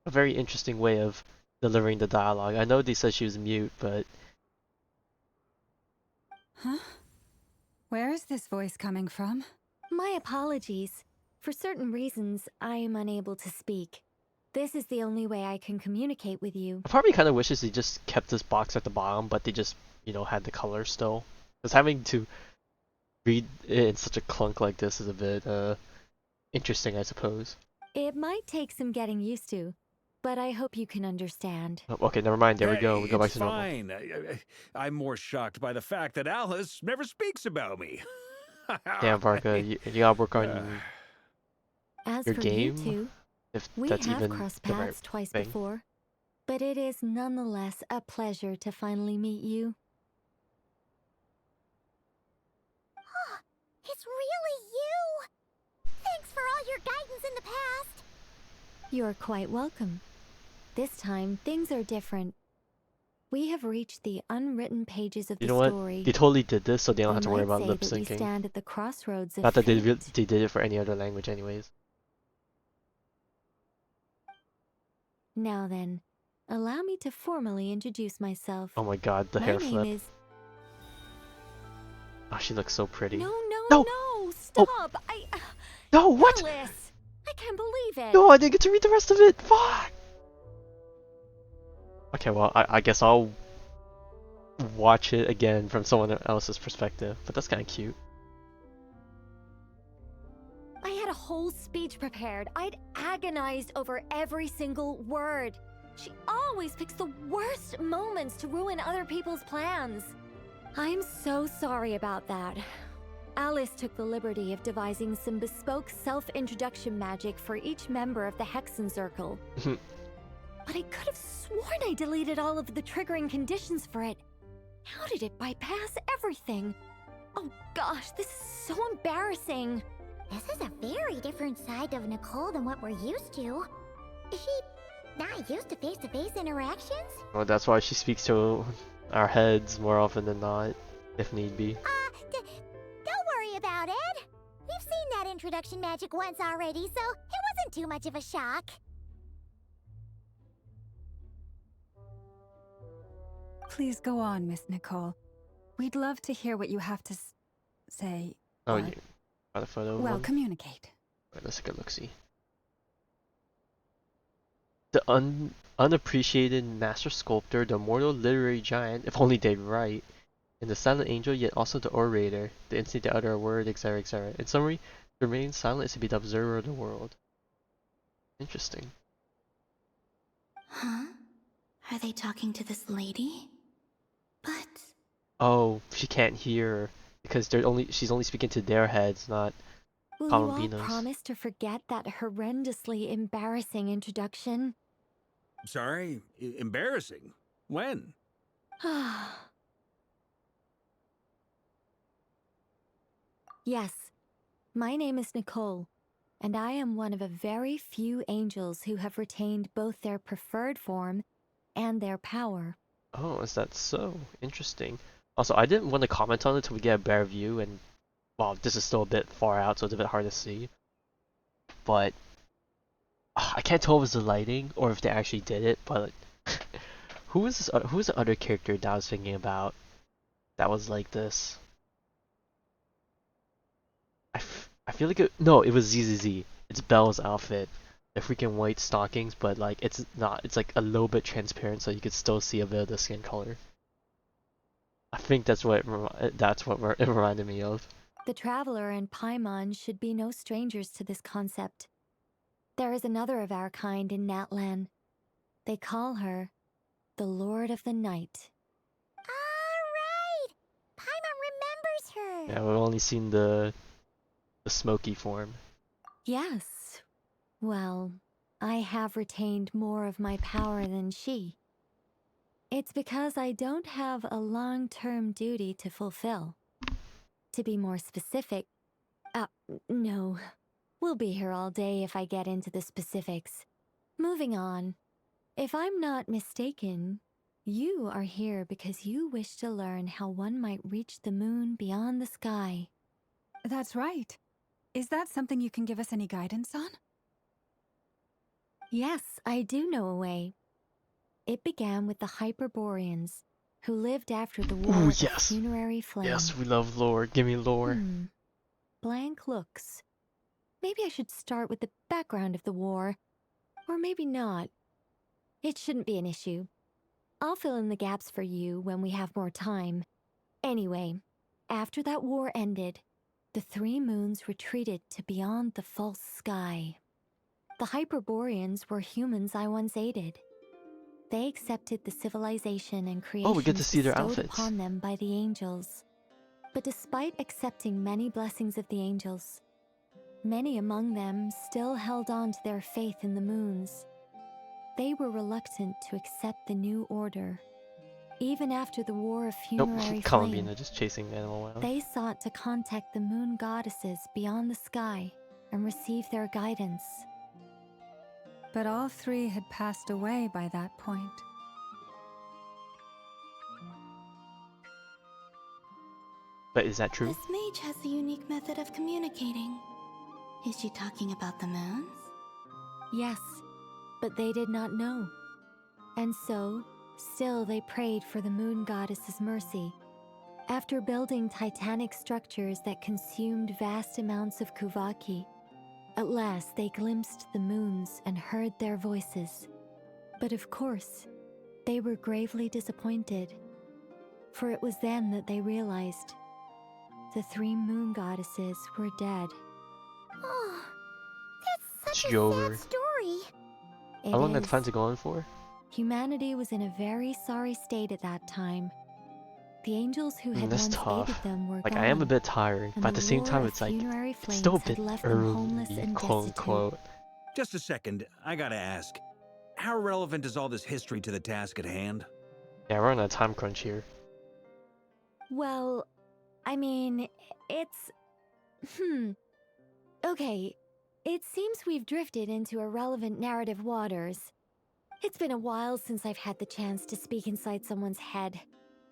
A very interesting way of delivering the dialogue. I know they said she was mute, but... Huh? Where is this voice coming from? My apologies. For certain reasons, I am unable to speak. This is the only way I can communicate with you. I probably kind of wishes they just kept this box at the bottom, but they just, you know, had the color still. Because having to read it in such a clunk like this is a bit, interesting, I suppose. It might take some getting used to, but I hope you can understand. Oh, okay, never mind. There we go. We go back It's to normal. fine. I'm more shocked by the fact that Alice never speaks about me. Damn, Varka, you gotta work on As your for game. you two, If we that's have even crossed the right paths twice thing. before, but it is nonetheless a pleasure to finally meet you. It's really you! Thanks for all your guidance in the past! You're quite welcome. This time, things are different. We have reached the unwritten pages of You the know story. what? They totally did this, so they don't You have to worry might about say lip that we syncing. stand at the crossroads of Not that they fate. did it for any other language, anyways. Now then, allow me to formally introduce myself. Oh my god, the My hair name flip. is... Oh, she looks so pretty. No, No! stop! No, what? Alice! I can't believe it! No, I didn't get to read the rest of it. Fuck. Okay, well, I guess I'll watch it again from someone else's perspective, but that's kind of cute. I had a whole speech prepared. I'd agonized over every single word. She always picks the worst moments to ruin other people's plans. I'm so sorry about that. Alice took the liberty of devising some bespoke self-introduction magic for each member of the Hexen Circle. But I could have sworn I deleted all of the triggering conditions for it. How did it bypass everything? Oh gosh, this is so embarrassing. This is a very different side of Nicole than what we're used to. Is she not used to face-to-face interactions? Well, that's why she speaks to our heads more often than not, if need be. Don't worry about it. We've seen that introduction magic once already, so it wasn't too much of a shock. Please go on, Miss Nicole. We'd love to hear what you have to say. Oh, you got a photo of Well, one? communicate. Alright, let's take a look-see. The unappreciated master sculptor, the immortal literary giant, if only they'd write, and the silent angel, yet also the orator, the instinct to utter a word, etc., etc. In summary, to remain silent is to be the observer of the world. Interesting. Huh? Are they talking to this lady? But... Oh, she can't hear because she's only speaking to their heads, not Will you all Palombinos. promise to forget that horrendously embarrassing introduction? Sorry? Embarrassing? When? Yes, my name is Nicole, and I am one of a very few angels who have retained both their preferred form and their power. Oh, is that so? Interesting. Also, I didn't want to comment on it until we get a better view, and well, this is still a bit far out, so it's a bit hard to see. But I can't tell if it's the lighting or if they actually did it. But who is this? Who is the other character that I was thinking about? That was like this. I feel like no, it was ZZZ. It's Belle's outfit. The freaking white stockings, but like it's not. It's like a little bit transparent, so you could still see a bit of the skin color. I think that's what it reminded me of. The Traveler and Paimon should be no strangers to this concept. There is another of our kind in Natlan. They call her the Lord of the Night. Alright! Paimon remembers her! Yeah, we've only seen the smoky form. Yes. Well, I have retained more of my power than she. It's because I don't have a long-term duty to fulfill. To be more specific, no. We'll be here all day if I get into the specifics. Moving on. If I'm not mistaken, you are here because you wish to learn how one might reach the moon beyond the sky. That's right. Is that something you can give us any guidance on? Yes, I do know a way. It began with the Hyperboreans, who lived after the War of the Funerary Flame. Yes, we love lore. Give me lore. Blank looks. Maybe I should start with the background of the war. Or maybe not. It shouldn't be an issue. I'll fill in the gaps for you when we have more time. Anyway, after that war ended, the three moons retreated to beyond the false sky. The Hyperboreans were humans I once aided. They accepted the civilization and creation we get to see their bestowed outfits. upon them by the angels. But despite accepting many blessings of the angels, many among them still held on to their faith in the moons. They were reluctant to accept the new order. Even after the War of Funerary Flame, Columbina just chasing the animal around. they sought to contact the moon goddesses beyond the sky and receive their guidance. But all three had passed away by that point. But is that true? This mage has a unique method of communicating. Is she talking about the moons? Yes, but they did not know. And so, still they prayed for the moon goddess's mercy. After building titanic structures that consumed vast amounts of Kuvaki, at last they glimpsed the moons and heard their voices. But of course, they were gravely disappointed. For it was then that they realized the three moon goddesses were dead. Oh, that's such It's a over. sad story. How long that finally going for? Humanity was in a very sorry state at that time. The angels who had That's once tough. aided them were Like, gone, I am a bit tired, and but at the same lure time, of it's like, funerary it's still a flames had bit left them homeless early, and quote destitute. unquote. Just a second, I gotta ask. How relevant is all this history to the task at hand? Yeah, we're on a time crunch here. Well, I mean, it's... Okay, it seems we've drifted into irrelevant narrative waters. It's been a while since I've had the chance to speak inside someone's head.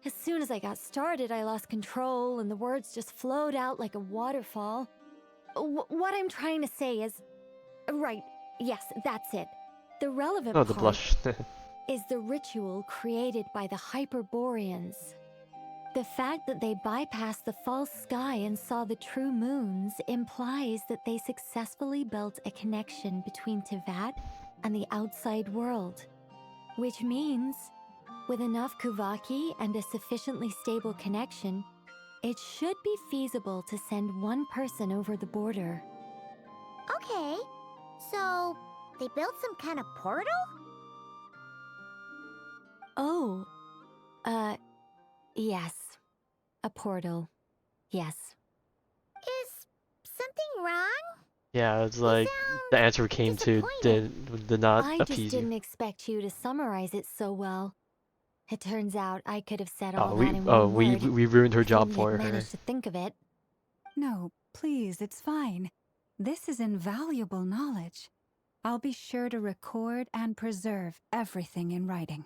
As soon as I got started, I lost control and the words just flowed out like a waterfall. What I'm trying to say is... Right, yes, that's it. The relevant Oh, the part blush. is the ritual created by the Hyperboreans. The fact that they bypassed the false sky and saw the true moons implies that they successfully built a connection between Teyvat and the outside world. Which means, with enough Kuvaki and a sufficiently stable connection, it should be feasible to send one person over the border. Okay, so they built some kind of portal? Oh, yes. A portal. Yes. Is something wrong? Yeah, it's like, the answer we came to did not I just appease you. didn't expect you to summarize it so well. It turns out I could have said Oh, all that in one word. we ruined her if job only for I'd her. managed to think of it. No, please, it's fine. This is invaluable knowledge. I'll be sure to record and preserve everything in writing.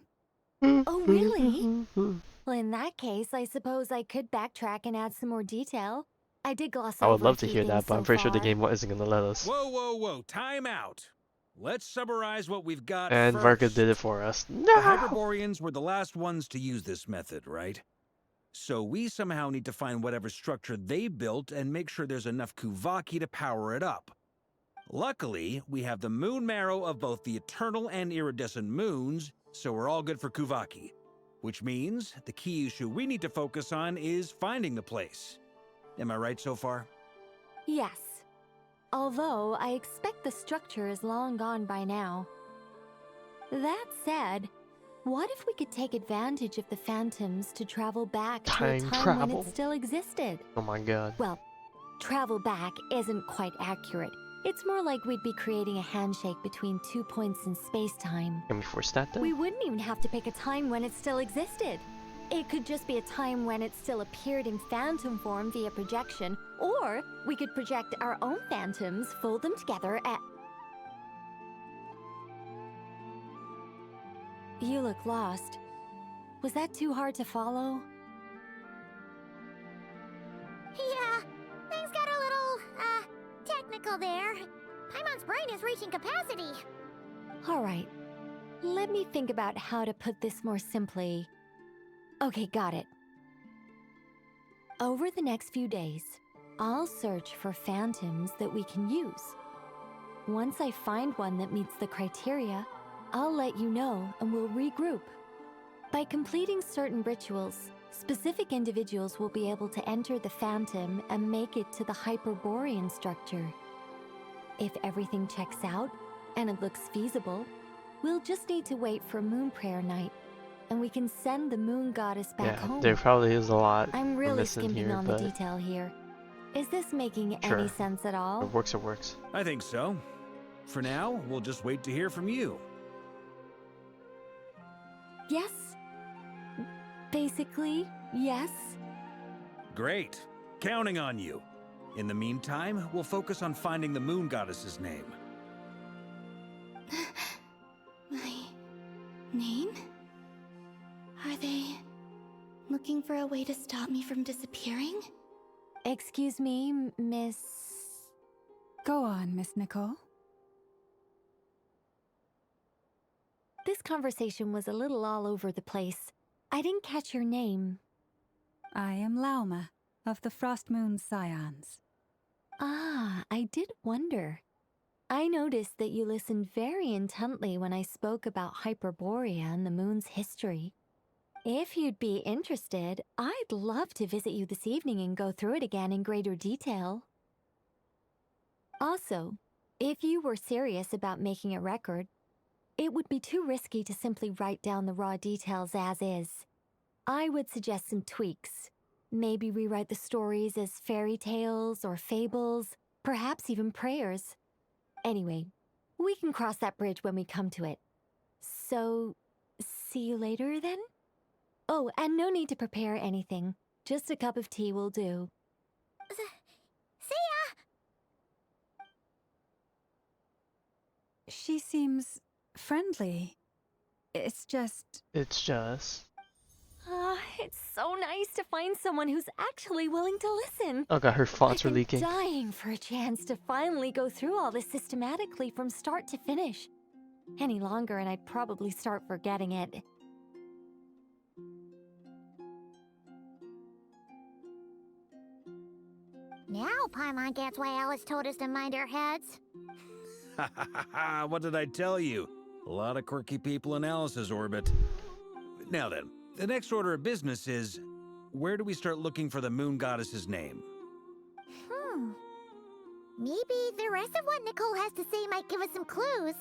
Oh, really? Well, in that case, I suppose I could backtrack and add some more detail. I did gloss I would over love a to few hear things that, but so I'm pretty sure the far. game isn't gonna let us. Whoa, whoa, whoa, time out. Let's summarize what we've got And first. Varka did it for us. The No! Hyperboreans were the last ones to use this method, right? So we somehow need to find whatever structure they built and make sure there's enough Kuvaki to power it up. Luckily, we have the moon marrow of both the eternal and iridescent moons, so we're all good for Kuvaki. Which means the key issue we need to focus on is finding the place. Am I right so far? Yes. Although I expect the structure is long gone by now. That said, what if we could take advantage of the phantoms to travel back to a Time time when travel. it still existed? Oh my god. Well, travel back isn't quite accurate. It's more like we'd be creating a handshake between 2 points in space-time. Can we force that then? We wouldn't even have to pick a time when it still existed. It could just be a time when it still appeared in phantom form via projection, or we could project our own phantoms, fold them together, and... You look lost. Was that too hard to follow? Yeah, things got a little, technical there. Paimon's brain is reaching capacity. Alright, let me think about how to put this more simply. Okay, got it. Over the next few days, I'll search for phantoms that we can use. Once I find one that meets the criteria, I'll let you know and we'll regroup. By completing certain rituals, specific individuals will be able to enter the phantom and make it to the Hyperborean structure. If everything checks out, and it looks feasible, we'll just need to wait for Moon Prayer Night, and we can send the Moon Goddess back home. There probably is a lot I'm we're really missing skimping here, on the but detail here. Is this making Sure. any sense at all? it works, it works. I think so. For now, we'll just wait to hear from you. Yes. Basically, yes. Great. Counting on you. In the meantime, we'll focus on finding the Moon Goddess's name. My name? Are they looking for a way to stop me from disappearing? Excuse me, Miss... Go on, Miss Nicole. This conversation was a little all over the place. I didn't catch your name. I am Lauma, of the Frost Moon Scions. Ah, I did wonder. I noticed that you listened very intently when I spoke about Hyperborea and the moon's history. If you'd be interested, I'd love to visit you this evening and go through it again in greater detail. Also, if you were serious about making a record, it would be too risky to simply write down the raw details as is. I would suggest some tweaks. Maybe rewrite the stories as fairy tales or fables, perhaps even prayers. Anyway, we can cross that bridge when we come to it. So, see you later then? Oh, and no need to prepare anything. Just a cup of tea will do. See ya! She seems friendly. It's just... It's so nice to find someone who's actually willing to listen. Oh god, her thoughts were I've leaking. been dying for a chance to finally go through all this systematically from start to finish. Any longer and I'd probably start forgetting it. Now Paimon gets why Alice told us to mind our heads. Ha ha ha ha! What did I tell you? A lot of quirky people in Alice's orbit. Now then, the next order of business is, where do we start looking for the moon goddess's name? Maybe the rest of what Nicole has to say might give us some clues.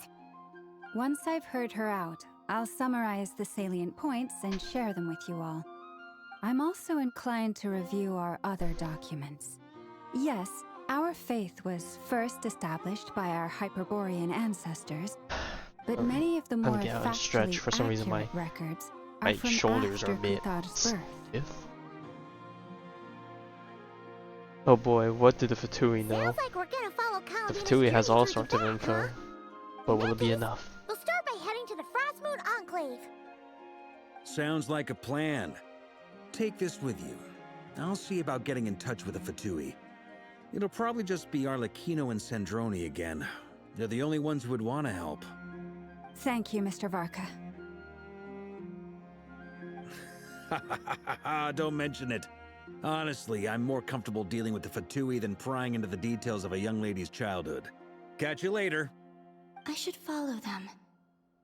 Once I've heard her out, I'll summarize the salient points and share them with you all. I'm also inclined to review our other documents. Yes, our faith was first established by our Hyperborean ancestors, but many of the more factually for some reason accurate records are my from shoulders after are a bit Kuthar's birth. stiff. Oh boy, what did the Fatui know? Sounds like we're gonna follow The Kaladina's Fatui has journey all through sorts the of back, info, huh? but will it be enough? We'll start by heading to the Frost Moon Enclave. Sounds like a plan. Take this with you. I'll see about getting in touch with the Fatui. It'll probably just be Arlecchino and Sandroni again. They're the only ones who would want to help. Thank you, Mr. Varka. Don't mention it. Honestly, I'm more comfortable dealing with the Fatui than prying into the details of a young lady's childhood. Catch you later. I should follow them,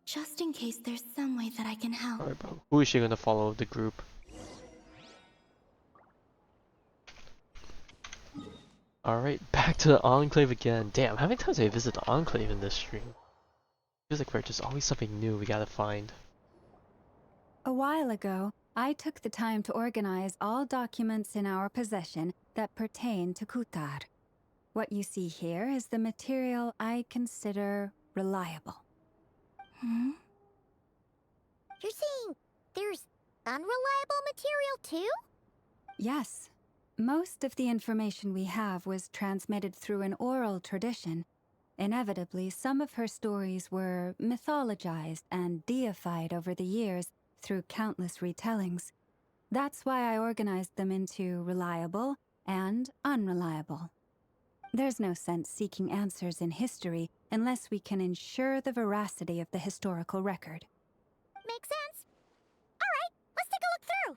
just in case there's some way that I can help. Alright, bro. Who is she gonna follow of the group? Alright, back to the Enclave again. Damn, how many times did I visit the Enclave in this stream? Feels like there's always something new we gotta find. A while ago, I took the time to organize all documents in our possession that pertain to Kutar. What you see here is the material I consider reliable. You're saying there's unreliable material too? Yes. Most of the information we have was transmitted through an oral tradition. Inevitably, some of her stories were mythologized and deified over the years through countless retellings. That's why I organized them into reliable and unreliable. There's no sense seeking answers in history unless we can ensure the veracity of the historical record. Makes sense. Alright, let's take a look through.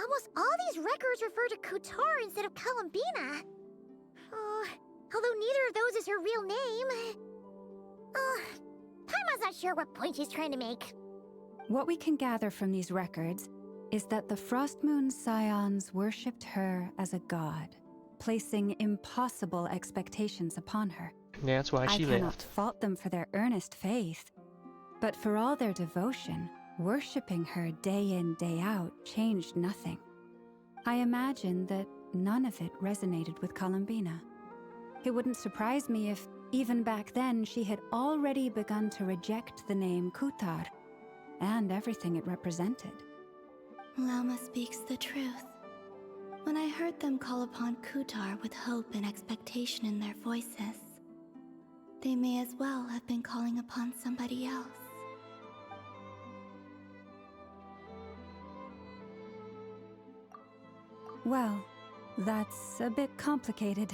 Almost all these records refer to Kutar instead of Columbina. Although neither of those is her real name. Paimon's not sure what point she's trying to make. What we can gather from these records is that the Frost Moon Scions worshipped her as a god, placing impossible expectations upon her. That's why she I cannot left. fault them for their earnest faith, but for all their devotion, worshipping her day in, day out changed nothing. I imagine that none of it resonated with Columbina. It wouldn't surprise me if, even back then, she had already begun to reject the name Kutar and everything it represented. Lama speaks the truth. When I heard them call upon Kutar with hope and expectation in their voices, they may as well have been calling upon somebody else. Well, that's a bit complicated.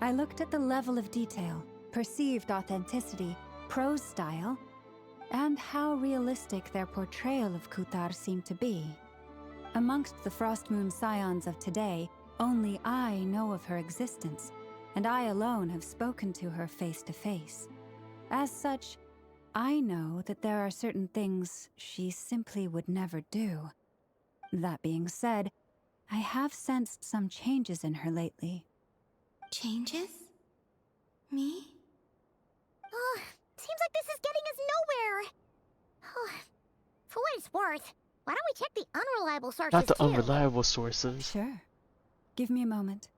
I looked at the level of detail, perceived authenticity, prose style, and how realistic their portrayal of Kutar seemed to be. Amongst the Frost Moon Scions of today, only I know of her existence, and I alone have spoken to her face to face. As such, I know that there are certain things she simply would never do. That being said, I have sensed some changes in her lately. Changes? Me? Oh, seems like this is getting us nowhere. Oh, for what it's worth, why don't we check the unreliable sources Not the too? unreliable sources. Sure. Give me a moment.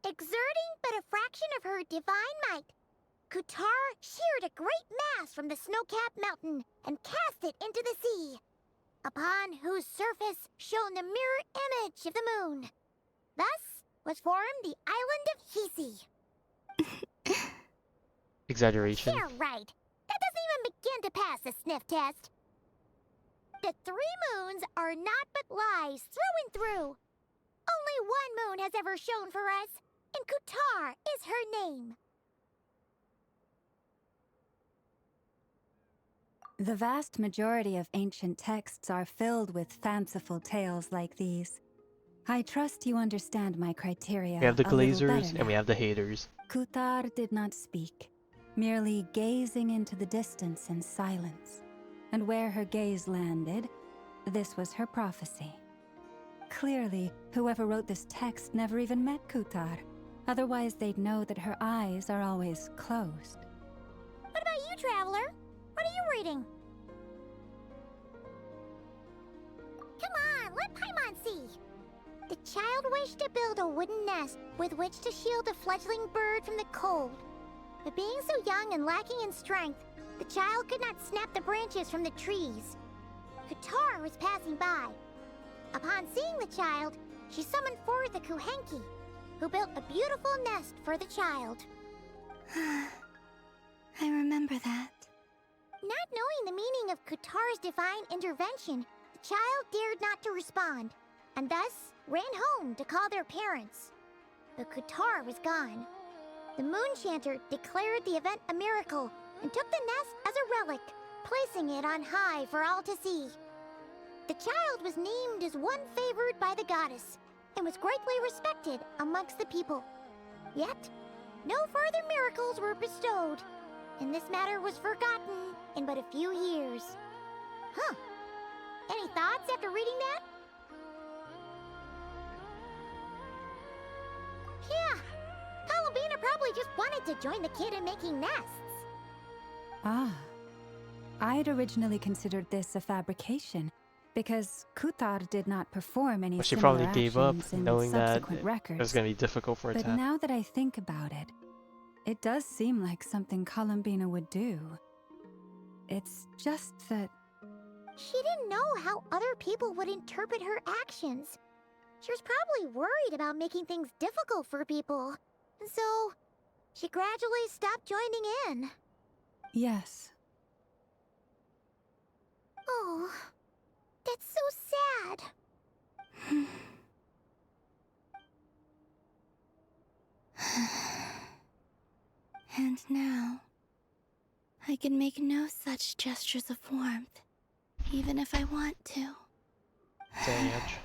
Exerting but a fraction of her divine might, Kutar sheared a great mass from the snow-capped mountain and cast it into the sea, upon whose surface shone the mirror image of the moon. Thus was formed the island of Hisi. Exaggeration. Yeah, right. That doesn't even begin to pass the sniff test. The 3 moons are not but lies through and through. Only one moon has ever shone for us, and Kutar is her name. The vast majority of ancient texts are filled with fanciful tales like these. I trust you understand my criteria. We have the a little glazers better and we now. have the haters. Kutar did not speak, merely gazing into the distance in silence. And where her gaze landed, this was her prophecy. Clearly, whoever wrote this text never even met Kutar. Otherwise, they'd know that her eyes are always closed. What about you, Traveler? What are you reading? Come on, let Paimon see. The child wished to build a wooden nest with which to shield a fledgling bird from the cold. But being so young and lacking in strength, the child could not snap the branches from the trees. Kutar was passing by. Upon seeing the child, she summoned forth the Kuhenki, who built a beautiful nest for the child. I remember that. Not knowing the meaning of Kutar's divine intervention, the child dared not to respond, and thus ran home to call their parents. But Kutar was gone. The Moonchanter declared the event a miracle and took the nest as a relic, placing it on high for all to see. The child was named as one favored by the goddess, and was greatly respected amongst the people. Yet, no further miracles were bestowed, and this matter was forgotten in but a few years. Huh. Any thoughts after reading that? Yeah. Palabina probably just wanted to join the kid in making nests. Ah. I'd originally considered this a fabrication, because Kutar did not perform any Well, she similar probably gave up, actions in knowing that subsequent it records. was going to be difficult for it But to happen. now that I think about it, it does seem like something Columbina would do. It's just that... She didn't know how other people would interpret her actions. She was probably worried about making things difficult for people. And so, she gradually stopped joining in. Yes. Oh, that's so sad. And now, I can make no such gestures of warmth, even if I want to. Sage.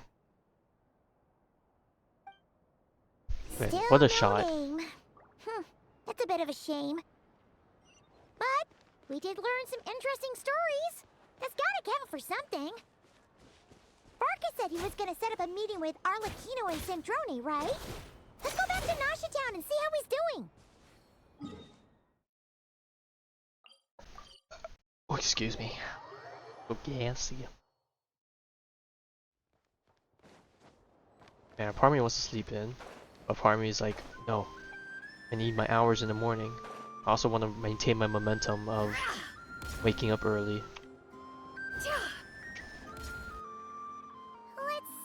Wait, Still what a no shot. name. That's a bit of a shame. But we did learn some interesting stories. That's gotta count for something. Barca said he was gonna set up a meeting with Arlecchino and Sandrone, right? Let's go back to Nasha Town and see how he's doing. Oh, excuse me. Okay, I'll see you. Man, part of me wants to sleep in, but part of me is like, no. I need my hours in the morning. I also want to maintain my momentum of waking up early. Let's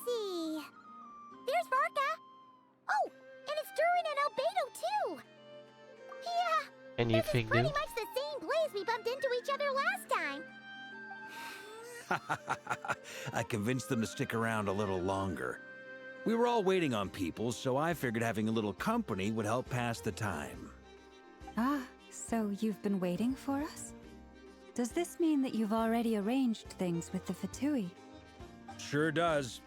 see. There's Barca. Oh, and it's Durin and Albedo too. Yeah. Anything Pretty new? much the same place we bumped into each other last time. I convinced them to stick around a little longer. We were all waiting on people, so I figured having a little company would help pass the time. Ah, so you've been waiting for us? Does this mean that you've already arranged things with the Fatui? Sure does.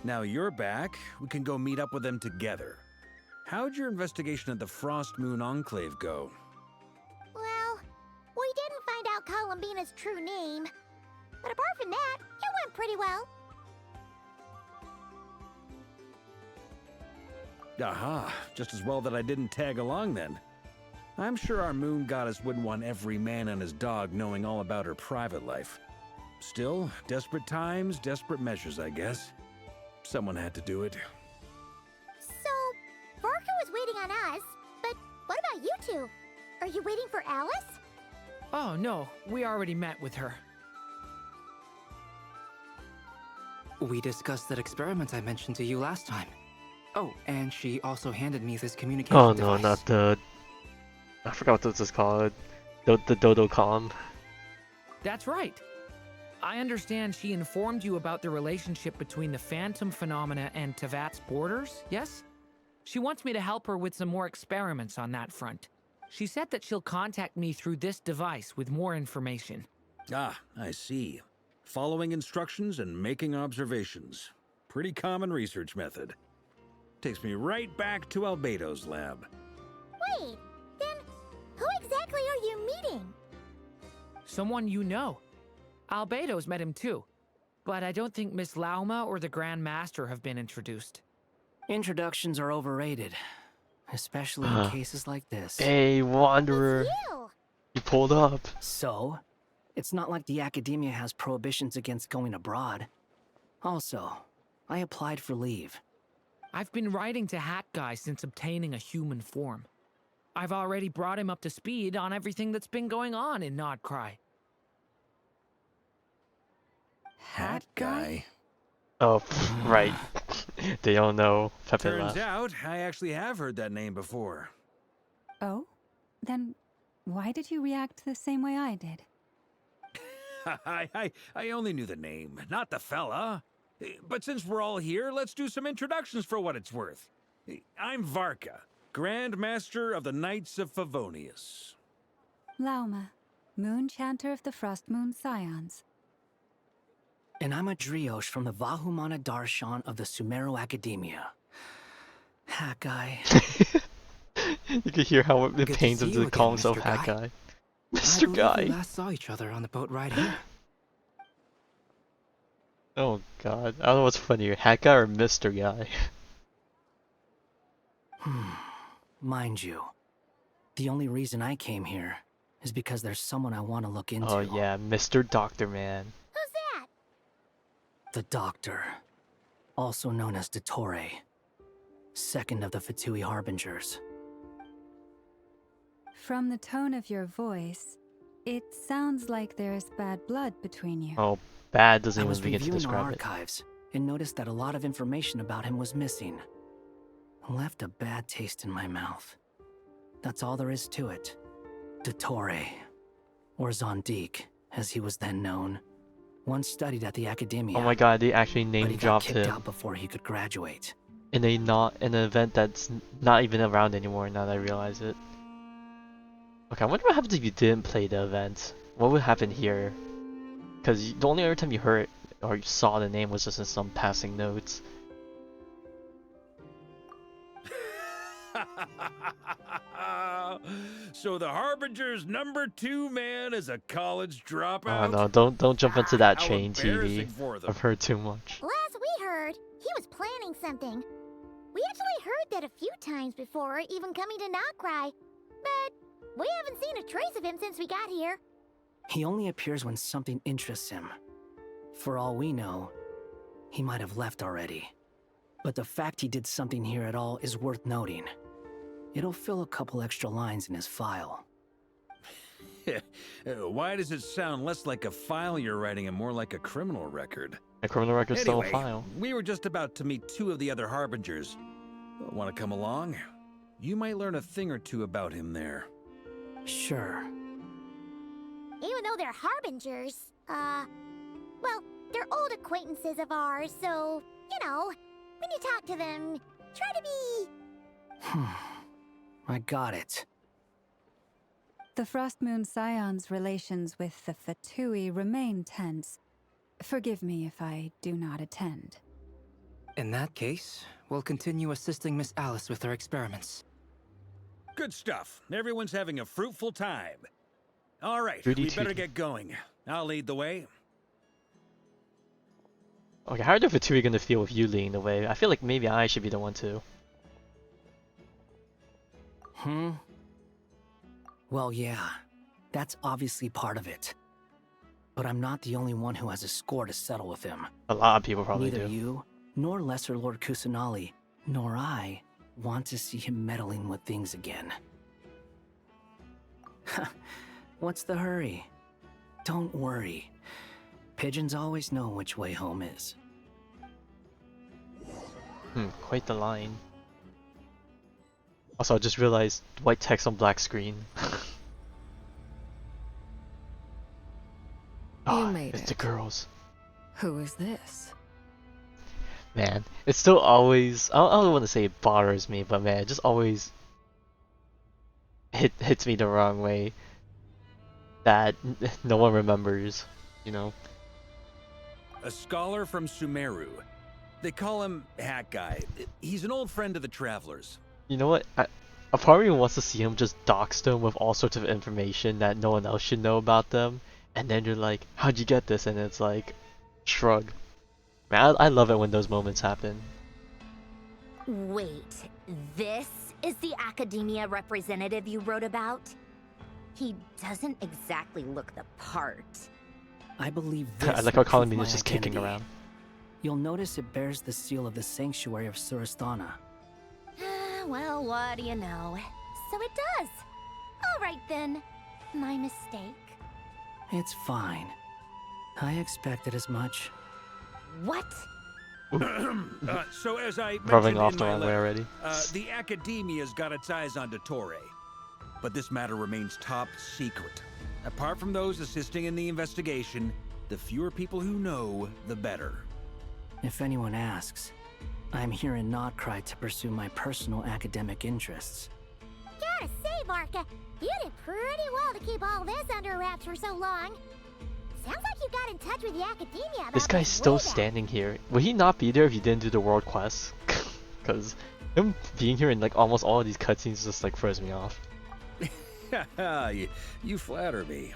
Now you're back, we can go meet up with them together. How'd your investigation at the Frost Moon Enclave go? Well, Lombina's true name. But apart from that, it went pretty well. Aha, just as well that I didn't tag along then. I'm sure our moon goddess wouldn't want every man and his dog knowing all about her private life. Still, desperate times, desperate measures, I guess. Someone had to do it. So, Varka was waiting on us, but what about you two? Are you waiting for Alice? Oh, no. We already met with her. We discussed that experiment I mentioned to you last time. Oh, and she also handed me this communication Oh device. no, not the... I forgot what this is called. The Dodocom. That's right. I understand she informed you about the relationship between the phantom phenomena and Tevat's borders, yes? She wants me to help her with some more experiments on that front. She said that she'll contact me through this device with more information. Ah, I see. Following instructions and making observations. Pretty common research method. Takes me right back to Albedo's lab. Wait, then who exactly are you meeting? Someone you know. Albedo's met him too. But I don't think Miss Lauma or the Grand Master have been introduced. Introductions are overrated. Especially in cases like this. Hey, Wanderer. You pulled up. So, it's not like the Academia has prohibitions against going abroad. Also, I applied for leave. I've been writing to Hat Guy since obtaining a human form. I've already brought him up to speed on everything that's been going on in Nocturne. Hat guy? Oh, right. They don't know. Pepe Turns left. out, I actually have heard that name before. Oh? Then why did you react the same way I did? I only knew the name, not the fella. But since we're all here, let's do some introductions for what it's worth. I'm Varka, Grand Master of the Knights of Favonius. Lauma, Moon Chanter of the Frost Moon Scions. And I'm a Driosh from the Vahumana Darshan of the Sumero Academia. Hat Guy. You can hear how it Good to pains him see to you call again, himself Mr. Hat Guy. Guy. I Mr. believe Guy. we last saw each other on the boat right here. Oh god. I don't know what's funnier, Hat Guy or Mr. Guy. Mind you, the only reason I came here is because there's someone I want to look into. Oh yeah, Mr. Doctor Man. Who's that? The Doctor, also known as Dottore, second of the Fatui Harbingers. From the tone of your voice, it sounds like there's bad blood between you. Oh, bad doesn't I even was begin to reviewing our describe it. archives and noticed that a lot of information about him was missing. Left a bad taste in my mouth. That's all there is to it. Dottore, or Zondique, as he was then known, once studied at the Academia. Oh my god, they actually but name he got dropped kicked him out before he could graduate. in an event that's not even around anymore now that I realize it. Okay, I wonder what happens if you didn't play the event. What would happen here? Because the only other time you heard or you saw the name was just in some passing notes. So the Harbinger's #2 man is a college dropout? Oh no, don't jump into that How chain, TV. embarrassing for them. I've heard too much. Last we heard, he was planning something. We actually heard that a few times before, even coming to Nocturne. But we haven't seen a trace of him since we got here. He only appears when something interests him. For all we know, he might have left already. But the fact he did something here at all is worth noting. It'll fill a couple extra lines in his file. Why does it sound less like a file you're writing and more like a criminal record? A criminal record's still a Anyway, file. we were just about to meet 2 of the other Harbingers. Want to come along? You might learn a thing or two about him there. Sure. Even though they're Harbingers, well, they're old acquaintances of ours, so, you know, when you talk to them, try to be... I got it. The Frost Moon Scion's relations with the Fatui remain tense. Forgive me if I do not attend. In that case, we'll continue assisting Miss Alice with her experiments. Good stuff. Everyone's having a fruitful time. All right, Rudy we better Tooty. get going. I'll lead the way. Okay, how are the Fatui gonna feel with you leading the way? I feel like maybe I should be the one to. Well, yeah. That's obviously part of it. But I'm not the only one who has a score to settle with him. A lot of people probably Neither do. you, nor Lesser Lord Kusanali, nor I want to see him meddling with things again. What's the hurry? Don't worry. Pigeons always know which way home is. Quite the line. Also, I just realized white text on black screen. You made it's it. the girls. Who is this? Man, it's still always, I don't want to say it bothers me, but man, it just always hits me the wrong way that no one remembers, you know? A scholar from Sumeru. They call him Hat Guy. He's an old friend of the Travelers. You know what? A part of me wants to see him just dox them with all sorts of information that no one else should know about them, and then you're like, how'd you get this? And it's like, shrug. Man, I love it when those moments happen. Wait, this is the academia representative you wrote about? He doesn't exactly look the part. I believe I this like how will prove Colin my is just kicking identity. around. You'll notice it bears the seal of the Sanctuary of Surasthana. Well, what do you know? So it does. All right then. My mistake. It's fine. I expected as much. What? So as I Rubbing mentioned off in the my wrong way letter, already. the Academia's got its eyes on Dottore. But this matter remains top secret. Apart from those assisting in the investigation, the fewer people who know, the better. If anyone asks, I'm here in Nocturne to pursue my personal academic interests. Gotta say, Varka, you did pretty well to keep all this under wraps for so long. Sounds like you got in touch with the academia about This guy's still way back. standing here. Would he not be there if he didn't do the world quest? Because him being here in like almost all of these cutscenes just like throws me off. you flatter me.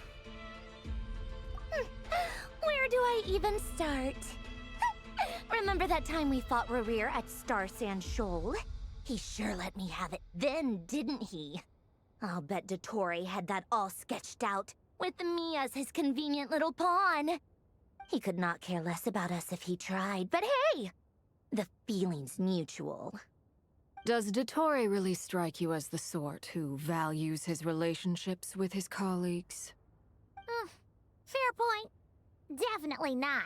Where do I even start? Remember that time we fought Rerir at Star Sand Shoal? He sure let me have it then, didn't he? I'll bet Dottore had that all sketched out, with me as his convenient little pawn. He could not care less about us if he tried, but hey! The feeling's mutual. Does Dottore really strike you as the sort who values his relationships with his colleagues? Fair point. Definitely not.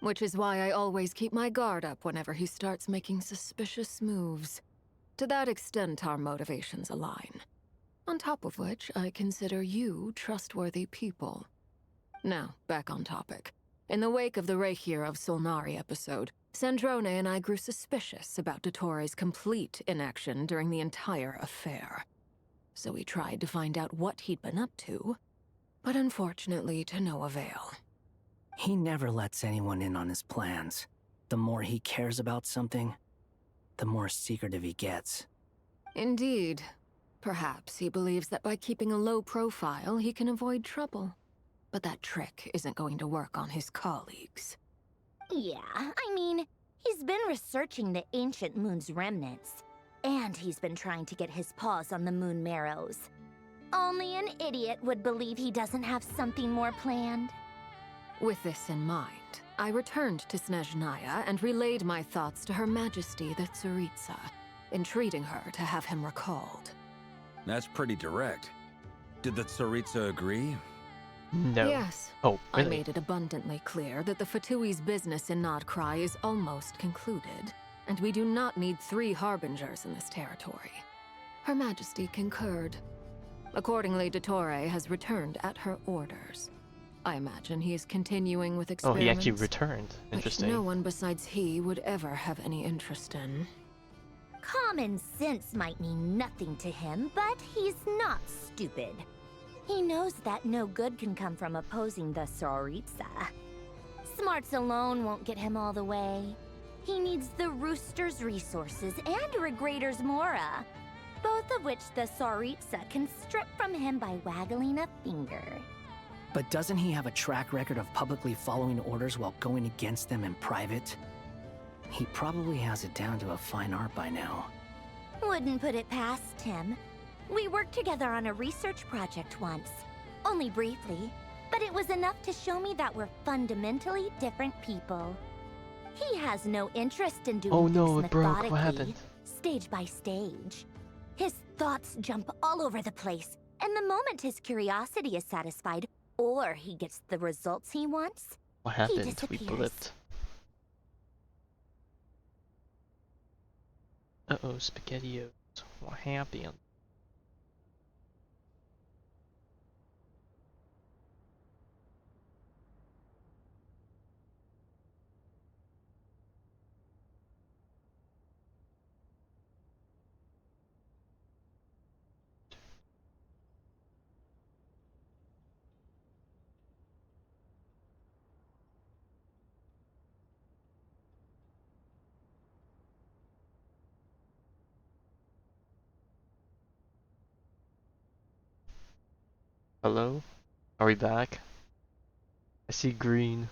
Which is why I always keep my guard up whenever he starts making suspicious moves. To that extent, our motivations align. On top of which, I consider you trustworthy people. Now, back on topic. In the wake of the Reikir of Solnari episode, Sandrone and I grew suspicious about Dottore's complete inaction during the entire affair. So we tried to find out what he'd been up to, but unfortunately to no avail. He never lets anyone in on his plans. The more he cares about something, the more secretive he gets. Indeed. Perhaps he believes that by keeping a low profile, he can avoid trouble. But that trick isn't going to work on his colleagues. Yeah, I mean, he's been researching the ancient moon's remnants. And he's been trying to get his paws on the moon marrows. Only an idiot would believe he doesn't have something more planned. With this in mind, I returned to Snezhnaya and relayed my thoughts to Her Majesty the Tsaritsa, entreating her to have him recalled. That's pretty direct. Did the Tsaritsa agree? No. Yes. Oh, really? I made it abundantly clear that the Fatui's business in Nocturne is almost concluded, and we do not need 3 harbingers in this territory. Her Majesty concurred. Accordingly, Dottore has returned at her orders. I imagine he is continuing with Oh, experiments. he actually returned. Which Interesting. no one besides he would ever have any interest in. Common sense might mean nothing to him, but he's not stupid. He knows that no good can come from opposing the Tsaritsa. Smarts alone won't get him all the way. He needs the Rooster's resources and Regrator's Mora. both of which the Tsaritsa can strip from him by waggling a finger. But doesn't he have a track record of publicly following orders while going against them in private? He probably has it down to a fine art by now. Wouldn't put it past him. We worked together on a research project once. Only briefly, but it was enough to show me that we're fundamentally different people. He has no interest in doing things it broke. What methodically, happened? stage by stage. His thoughts jump all over the place, and the moment his curiosity is satisfied, or he gets the results he wants, What he happened? We disappears. blipped. Uh-oh, SpaghettiOs. What happened? Hello? Are we back? I see green.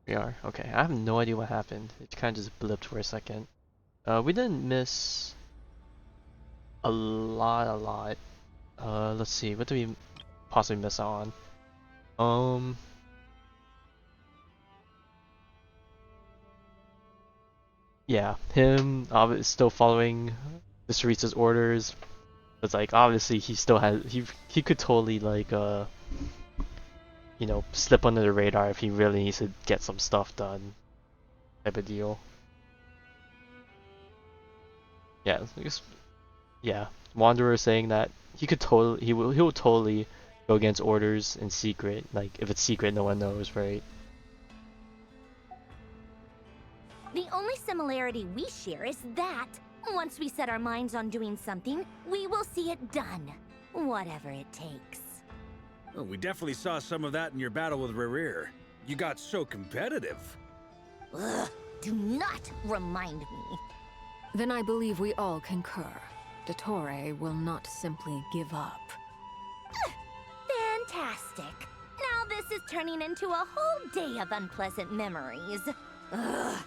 We are. Okay, I have no idea what happened. It kind of just blipped for a second. We didn't miss a lot. Let's see. What do we possibly miss out on? Yeah, him still following the Tsaritsa's orders. It's like obviously he still has he could totally like you know, slip under the radar if he really needs to get some stuff done, type of deal. Yeah, yeah. Wanderer saying that he could totally he will totally go against orders in secret. Like if it's secret, no one knows, right? The only similarity we share is that once we set our minds on doing something, we will see it done, whatever it takes. Well, we definitely saw some of that in your battle with Rerir. You got so competitive. Ugh, do not remind me. Then I believe we all concur. Dottore will not simply give up. Fantastic. Now this is turning into a whole day of unpleasant memories. Ugh.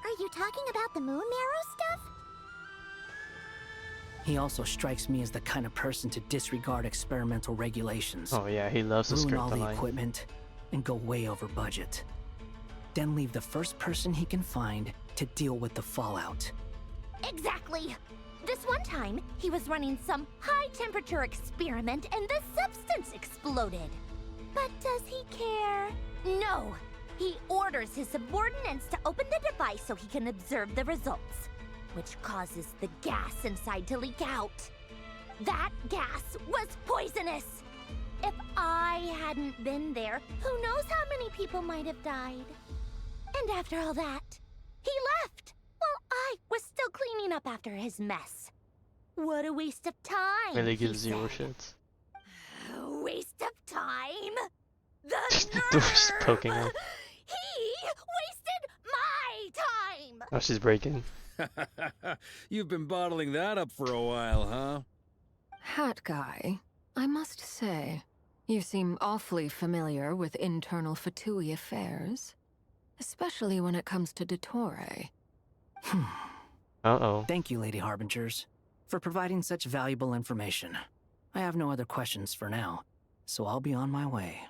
Are you talking about the moon marrow stuff? He also strikes me as the kind of person to disregard experimental regulations. Oh yeah, he loves to ruin skirt all the the line. equipment and go way over budget. Then leave the first person he can find to deal with the fallout. Exactly. This one time, he was running some high-temperature experiment and the substance exploded. But does he care? No. He orders his subordinates to open the device so he can observe the results, which causes the gas inside to leak out. That gas was poisonous. If I hadn't been there, who knows how many people might have died. And after all that, he left while I was still cleaning up after his mess. What a waste of time, Really he gives zero said. shits. Waste of time? The Door's poking her. He wasted my time! Oh, she's breaking. You've been bottling that up for a while, huh? Hat guy, I must say, you seem awfully familiar with internal Fatui affairs. Especially when it comes to Dottore. Uh-oh. Thank you, Lady Harbingers, for providing such valuable information. I have no other questions for now, so I'll be on my way.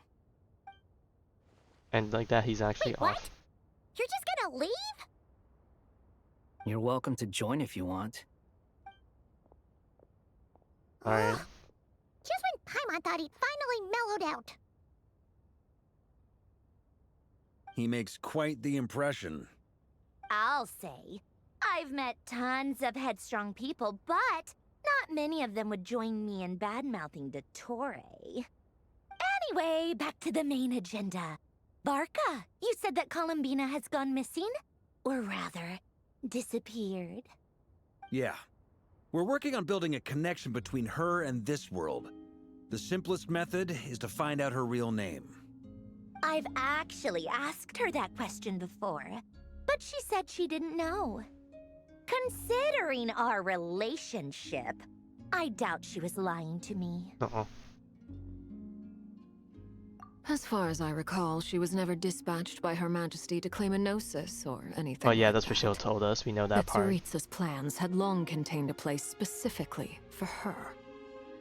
And like that, he's actually Wait, what? off. You're just gonna leave? You're welcome to join if you want. Alright. Just when Paimon thought he'd finally mellowed out. He makes quite the impression. I'll say. I've met tons of headstrong people, but not many of them would join me in bad-mouthing Dottore. Anyway, back to the main agenda. Barca, you said that Columbina has gone missing? Or rather, disappeared. Yeah. We're working on building a connection between her and this world. The simplest method is to find out her real name. I've actually asked her that question before, but she said she didn't know. Considering our relationship, I doubt she was lying to me. As far as I recall, she was never dispatched by Her Majesty to claim a gnosis or anything. Oh yeah, like that's what she told us. We know that part. Tsaritsa's plans had long contained a place specifically for her.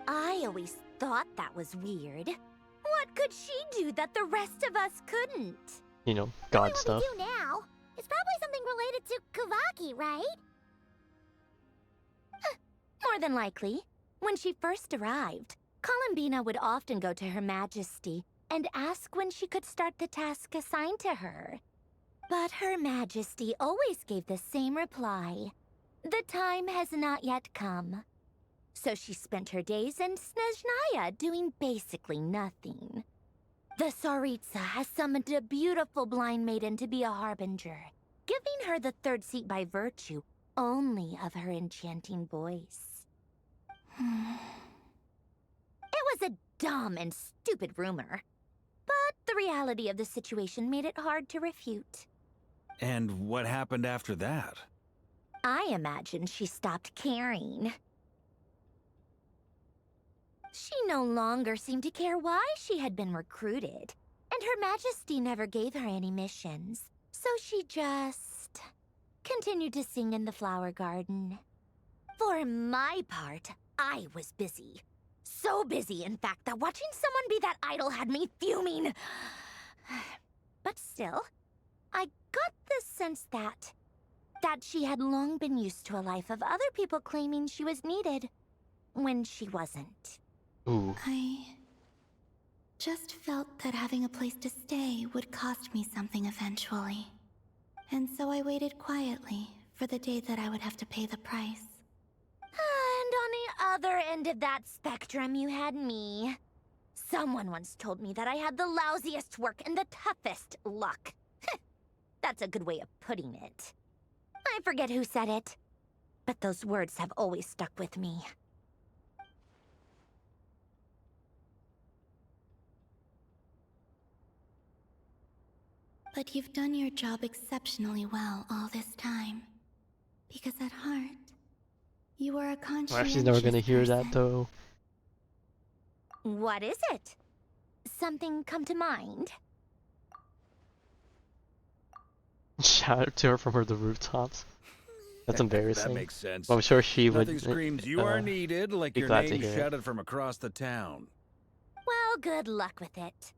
I always thought that was weird. What could she do that the rest of us couldn't? You know, God stuff. What we do now is probably something related to Kavaki, right? More than likely. When she first arrived, Columbina would often go to Her Majesty and ask when she could start the task assigned to her. But Her Majesty always gave the same reply. The time has not yet come. So she spent her days in Snezhnaya doing basically nothing. The Tsaritsa has summoned a beautiful blind maiden to be a harbinger, giving her the third seat by virtue only of her enchanting voice. It was a dumb and stupid rumor, but the reality of the situation made it hard to refute. And what happened after that? I imagine she stopped caring. She no longer seemed to care why she had been recruited, and Her Majesty never gave her any missions, so she just continued to sing in the flower garden. For my part, I was busy. So busy, in fact, that watching someone be that idol had me fuming. But still, I got the sense that she had long been used to a life of other people claiming she was needed when she wasn't. Ooh. I just felt that having a place to stay would cost me something eventually. And so I waited quietly for the day that I would have to pay the price. And on the other end of that spectrum, you had me. Someone once told me that I had the lousiest work and the toughest luck. That's a good way of putting it. I forget who said it, but those words have always stuck with me. But you've done your job exceptionally well all this time. Because at heart, you are a conscientious Well, she's never gonna hear that though. What is it? Something come to mind? Shout out to her from the rooftops. That's embarrassing. That makes sense. Well, I'm sure she Nothing would. screams you are needed like be your glad to name hear it. shouted from across the town. Well, good luck with it.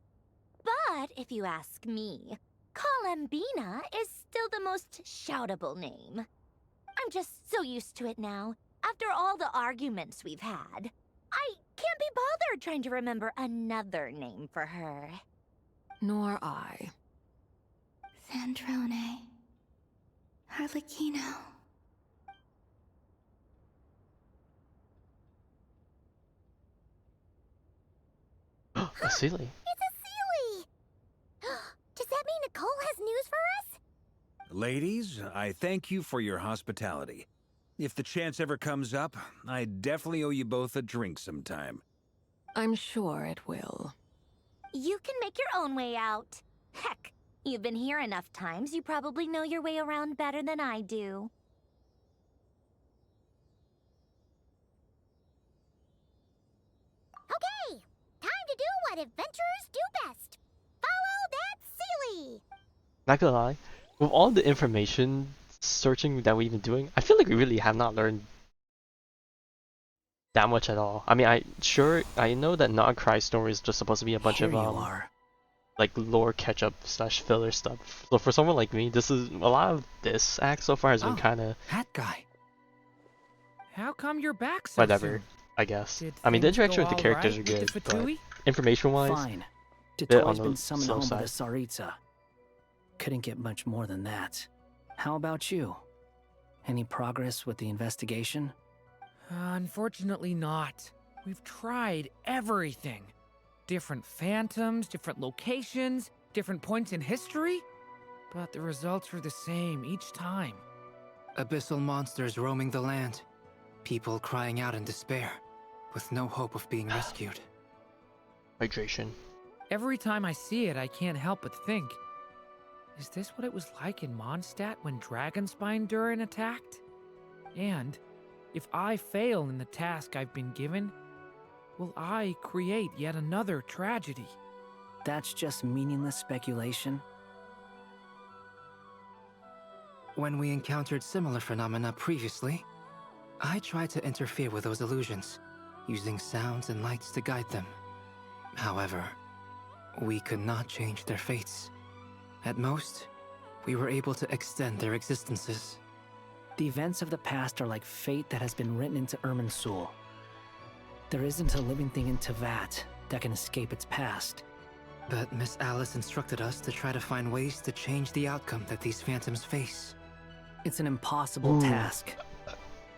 But if you ask me, Columbina is still the most shoutable name. I'm just so used to it now, after all the arguments we've had. I can't be bothered trying to remember another name for her. Nor I. Sandrone. Harlequino. A Sealy. It's a Sealy! Does that mean Nicole has news for us? Ladies, I thank you for your hospitality. If the chance ever comes up, I definitely owe you both a drink sometime. I'm sure it will. You can make your own way out. Heck, you've been here enough times, you probably know your way around better than I do. Okay, time to do what adventurers do best. Follow that Sealy! Not gonna lie, with all the information searching that we've been doing, I feel like we really have not learned that much at all. I mean, I know that Krai story is just supposed to be a bunch of like lore catch-up / filler stuff. So for someone like me, this is a lot of this act so far has been kind of that guy. How come you're back so whatever, soon? I guess. Did I mean, the things interaction go with the characters all are right good, with the but Fatui? information-wise, Fine. bit on Tatoi's the been summoned slow home by the side. Tsaritsa. Couldn't get much more than that. How about you? Any progress with the investigation? Unfortunately not. We've tried everything. Different phantoms, different locations, different points in history. But the results are the same each time. Abyssal monsters roaming the land. People crying out in despair, with no hope of being rescued. Hydration. Every time I see it, I can't help but think, is this what it was like in Mondstadt when Dragonspine Durin attacked? And if I fail in the task I've been given, will I create yet another tragedy? That's just meaningless speculation. When we encountered similar phenomena previously, I tried to interfere with those illusions, using sounds and lights to guide them. However, we could not change their fates. At most, we were able to extend their existences. The events of the past are like fate that has been written into Irminsul. There isn't a living thing in Teyvat that can escape its past. But Miss Alice instructed us to try to find ways to change the outcome that these phantoms face. It's an impossible task.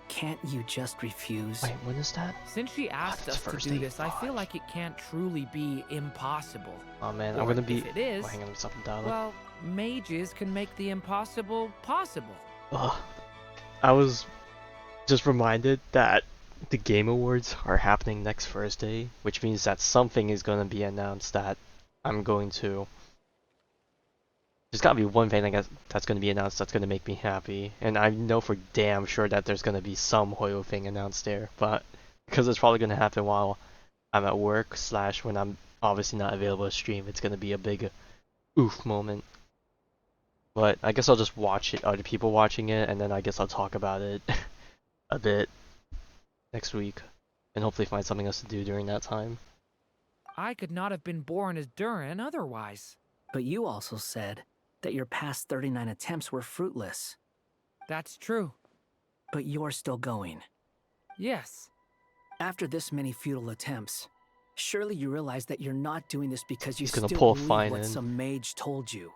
Can't you just refuse? Wait, when is that? Since she asked us to do this, I feel like it can't truly be impossible. Oh man, Or I'm gonna be. if it is, hang on, something dial. well, mages can make the impossible possible. Ugh. I was just reminded that the Game Awards are happening next Thursday, which means that something is gonna be announced that I'm going to. There's gotta be one thing I guess that's gonna be announced that's gonna make me happy, and I know for damn sure that there's gonna be some Hoyo thing announced there, but because it's probably gonna happen while I'm at work / when I'm obviously not available to stream, it's gonna be a big oof moment. But I guess I'll just watch it, other people watching it, and then I guess I'll talk about it a bit next week, and hopefully find something else to do during that time. I could not have been born as Durin otherwise. But you also said that your past 39 attempts were fruitless. That's true. But you're still going. Yes. After this many futile attempts, surely you realize that you're not doing this because you He's gonna still pull believe fine what in. some mage told you.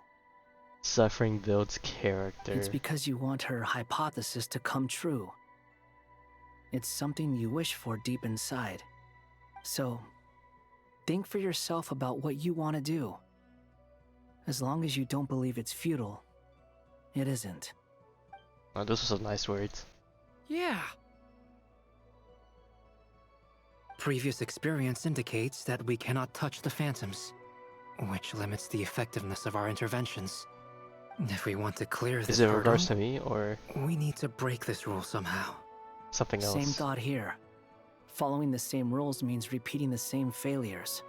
Suffering builds character. It's because you want her hypothesis to come true. It's something you wish for deep inside. So, think for yourself about what you want to do. As long as you don't believe it's futile, it isn't. Oh, those are some nice words. Yeah. Previous experience indicates that we cannot touch the phantoms, which limits the effectiveness of our interventions. If we want to clear this Is it in hurdle, regards to me, or we need to break this rule somehow. something else? Same thought here. Following the same rules means repeating the same failures.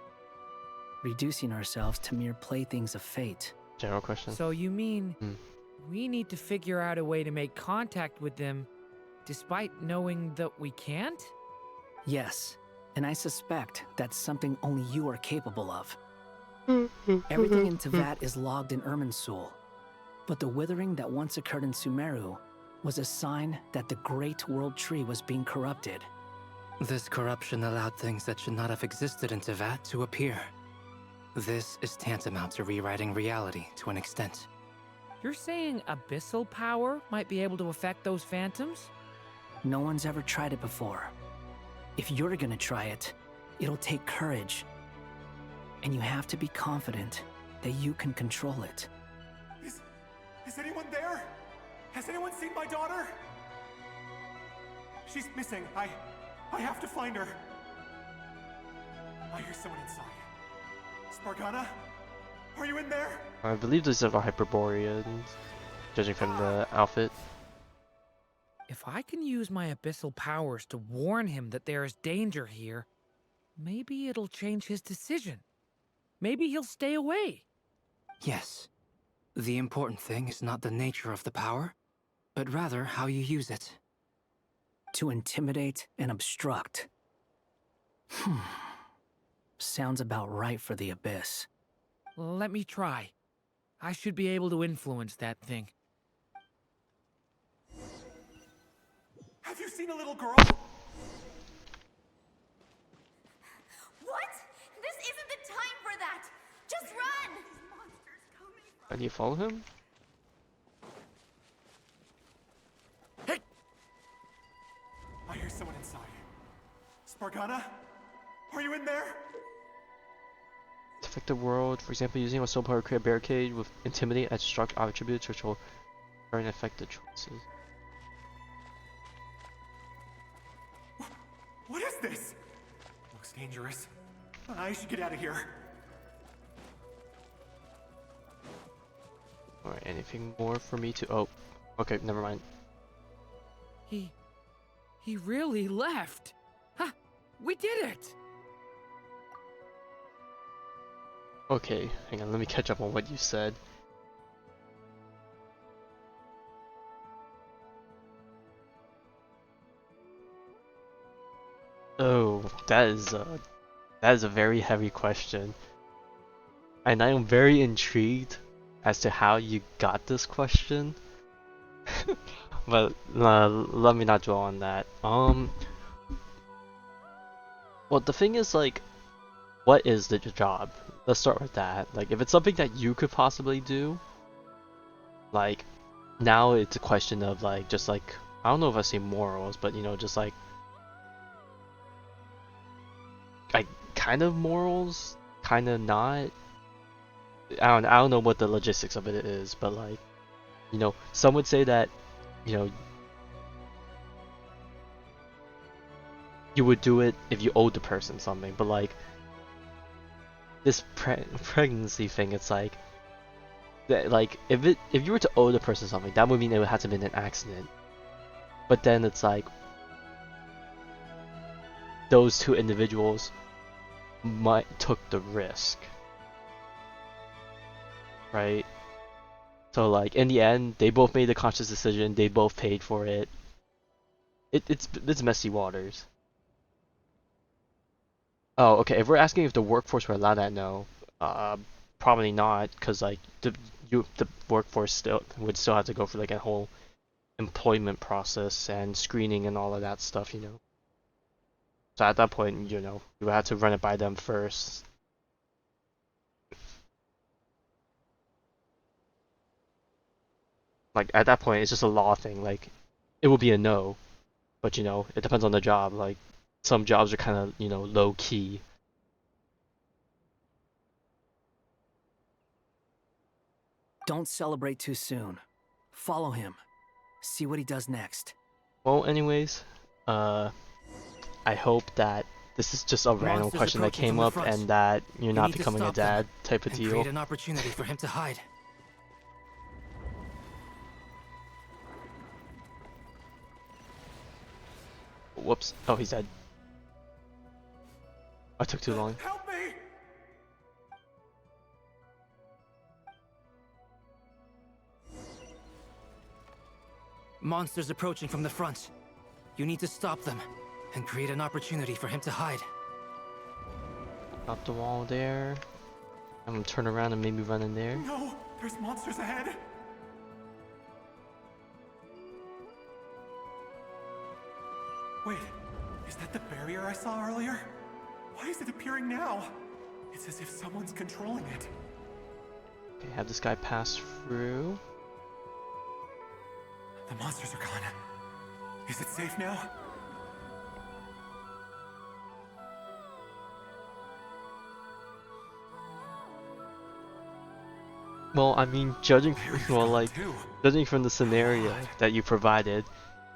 Reducing ourselves to mere playthings of fate. General question. So you mean we need to figure out a way to make contact with them despite knowing that we can't? Yes, and I suspect that's something only you are capable of. Everything in Teyvat is logged in Irminsul, but the withering that once occurred in Sumeru was a sign that the Great World Tree was being corrupted. This corruption allowed things that should not have existed in Teyvat to appear. This is tantamount to rewriting reality to an extent. You're saying abyssal power might be able to affect those phantoms? No one's ever tried it before. If you're gonna try it, it'll take courage. And you have to be confident that you can control it. Is anyone there? Has anyone seen my daughter? She's missing. I have to find her. I hear someone inside. Spargana? Are you in there? I believe these are the Hyperboreans, judging from the outfit. If I can use my abyssal powers to warn him that there is danger here, maybe it'll change his decision. Maybe he'll stay away. Yes. The important thing is not the nature of the power, but rather how you use it. To intimidate and obstruct. Sounds about right for the Abyss. Let me try. I should be able to influence that thing. Have you seen a little girl? What? This isn't the time for that! Just run! Do you follow him? Hey! I hear someone inside. Spargana? Are you in there? To affect the world, for example, using a soul power to create a barricade with intimidate and destruct attributes which will turn and affect the choices. What is this? Looks dangerous. I should get out of here. Alright, anything more for me to... Oh, okay, never mind. He really left. Ha! We did it! Okay, hang on, let me catch up on what you said. Oh, that is a very heavy question. And I am very intrigued as to how you got this question. But let me not dwell on that. Well, the thing is, like, what is the job? Let's start with that. Like, if it's something that you could possibly do, like, now it's a question of, like, just like, I don't know if I say morals, but, you know, just like kind of morals, kind of not. I don't know what the logistics of it is, but, like, you know, some would say that, you know, you would do it if you owed the person something, but, like, this pregnancy thing, it's like that, like, if you were to owe the person something, that would mean it would have to have been an accident. But then it's like those two individuals took the risk, right? So, like, in the end, they both made the conscious decision. They both paid for it. It's messy waters. Oh, okay. If we're asking if the workforce were allowed that, no, probably not, because, like, the workforce would still have to go for, like, a whole employment process and screening and all of that stuff, you know. So at that point, you know, you would have to run it by them first. Like, at that point, it's just a law thing. Like, it will be a no, but, you know, it depends on the job. Like, some jobs are kind of, you know, low key. Don't celebrate too soon. Follow him. See what he does next. Well, anyways, I hope that this is just a random question that came up and that you're not becoming a dad type of deal. Create an opportunity for him to hide. Whoops. Oh, he's dead. I took too long. Help me! Monsters approaching from the front. You need to stop them and create an opportunity for him to hide. Up the wall there. I'm gonna turn around and maybe run in there. No, there's monsters ahead. Wait, is that the barrier I saw earlier? Why is it appearing now? It's as if someone's controlling it. Okay, have this guy pass through. The monsters are gone. Is it safe now? Well, I mean, judging from the scenario that you provided,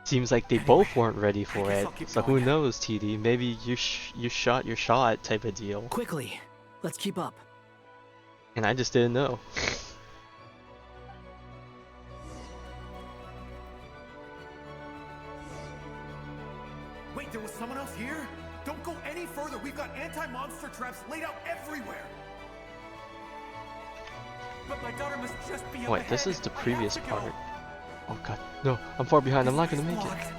seems like they both weren't ready for it. So who knows, TD? Maybe you shot your shot type of deal. Quickly, let's keep up. And I just didn't know. Wait, there was someone else here? Don't go any further. We've got anti-monster traps laid out everywhere. But my daughter must just be up Wait, this is the previous part. Oh god, no, I'm far behind. I'm not gonna make it.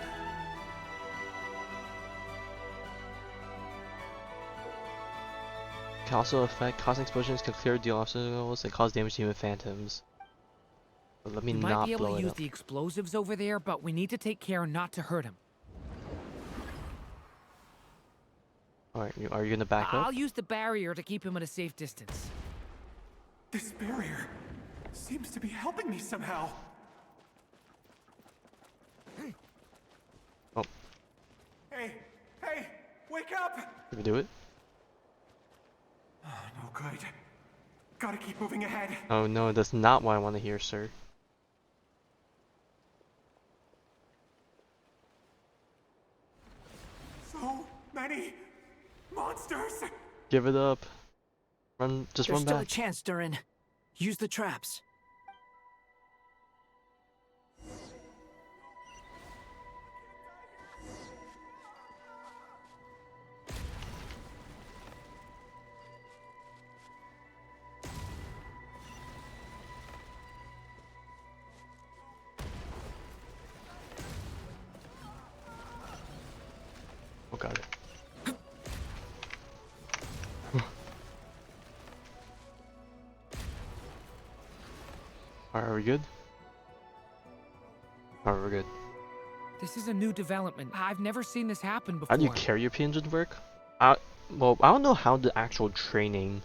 Can also affect causing explosions, can clear deal obstacles, and cause damage to human phantoms. But let me We not might be able blow to it use up. the explosives over there, but we need to take care not to hurt him. Alright, are you gonna back up? I'll use the barrier to keep him at a safe distance. This barrier seems to be helping me somehow. Oh. Hey, wake up! Did we do it? Oh, no good. Gotta keep moving ahead. Oh no, that's not what I want to hear, sir. So, many monsters! Give it up. Run, just There's run still back. a chance, Durin. Use the traps. Oh, got it. Alright, are we good? Alright, we're good. This is a new development. I've never seen this happen before. How do you carry your engines work? Well, I don't know how the actual training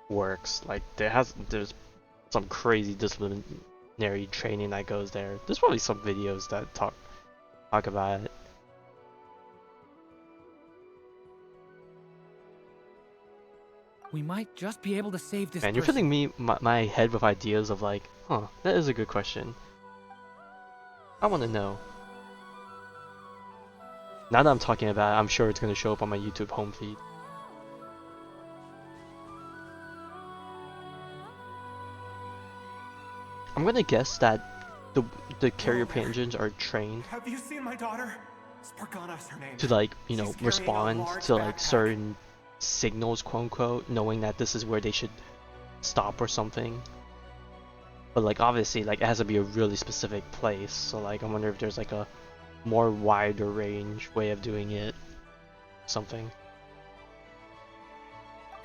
works. Like, there's some crazy disciplinary training that goes there. There's probably some videos that talk about it. We might just be able to save this Man, you're person. filling my head with ideas of like, huh, that is a good question. I want to know. Now that I'm talking about it, I'm sure it's going to show up on my YouTube home feed. I'm going to guess that the carrier engines are trained Have you seen my daughter? Spargana's her name. to, like, you know, She's carrying a respond large to like backpack. certain signals, quote unquote, knowing that this is where they should stop or something. But like obviously like it has to be a really specific place, so like I wonder if there's like a more wider range way of doing it. Something.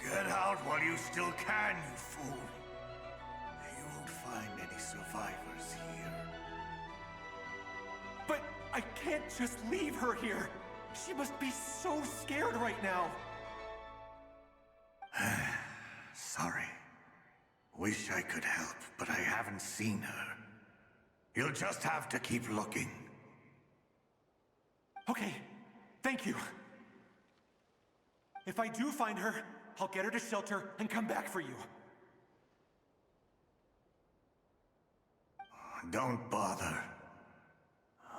Get out while you still can, you fool. You won't find any survivors here. But I can't just leave her here. She must be so scared right now. Sorry. Wish I could help, but I haven't seen her. You'll just have to keep looking. Okay, thank you. If I do find her, I'll get her to shelter and come back for you. Don't bother.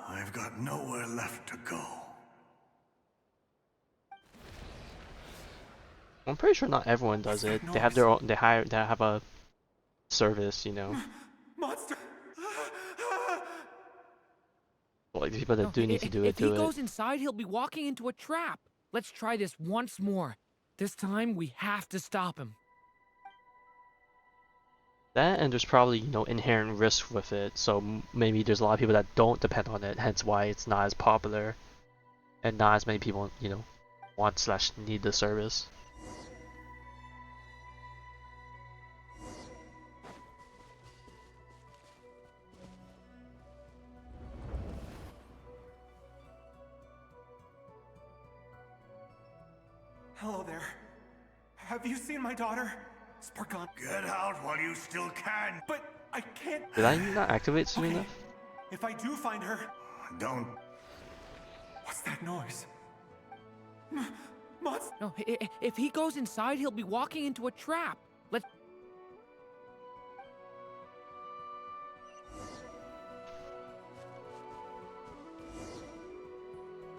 I've got nowhere left to go. I'm pretty sure not everyone does it. They have their own. They have a service, you know. Monster! Like the people that No, do need to do it, if he do it. goes inside, he'll be walking into a trap. Let's try this once more. This time, we have to stop him. That, and there's probably, you know, inherent risk with it. So maybe there's a lot of people that don't depend on it. Hence why it's not as popular, and not as many people, you know, want/need the service. Hello there. Have you seen my daughter? Spargana. Get out while you still can. But I can't. Did I not activate soon Okay. enough? If I do find her. Don't. What's that noise? Monster. No, if he goes inside, he'll be walking into a trap. Let's.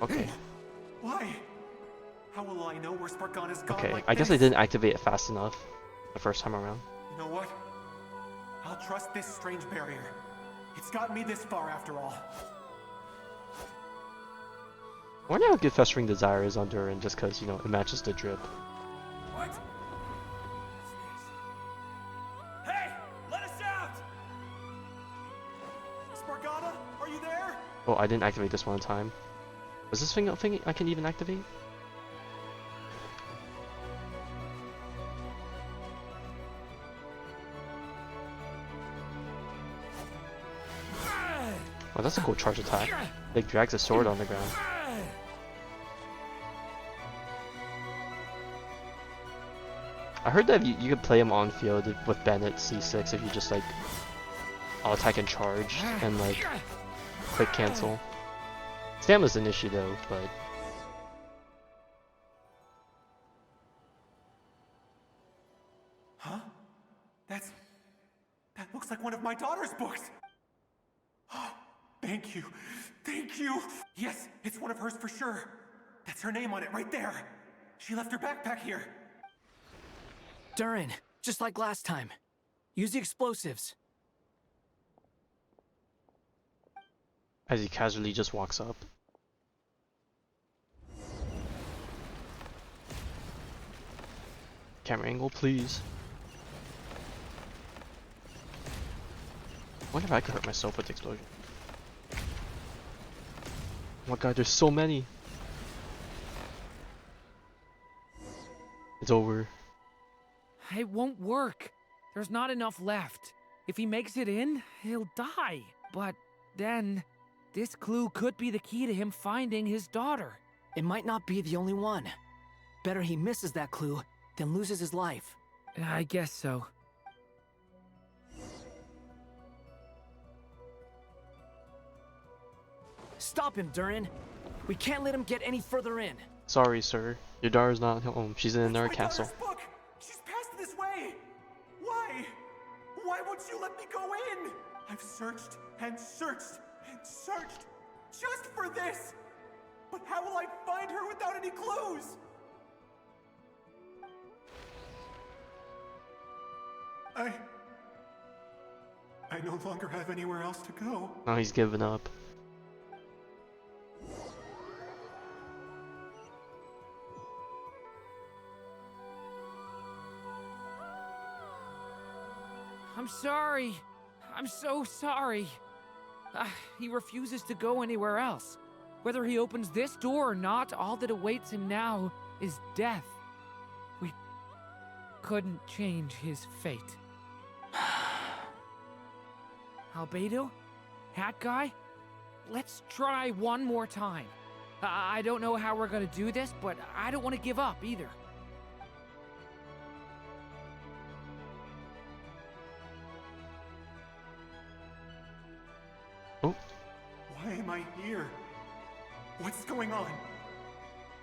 Okay. Why? How will I know where Spargana's gone Okay, like I guess I this? didn't activate it fast enough the first time around. You know what? I'll trust this strange barrier. It's gotten me this far after all. I wonder how good Festering Desire is on Durin, just because, you know, it matches the drip. What? Hey! Let us out! Spargana, are you there? Oh, I didn't activate this one time. Was this thing a thing I can even activate? Oh, that's a cool charge attack. Like drags a sword on the ground. I heard that you could play him on field with Bennett C6 if you just like all attack and charge and like quick cancel. Stamina's an issue though, but Huh? That looks like one of my daughter's books. Thank you. Thank you. Yes, it's one of hers for sure. That's her name on it right there. She left her backpack here. Durin, just like last time. Use the explosives. As he casually just walks up. Camera angle, please. I wonder if I could hurt myself with the explosion. Oh my god, there's so many. It's over. It won't work. There's not enough left. If he makes it in, he'll die. But then, this clue could be the key to him finding his daughter. It might not be the only one. Better he misses that clue than loses his life. I guess so. Stop him, Durin. We can't let him get any further in. Sorry, sir. Your daughter's not home. She's in our My castle. daughter's book. She's passed this way. Why? Why won't you let me go in? I've searched and searched and searched just for this. But how will I find her without any clues? I no longer have anywhere else to go. Now he's given up. I'm sorry. I'm so sorry. He refuses to go anywhere else. Whether he opens this door or not, all that awaits him now is death. We couldn't change his fate. Albedo? Hat Guy? Let's try one more time. I don't know how we're gonna do this, but I don't want to give up either. Why am I here? What's going on?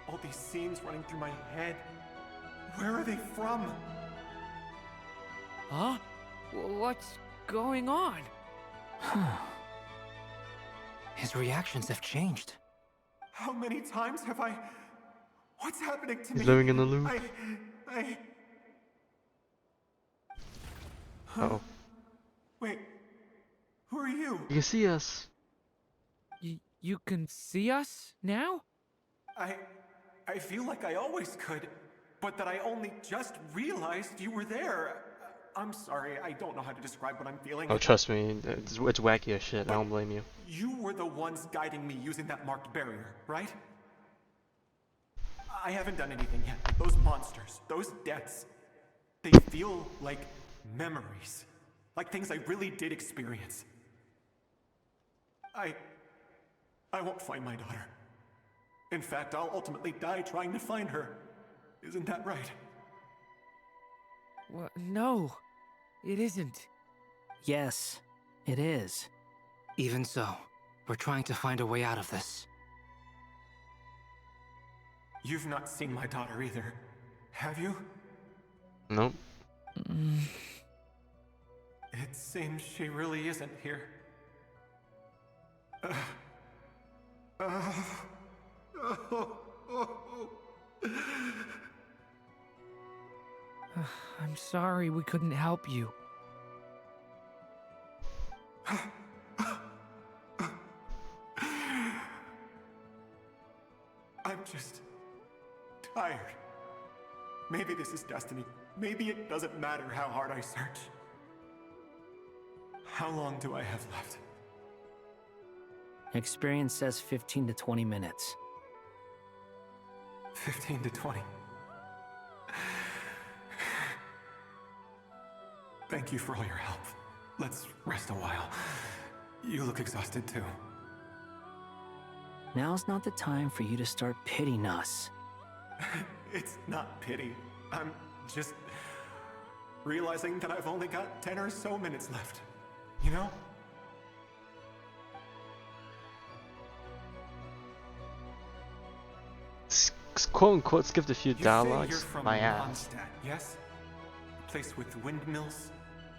All these scenes running through my head. Where are they from? Huh? What's going on? His reactions have changed. How many times have I... What's happening to me? He's living in the loop. Uh-oh. Wait. Who are you? You can see us. You can see us now? I feel like I always could, but that I only just realized you were there. I'm sorry, I don't know how to describe what I'm feeling. Oh, trust me, it's wacky as shit. I don't blame you. You were the ones guiding me using that marked barrier, right? I haven't done anything yet. Those monsters, those deaths, they feel like memories. Like things I really did experience. I won't find my daughter. In fact, I'll ultimately die trying to find her. Isn't that right? Well, no, it isn't. Yes, it is. Even so, we're trying to find a way out of this. You've not seen my daughter either, have you? Nope. It seems she really isn't here. I'm sorry we couldn't help you. I'm just tired. Maybe this is destiny. Maybe it doesn't matter how hard I search. How long do I have left? Experience says 15 to 20 minutes. 15 to 20. Thank you for all your help. Let's rest a while. You look exhausted too. Now's not the time for you to start pitying us. It's not pity. I'm just realizing that I've only got 10 or so minutes left. You know? Quote unquote skipped a few You say dialogues. you're from My ass. Mondstadt, yes? A place with windmills,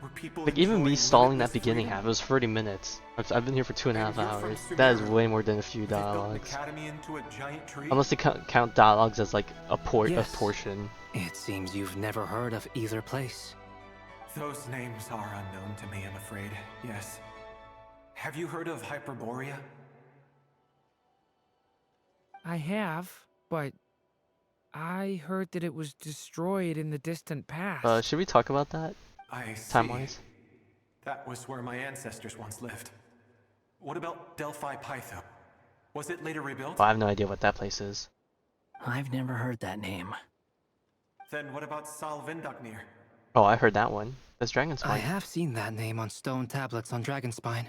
where people Like even me enjoy stalling that limitless beginning freedom. half, it was 30 minutes. I've been here for 2.5 And you're from hours. That is Sumeru. way more than a few They built an dialogues. academy into a giant tree? Unless they count dialogues as like a Yes. portion. It seems you've never heard of either place. Those names are unknown to me, I'm afraid. Yes. Have you heard of Hyperborea? I have, but I heard that it was destroyed in the distant past. Should we talk about that? I see. Time-wise? That was where my ancestors once lived. What about Delphi Pytho? Was it later rebuilt? Oh, I have no idea what that place is. I've never heard that name. Then what about Salvindaknir? Oh, I heard that one. That's Dragonspine. I have seen that name on stone tablets on Dragonspine.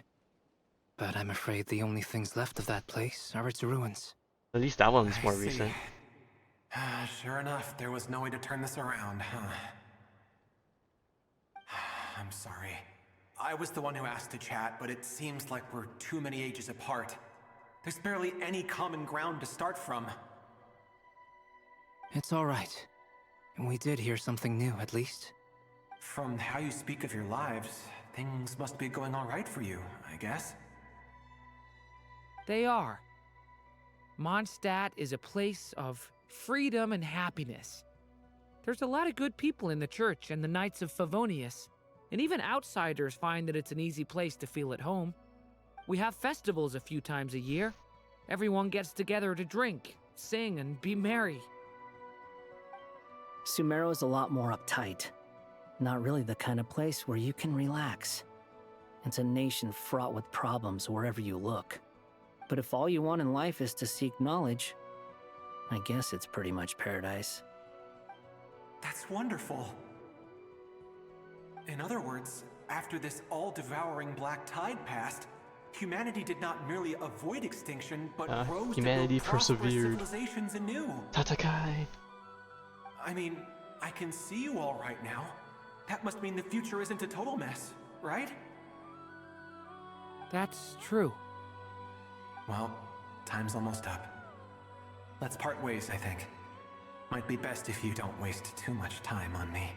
But I'm afraid the only things left of that place are its ruins. At least that one's more I see. recent. Sure enough, there was no way to turn this around, huh? I'm sorry. I was the one who asked to chat, but it seems like we're too many ages apart. There's barely any common ground to start from. It's all right. We did hear something new, at least. From how you speak of your lives, things must be going all right for you, I guess. They are. Mondstadt is a place of freedom and happiness. There's a lot of good people in the church and the Knights of Favonius, and even outsiders find that it's an easy place to feel at home. We have festivals a few times a year. Everyone gets together to drink, sing, and be merry. Sumeru is a lot more uptight. Not really the kind of place where you can relax. It's a nation fraught with problems wherever you look. But if all you want in life is to seek knowledge, I guess it's pretty much paradise. That's wonderful. In other words, after this all-devouring black tide passed, humanity did not merely avoid extinction, but rose humanity to build prosperous persevered. civilizations anew. Tatakai. I mean, I can see you all right now. That must mean the future isn't a total mess, right? That's true. Well, time's almost up. Let's part ways, I think. Might be best if you don't waste too much time on me.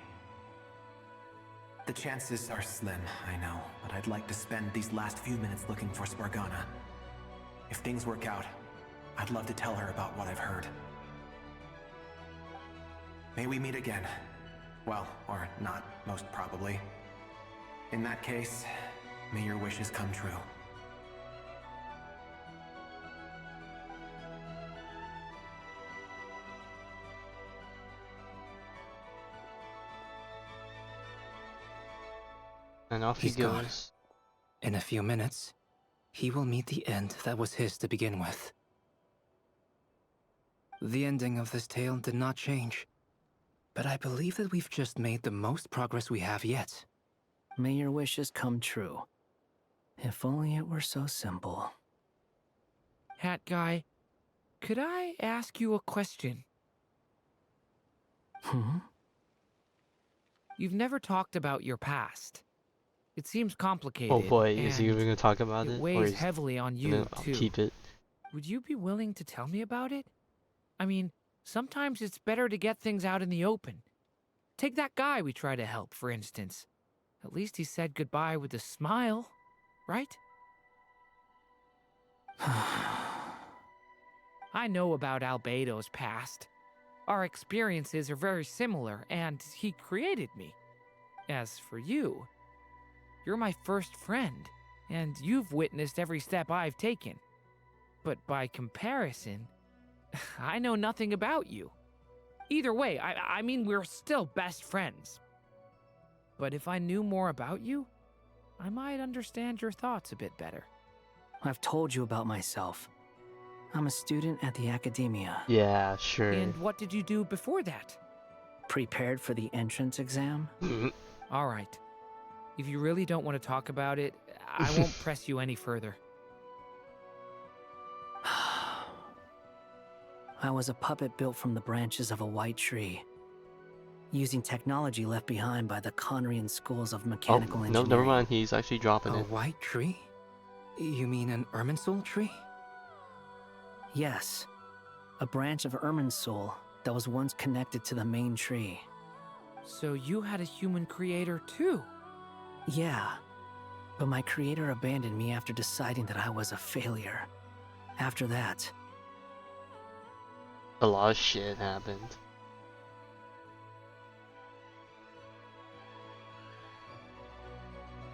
The chances are slim, I know, but I'd like to spend these last few minutes looking for Spargana. If things work out, I'd love to tell her about what I've heard. May we meet again. Well, or not, most probably. In that case, may your wishes come true. And off he He's gone. goes. In a few minutes, he will meet the end that was his to begin with. The ending of this tale did not change, but I believe that we've just made the most progress we have yet. May your wishes come true. If only it were so simple. Hat guy, could I ask you a question? You've never talked about your past. It seems complicated. Oh boy, is he and even gonna talk about it? It Or weighs he's heavily on you, gonna too. keep it? Would you be willing to tell me about it? I mean, sometimes it's better to get things out in the open. Take that guy we try to help, for instance. At least he said goodbye with a smile, right? I know about Albedo's past. Our experiences are very similar, and he created me. As for you, you're my first friend, and you've witnessed every step I've taken. But by comparison, I know nothing about you. Either way, I mean, we're still best friends. But if I knew more about you, I might understand your thoughts a bit better. I've told you about myself. I'm a student at the academia. Yeah, sure. And what did you do before that? Prepared for the entrance exam? All right. If you really don't want to talk about it, I won't press you any further. I was a puppet built from the branches of a white tree, using technology left behind by the Conrian schools of mechanical no, engineering. never mind. He's actually dropping A it. white tree? You mean an Irminsul tree? Yes, a branch of Irminsul that was once connected to the main tree. So you had a human creator too? Yeah, but my creator abandoned me after deciding that I was a failure. After that, a lot of shit happened.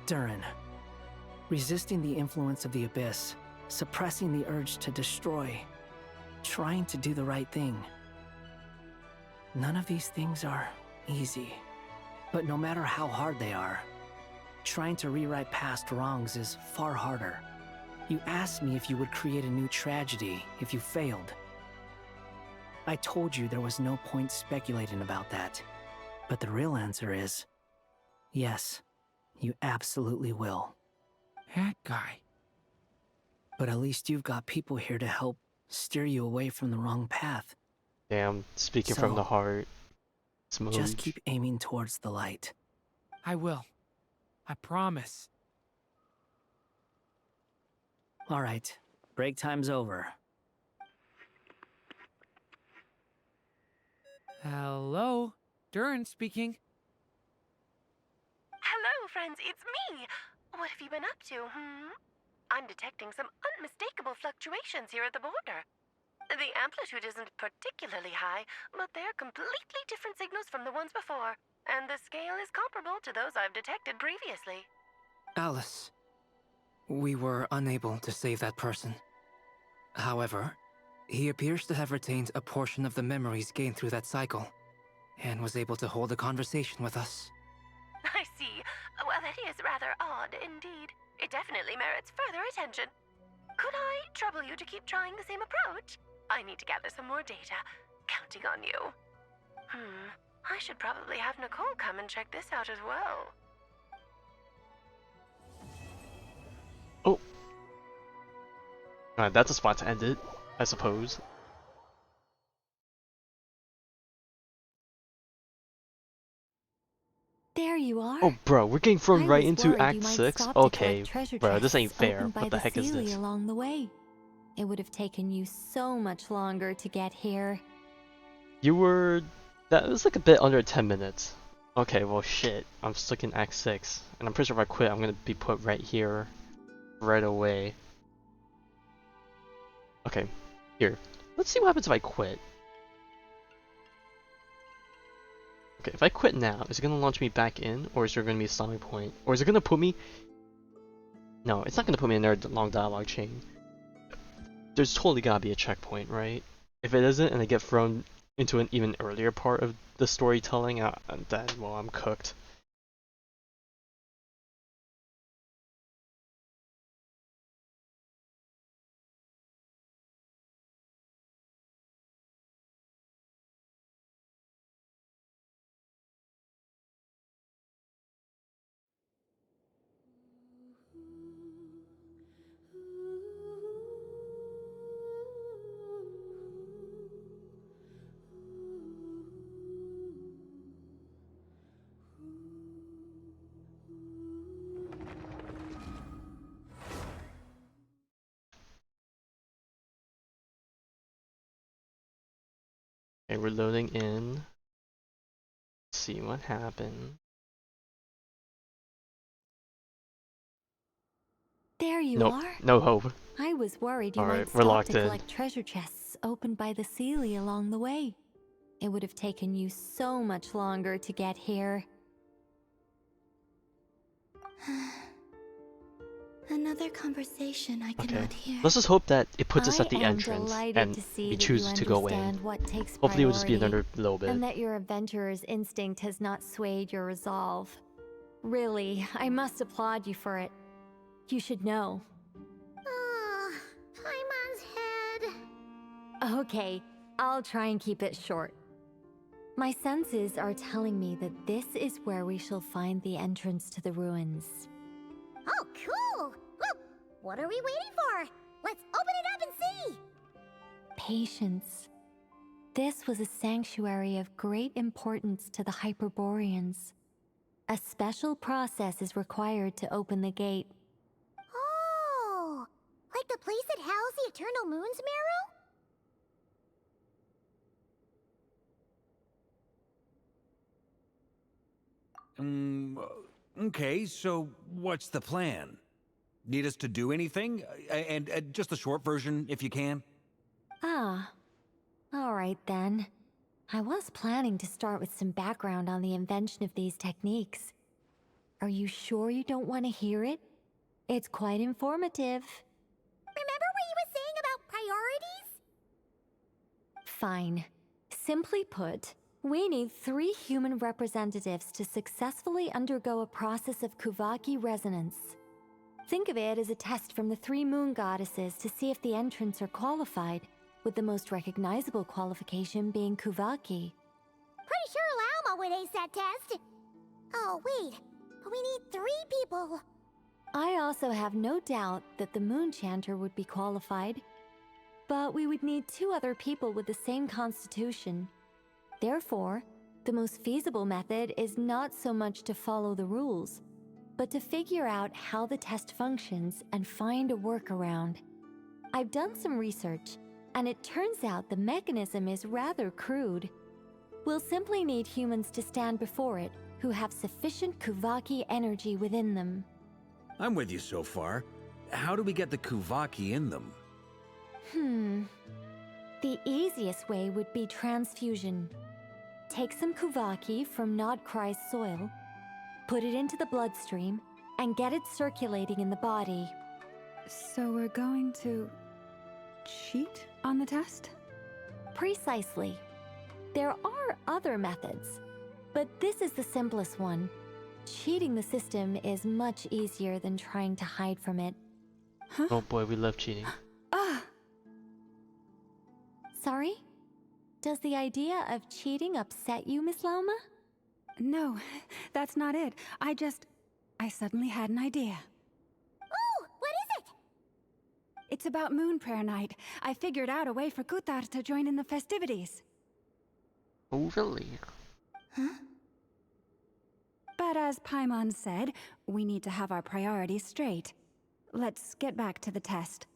Durin, resisting the influence of the Abyss, suppressing the urge to destroy, trying to do the right thing. None of these things are easy, but no matter how hard they are, trying to rewrite past wrongs is far harder. You asked me if you would create a new tragedy if you failed. I told you there was no point speculating about that, but the real answer is, yes, you absolutely will. That guy. But at least you've got people here to help steer you away from the wrong path. Damn, speaking from the heart. Smooth. Just keep aiming towards the light. I will. I promise. All right, break time's over. Hello? Durin speaking. Hello, friends, it's me! What have you been up to, I'm detecting some unmistakable fluctuations here at the border. The amplitude isn't particularly high, but they're completely different signals from the ones before, and the scale is comparable to those I've detected previously. Alice, we were unable to save that person. However, he appears to have retained a portion of the memories gained through that cycle, and was able to hold a conversation with us. I see. Well, that is rather odd indeed. It definitely merits further attention. Could I trouble you to keep trying the same approach? I need to gather some more data. Counting on you. I should probably have Nicole come and check this out as well. Oh. Alright, that's a spot to end it, I suppose. There you are. Oh, bro, we're getting thrown right into worried Act you might 6? stop to Okay, collect treasure bro, this ain't chests fair. opened by What the heck is Seelie this? along the way. It would have taken you so much longer to get here. You were... that was like a bit under 10 minutes. Okay, well shit, I'm stuck in Act 6. And I'm pretty sure if I quit, I'm gonna be put right here, right away. Okay, here. Let's see what happens if I quit. Okay, if I quit now, is it gonna launch me back in, or is there gonna be a stopping point? Or is it gonna put me... No, it's not gonna put me in their long dialogue chain. There's totally gotta be a checkpoint, right? If it isn't, and I get thrown into an even earlier part of the storytelling, then, well, I'm cooked. Okay, we're loading in. Let's see what happened. There you Nope, are. no hope. I was worried you Alright, might we're stop locked to in. collect treasure chests opened by the Seelie along the way. It would have taken you so much longer to get here. Another conversation I cannot hear. Let's just hope that it puts us at the I am entrance delighted and to see we that choose you to go in. understand what takes Hopefully it will just be priority, another little bit. and that your adventurer's instinct has not swayed your resolve. Really, I must applaud you for it. You should know. Paimon's head. Okay, I'll try and keep it short. My senses are telling me that this is where we shall find the entrance to the ruins. Oh, cool! Well, what are we waiting for? Let's open it up and see! Patience. This was a sanctuary of great importance to the Hyperboreans. A special process is required to open the gate. Oh! Like the place that housed the Eternal Moon's Marrow? Okay, so what's the plan? Need us to do anything? And just the short version, if you can. Ah, alright then. I was planning to start with some background on the invention of these techniques. Are you sure you don't want to hear it? It's quite informative. Remember what you were saying about priorities? Fine. Simply put, we need 3 human representatives to successfully undergo a process of Kuvaki resonance. Think of it as a test from the 3 moon goddesses to see if the entrants are qualified, with the most recognizable qualification being Kuvaki. Pretty sure Lauma would ace that test. Oh, wait. But we need 3 people. I also have no doubt that the Moon Chanter would be qualified. But we would need 2 other people with the same constitution. Therefore, the most feasible method is not so much to follow the rules, but to figure out how the test functions and find a workaround. I've done some research, and it turns out the mechanism is rather crude. We'll simply need humans to stand before it who have sufficient Kuvaki energy within them. I'm with you so far. How do we get the Kuvaki in them? The easiest way would be transfusion. Take some Kuvaki from Krai's soil, put it into the bloodstream, and get it circulating in the body. So we're going to cheat on the test? Precisely. There are other methods, but this is the simplest one. Cheating the system is much easier than trying to hide from it. Oh boy, we love cheating. Sorry? Does the idea of cheating upset you, Miss Lauma? No, that's not it. I suddenly had an idea. Ooh, what is it? It's about Moon Prayer Night. I figured out a way for Kuthar to join in the festivities. Oh, really? But as Paimon said, we need to have our priorities straight. Let's get back to the test.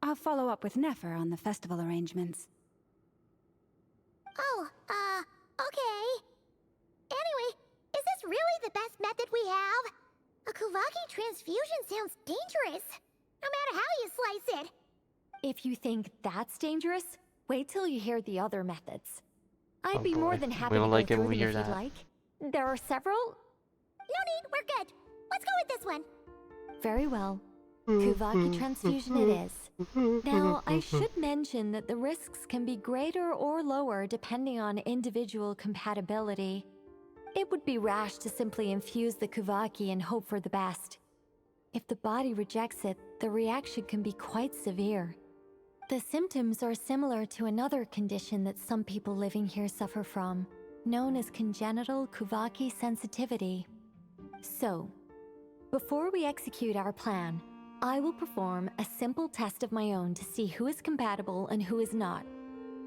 I'll follow up with Nefer on the festival arrangements. Oh, okay. Anyway, is this really the best method we have? A Kuvaki transfusion sounds dangerous, no matter how you slice it. If you think that's dangerous, wait till you hear the other methods. I'd be boy. more than happy We to don't go like it through when we them hear if you'd that. like. There are several. No need, we're good. Let's go with this one. Very well. Kuvaki transfusion it is. Now, I should mention that the risks can be greater or lower depending on individual compatibility. It would be rash to simply infuse the Kuvaki and hope for the best. If the body rejects it, the reaction can be quite severe. The symptoms are similar to another condition that some people living here suffer from, known as congenital Kuvaki sensitivity. So, before we execute our plan, I will perform a simple test of my own to see who is compatible and who is not.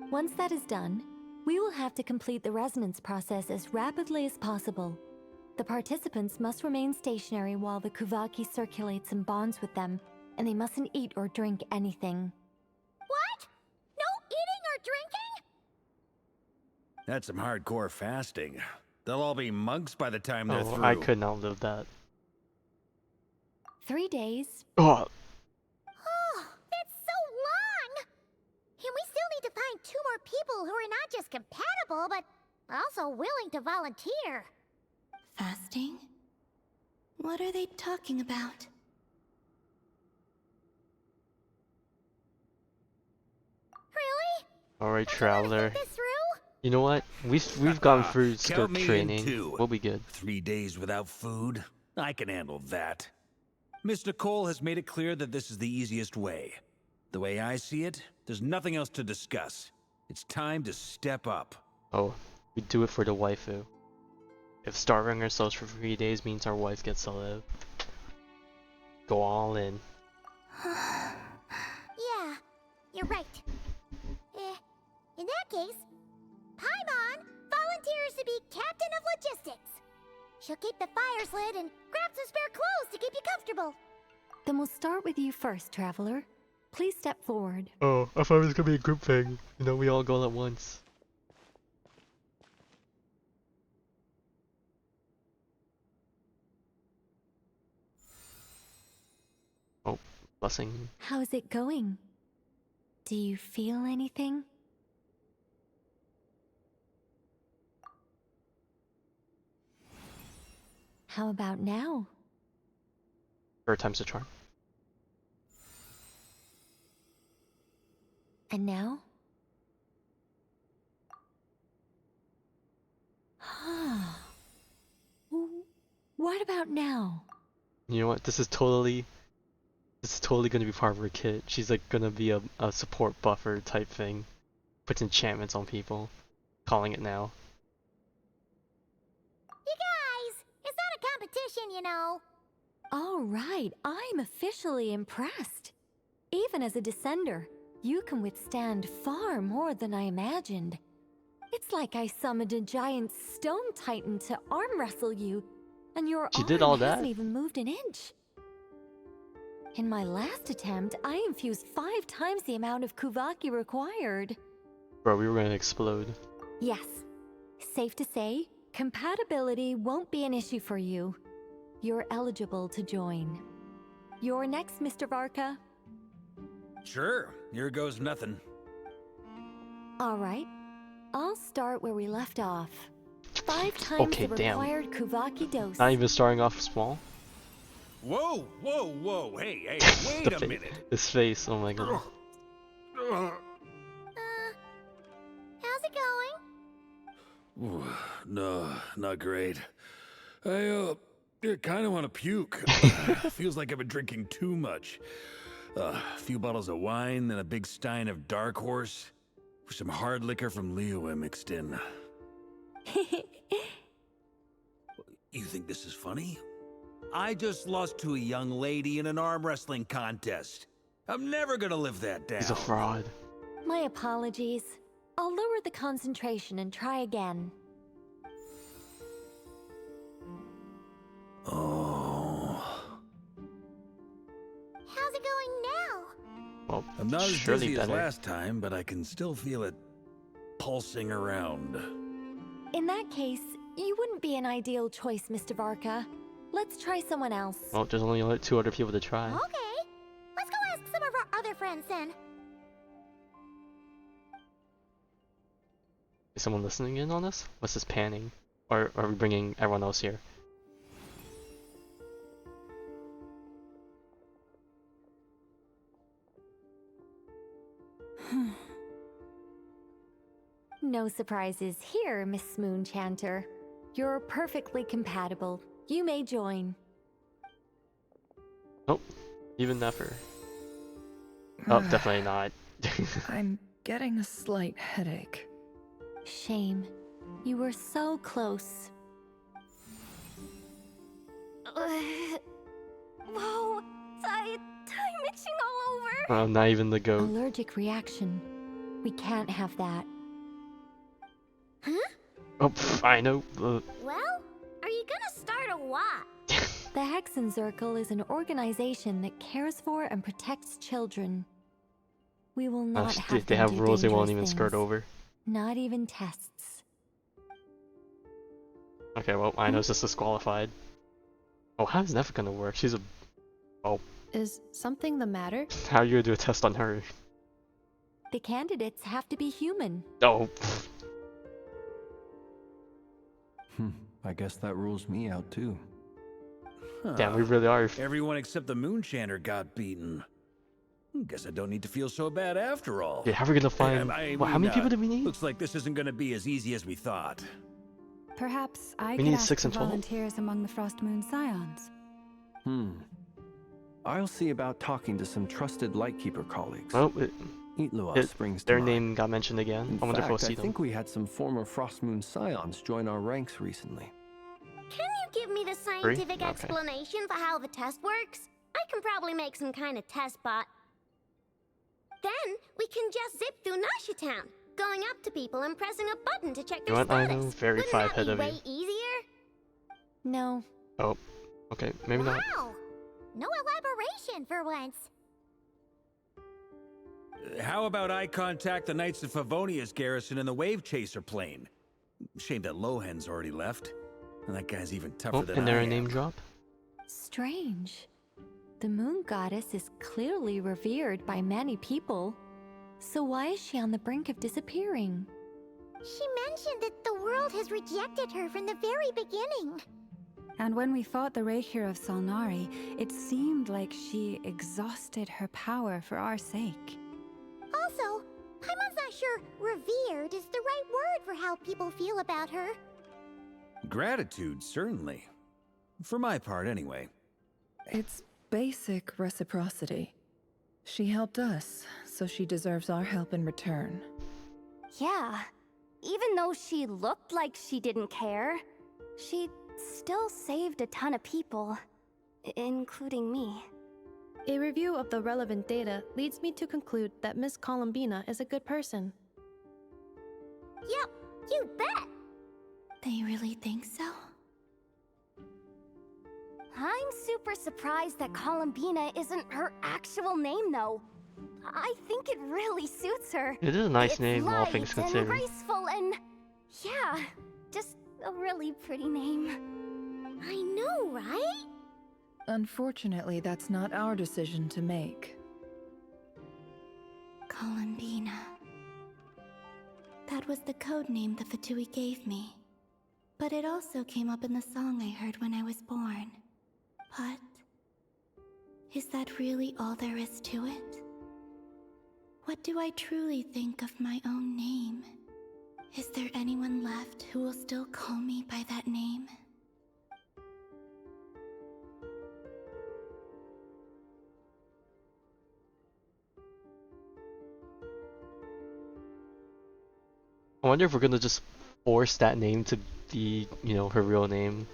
Once that is done, we will have to complete the resonance process as rapidly as possible. The participants must remain stationary while the Kuvaki circulates and bonds with them, and they mustn't eat or drink anything. What? No eating or drinking? That's some hardcore fasting. They'll all be monks by the time they're through. I could not live that. 3 days. Oh, Oh, that's so long! And we still need to find 2 more people who are not just compatible, but also willing to volunteer. Fasting? What are they talking about? Really? alright, traveler. This through? You know what? We've gone through Count skill me in training. too. We'll be good. 3 days without food? I can handle that. Miss Nicole has made it clear that this is the easiest way. The way I see it, there's nothing else to discuss. It's time to step up. Oh, we do it for the waifu. If starving ourselves for 3 days means our wife gets to live, go all in. Yeah, you're right. In that case, Paimon volunteers to be captain of logistics. She'll keep the fires lit and grab some spare clothes to keep you comfortable. Then we'll start with you first, traveler. Please step forward. Oh, I thought it was gonna be a group thing. You know, we all go at once. Blessing. How's it going? Do you feel anything? How about now? Third time's the charm. And now? What about now? You know what? This is totally gonna be part of her kit. She's like gonna be a support buffer type thing. Puts enchantments on people. Calling it now. You guys, it's not a competition, you know. All right, I'm officially impressed. Even as a descender, you can withstand far more than I imagined. It's like I summoned a giant stone titan to arm wrestle you, and your She arm did all that? hasn't even moved an inch. In my last attempt, I infused 5 times the amount of Kuvaki required. Bro, we were gonna explode. Yes, safe to say, compatibility won't be an issue for you. You're eligible to join. You're next, Mr. Varka. Sure, here goes nothing. All right, I'll start where we left off. 5 times Okay, the damn. required Kuvaki dose. Not even starting off small. Whoa, whoa, whoa, hey, wait a minute. His face, oh my god. How's it going? Ooh, no, not great. I kind of want to puke. Feels like I've been drinking too much. A few bottles of wine, then a big stein of Dark Horse, with some hard liquor from Liyue mixed in. You think this is funny? I just lost to a young lady in an arm wrestling contest. I'm never gonna live that down. He's a fraud. My apologies. I'll lower the concentration and try again. Oh. How's it going now? Well, I'm not as surely dizzy as better. last time, but I can still feel it pulsing around. In that case, you wouldn't be an ideal choice, Mr. Varka. Let's try someone else. Well, there's only like 2 other people to try. Okay, let's go ask some of our other friends then. Is someone listening in on this? What's this panning? Or are we bringing everyone else here? No surprises here, Miss Moonchanter. You're perfectly compatible. You may join. Nope. Even never. Oh, definitely not. I'm getting a slight headache. Shame. You were so close. Whoa, I'm itching all over. Oh, not even the goat. Allergic reaction. We can't have that. Huh? Oh, I know. Well, are you gonna start a what? The Hexen Circle is an organization that cares for and protects children. We will not have they them have do rules they won't dangerous even skirt things. over. Not even tests. Okay, well, I know it's just disqualified. Oh, how's that gonna work? She's a... Oh, Is something the matter? how are you gonna do a test on her? The candidates have to be human. Oh, I guess that rules me out too. damn, we really are. Everyone except the Moonchanter got beaten. Guess I don't need to feel so bad after all. Yeah, how are we gonna find... Well, how many people do we need? Looks like this isn't gonna be as easy as we thought. Perhaps I We could need ask 6 for in total? volunteers among the Frost Moon Scions. I'll see about talking to some trusted Lightkeeper colleagues. Oh, Itlua springs to their mind. name got mentioned again. In I wonder if we'll fact, see I them. think we had some former Frost Moon Scions join our ranks recently. Can you give me the scientific explanation for how the test works? I can probably make some kind of test bot. Then we can just zip through Nashitown, going up to people and pressing a button to check You their know what? I status. know very Wouldn't 5 that head be of you. way easier? No. Oh, okay, maybe not. Wow, no elaboration for once. How about I contact the Knights of Favonia's garrison in the Wave Chaser plane? Shame that Lohan's already left. And that guy's even tougher Oh, than and there I a am. name drop? Strange. The moon goddess is clearly revered by many people. So why is she on the brink of disappearing? She mentioned that the world has rejected her from the very beginning. And when we fought the Reikir of Solnari, it seemed like she exhausted her power for our sake. Also, Paimon's not sure revered is the right word for how people feel about her. Gratitude, certainly. For my part, anyway. It's basic reciprocity. She helped us, so she deserves our help in return. Yeah. Even though she looked like she didn't care, she still saved a ton of people, including me. A review of the relevant data leads me to conclude that Miss Columbina is a good person. Yep, you bet! They really think so? I'm super surprised that Columbina isn't her actual name, though. I think it really suits her. It is a nice It's name, all light things and considered. graceful and... yeah, just a really pretty name. I know, right? Unfortunately, that's not our decision to make. Columbina. That was the code name the Fatui gave me. But it also came up in the song I heard when I was born. But... is that really all there is to it? What do I truly think of my own name? Is there anyone left who will still call me by that name? I wonder if we're gonna just force that name to be, you know, her real name.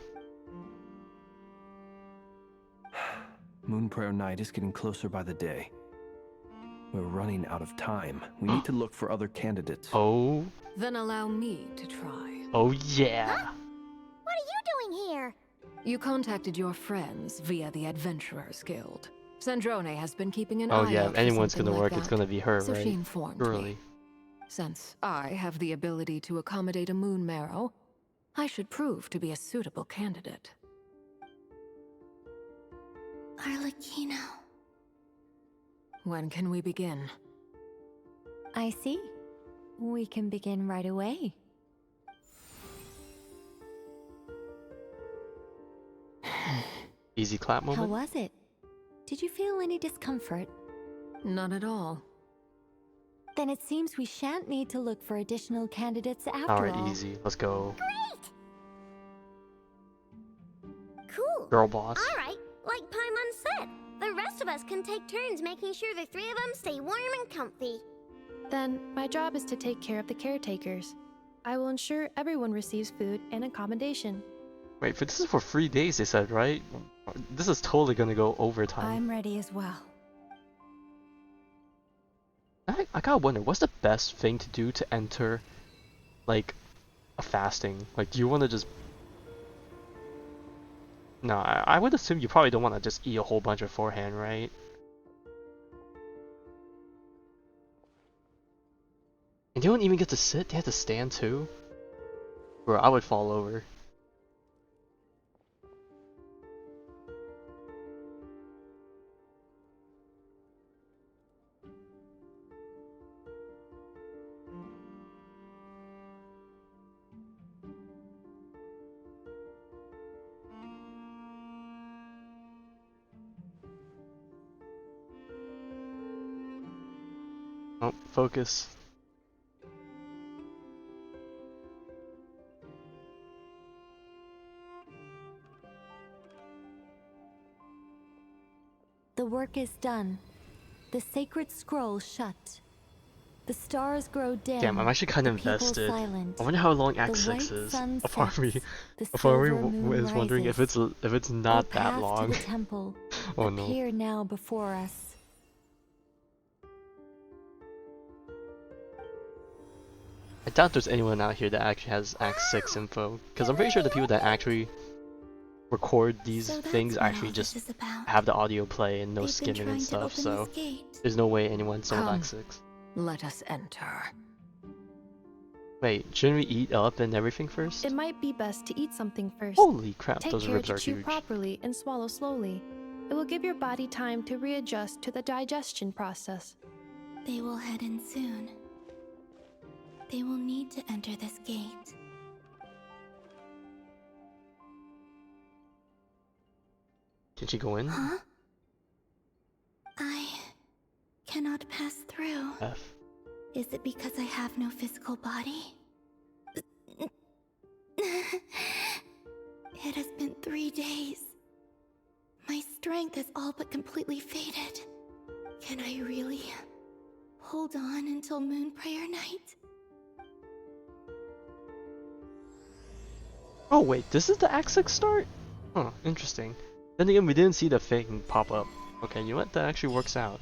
Moon Prayer Night is getting closer by the day. We're running out of time. We need to look for other candidates. Oh? Then allow me to try. Oh yeah! Huh? What are you doing here? You contacted your friends via the Adventurers Guild. Sandrone has been keeping an Oh eye yeah, out if for anyone's something gonna like work, it's that. gonna be her, So right? she informed Surely. me. Since I have the ability to accommodate a moon marrow, I should prove to be a suitable candidate. Arlecchino. When can we begin? I see. We can begin right away. Easy clap moment? How was it? Did you feel any discomfort? Not at all. Then it seems we shan't need to look for additional candidates after Alright, all. easy. Let's go. Cool. Girl boss. Alright, like Paimon said, the rest of us can take turns making sure the three of them stay warm and comfy. Then, my job is to take care of the caretakers. I will ensure everyone receives food and accommodation. Wait, but this is for 3 days, they said, right? This is totally gonna go overtime. I'm ready as well. I gotta wonder, what's the best thing to do to enter, like, a fasting? Like, do you want to just... No, I would assume you probably don't want to just eat a whole bunch beforehand, right? And you don't even get to sit, they have to stand too? Bro, I would fall over. Oh, focus. The work is done. The sacred scroll shut. The stars grow dim. Damn, I'm actually kind of the people invested. silent. I wonder how long Act The 6 white is. sun A part of me, the a part of silver me moon is wondering if rises. it's not The that path long. to the temple Oh no. appear now before us. I doubt there's anyone out here that actually has Act 6 info, because I'm pretty sure the people that actually record these So that's things what actually all this just is about. have the audio play and no They've been skimming trying and to stuff, open so this gate. there's no way anyone's sold Come. Act 6. Let us enter. Wait, shouldn't we eat up and everything first? It might be best to eat something first. Holy crap, Take those care ribs to are chew huge. properly and swallow slowly. It will give your body time to readjust to the digestion process. They will head in soon. They will need to enter this gate. Can she go in? Huh? I cannot pass through. F. Is it because I have no physical body? It has been 3 days. My strength has all but completely faded. Can I really hold on until Moon Prayer Night? Oh wait, this is the Act 6 start? Huh, interesting. Then again, we didn't see the thing pop up. Okay, you know what? That actually works out.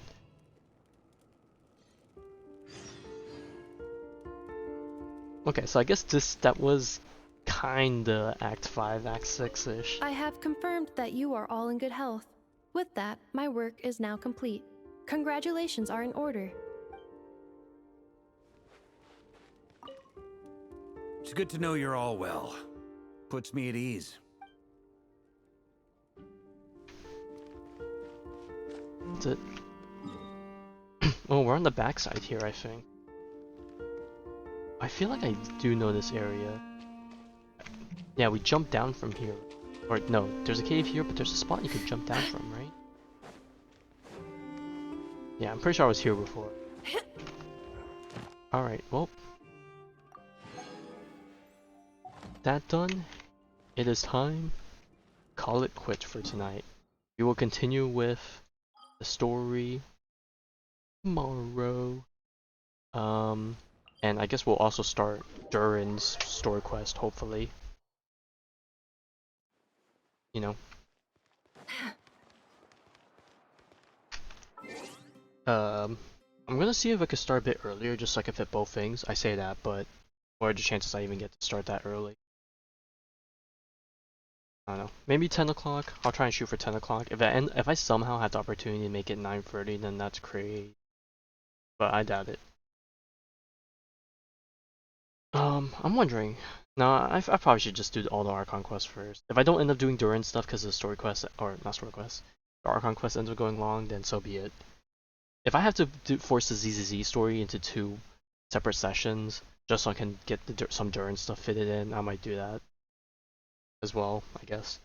Okay, so I guess that was kinda Act 5, Act 6-ish. I have confirmed that you are all in good health. With that, my work is now complete. Congratulations are in order. It's good to know you're all well. Puts me at ease. That's it. Oh, we're on the backside here, I think. I feel like I do know this area. Yeah, we jumped down from here. Or no, there's a cave here, but there's a spot you could jump down from, right? Yeah, I'm pretty sure I was here before. Alright, well. That done, it is time. Call it quits for tonight. We will continue with the story tomorrow. And I guess we'll also start Durin's story quest, hopefully. You know. I'm gonna see if I can start a bit earlier, just so I can fit both things. I say that, but what are the chances I even get to start that early? I don't know. Maybe 10 o'clock? I'll try and shoot for 10 o'clock. If I somehow have the opportunity to make it 9:30, then that's great. But I doubt it. I'm wondering. No, I probably should just do all the Archon quests first. If I don't end up doing Durin stuff because the story quest, or not story quest, the Archon quest ends up going long, then so be it. If I have to force the ZZZ story into 2 separate sessions, just so I can get some Durin stuff fitted in, I might do that as well, I guess.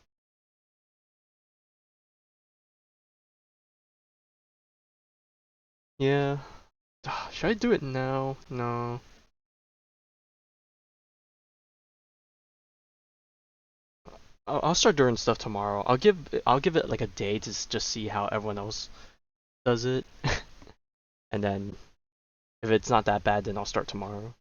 Yeah. Should I do it now? No. I'll start doing stuff tomorrow. I'll give it like a day to just see how everyone else does it, and then if it's not that bad, then I'll start tomorrow.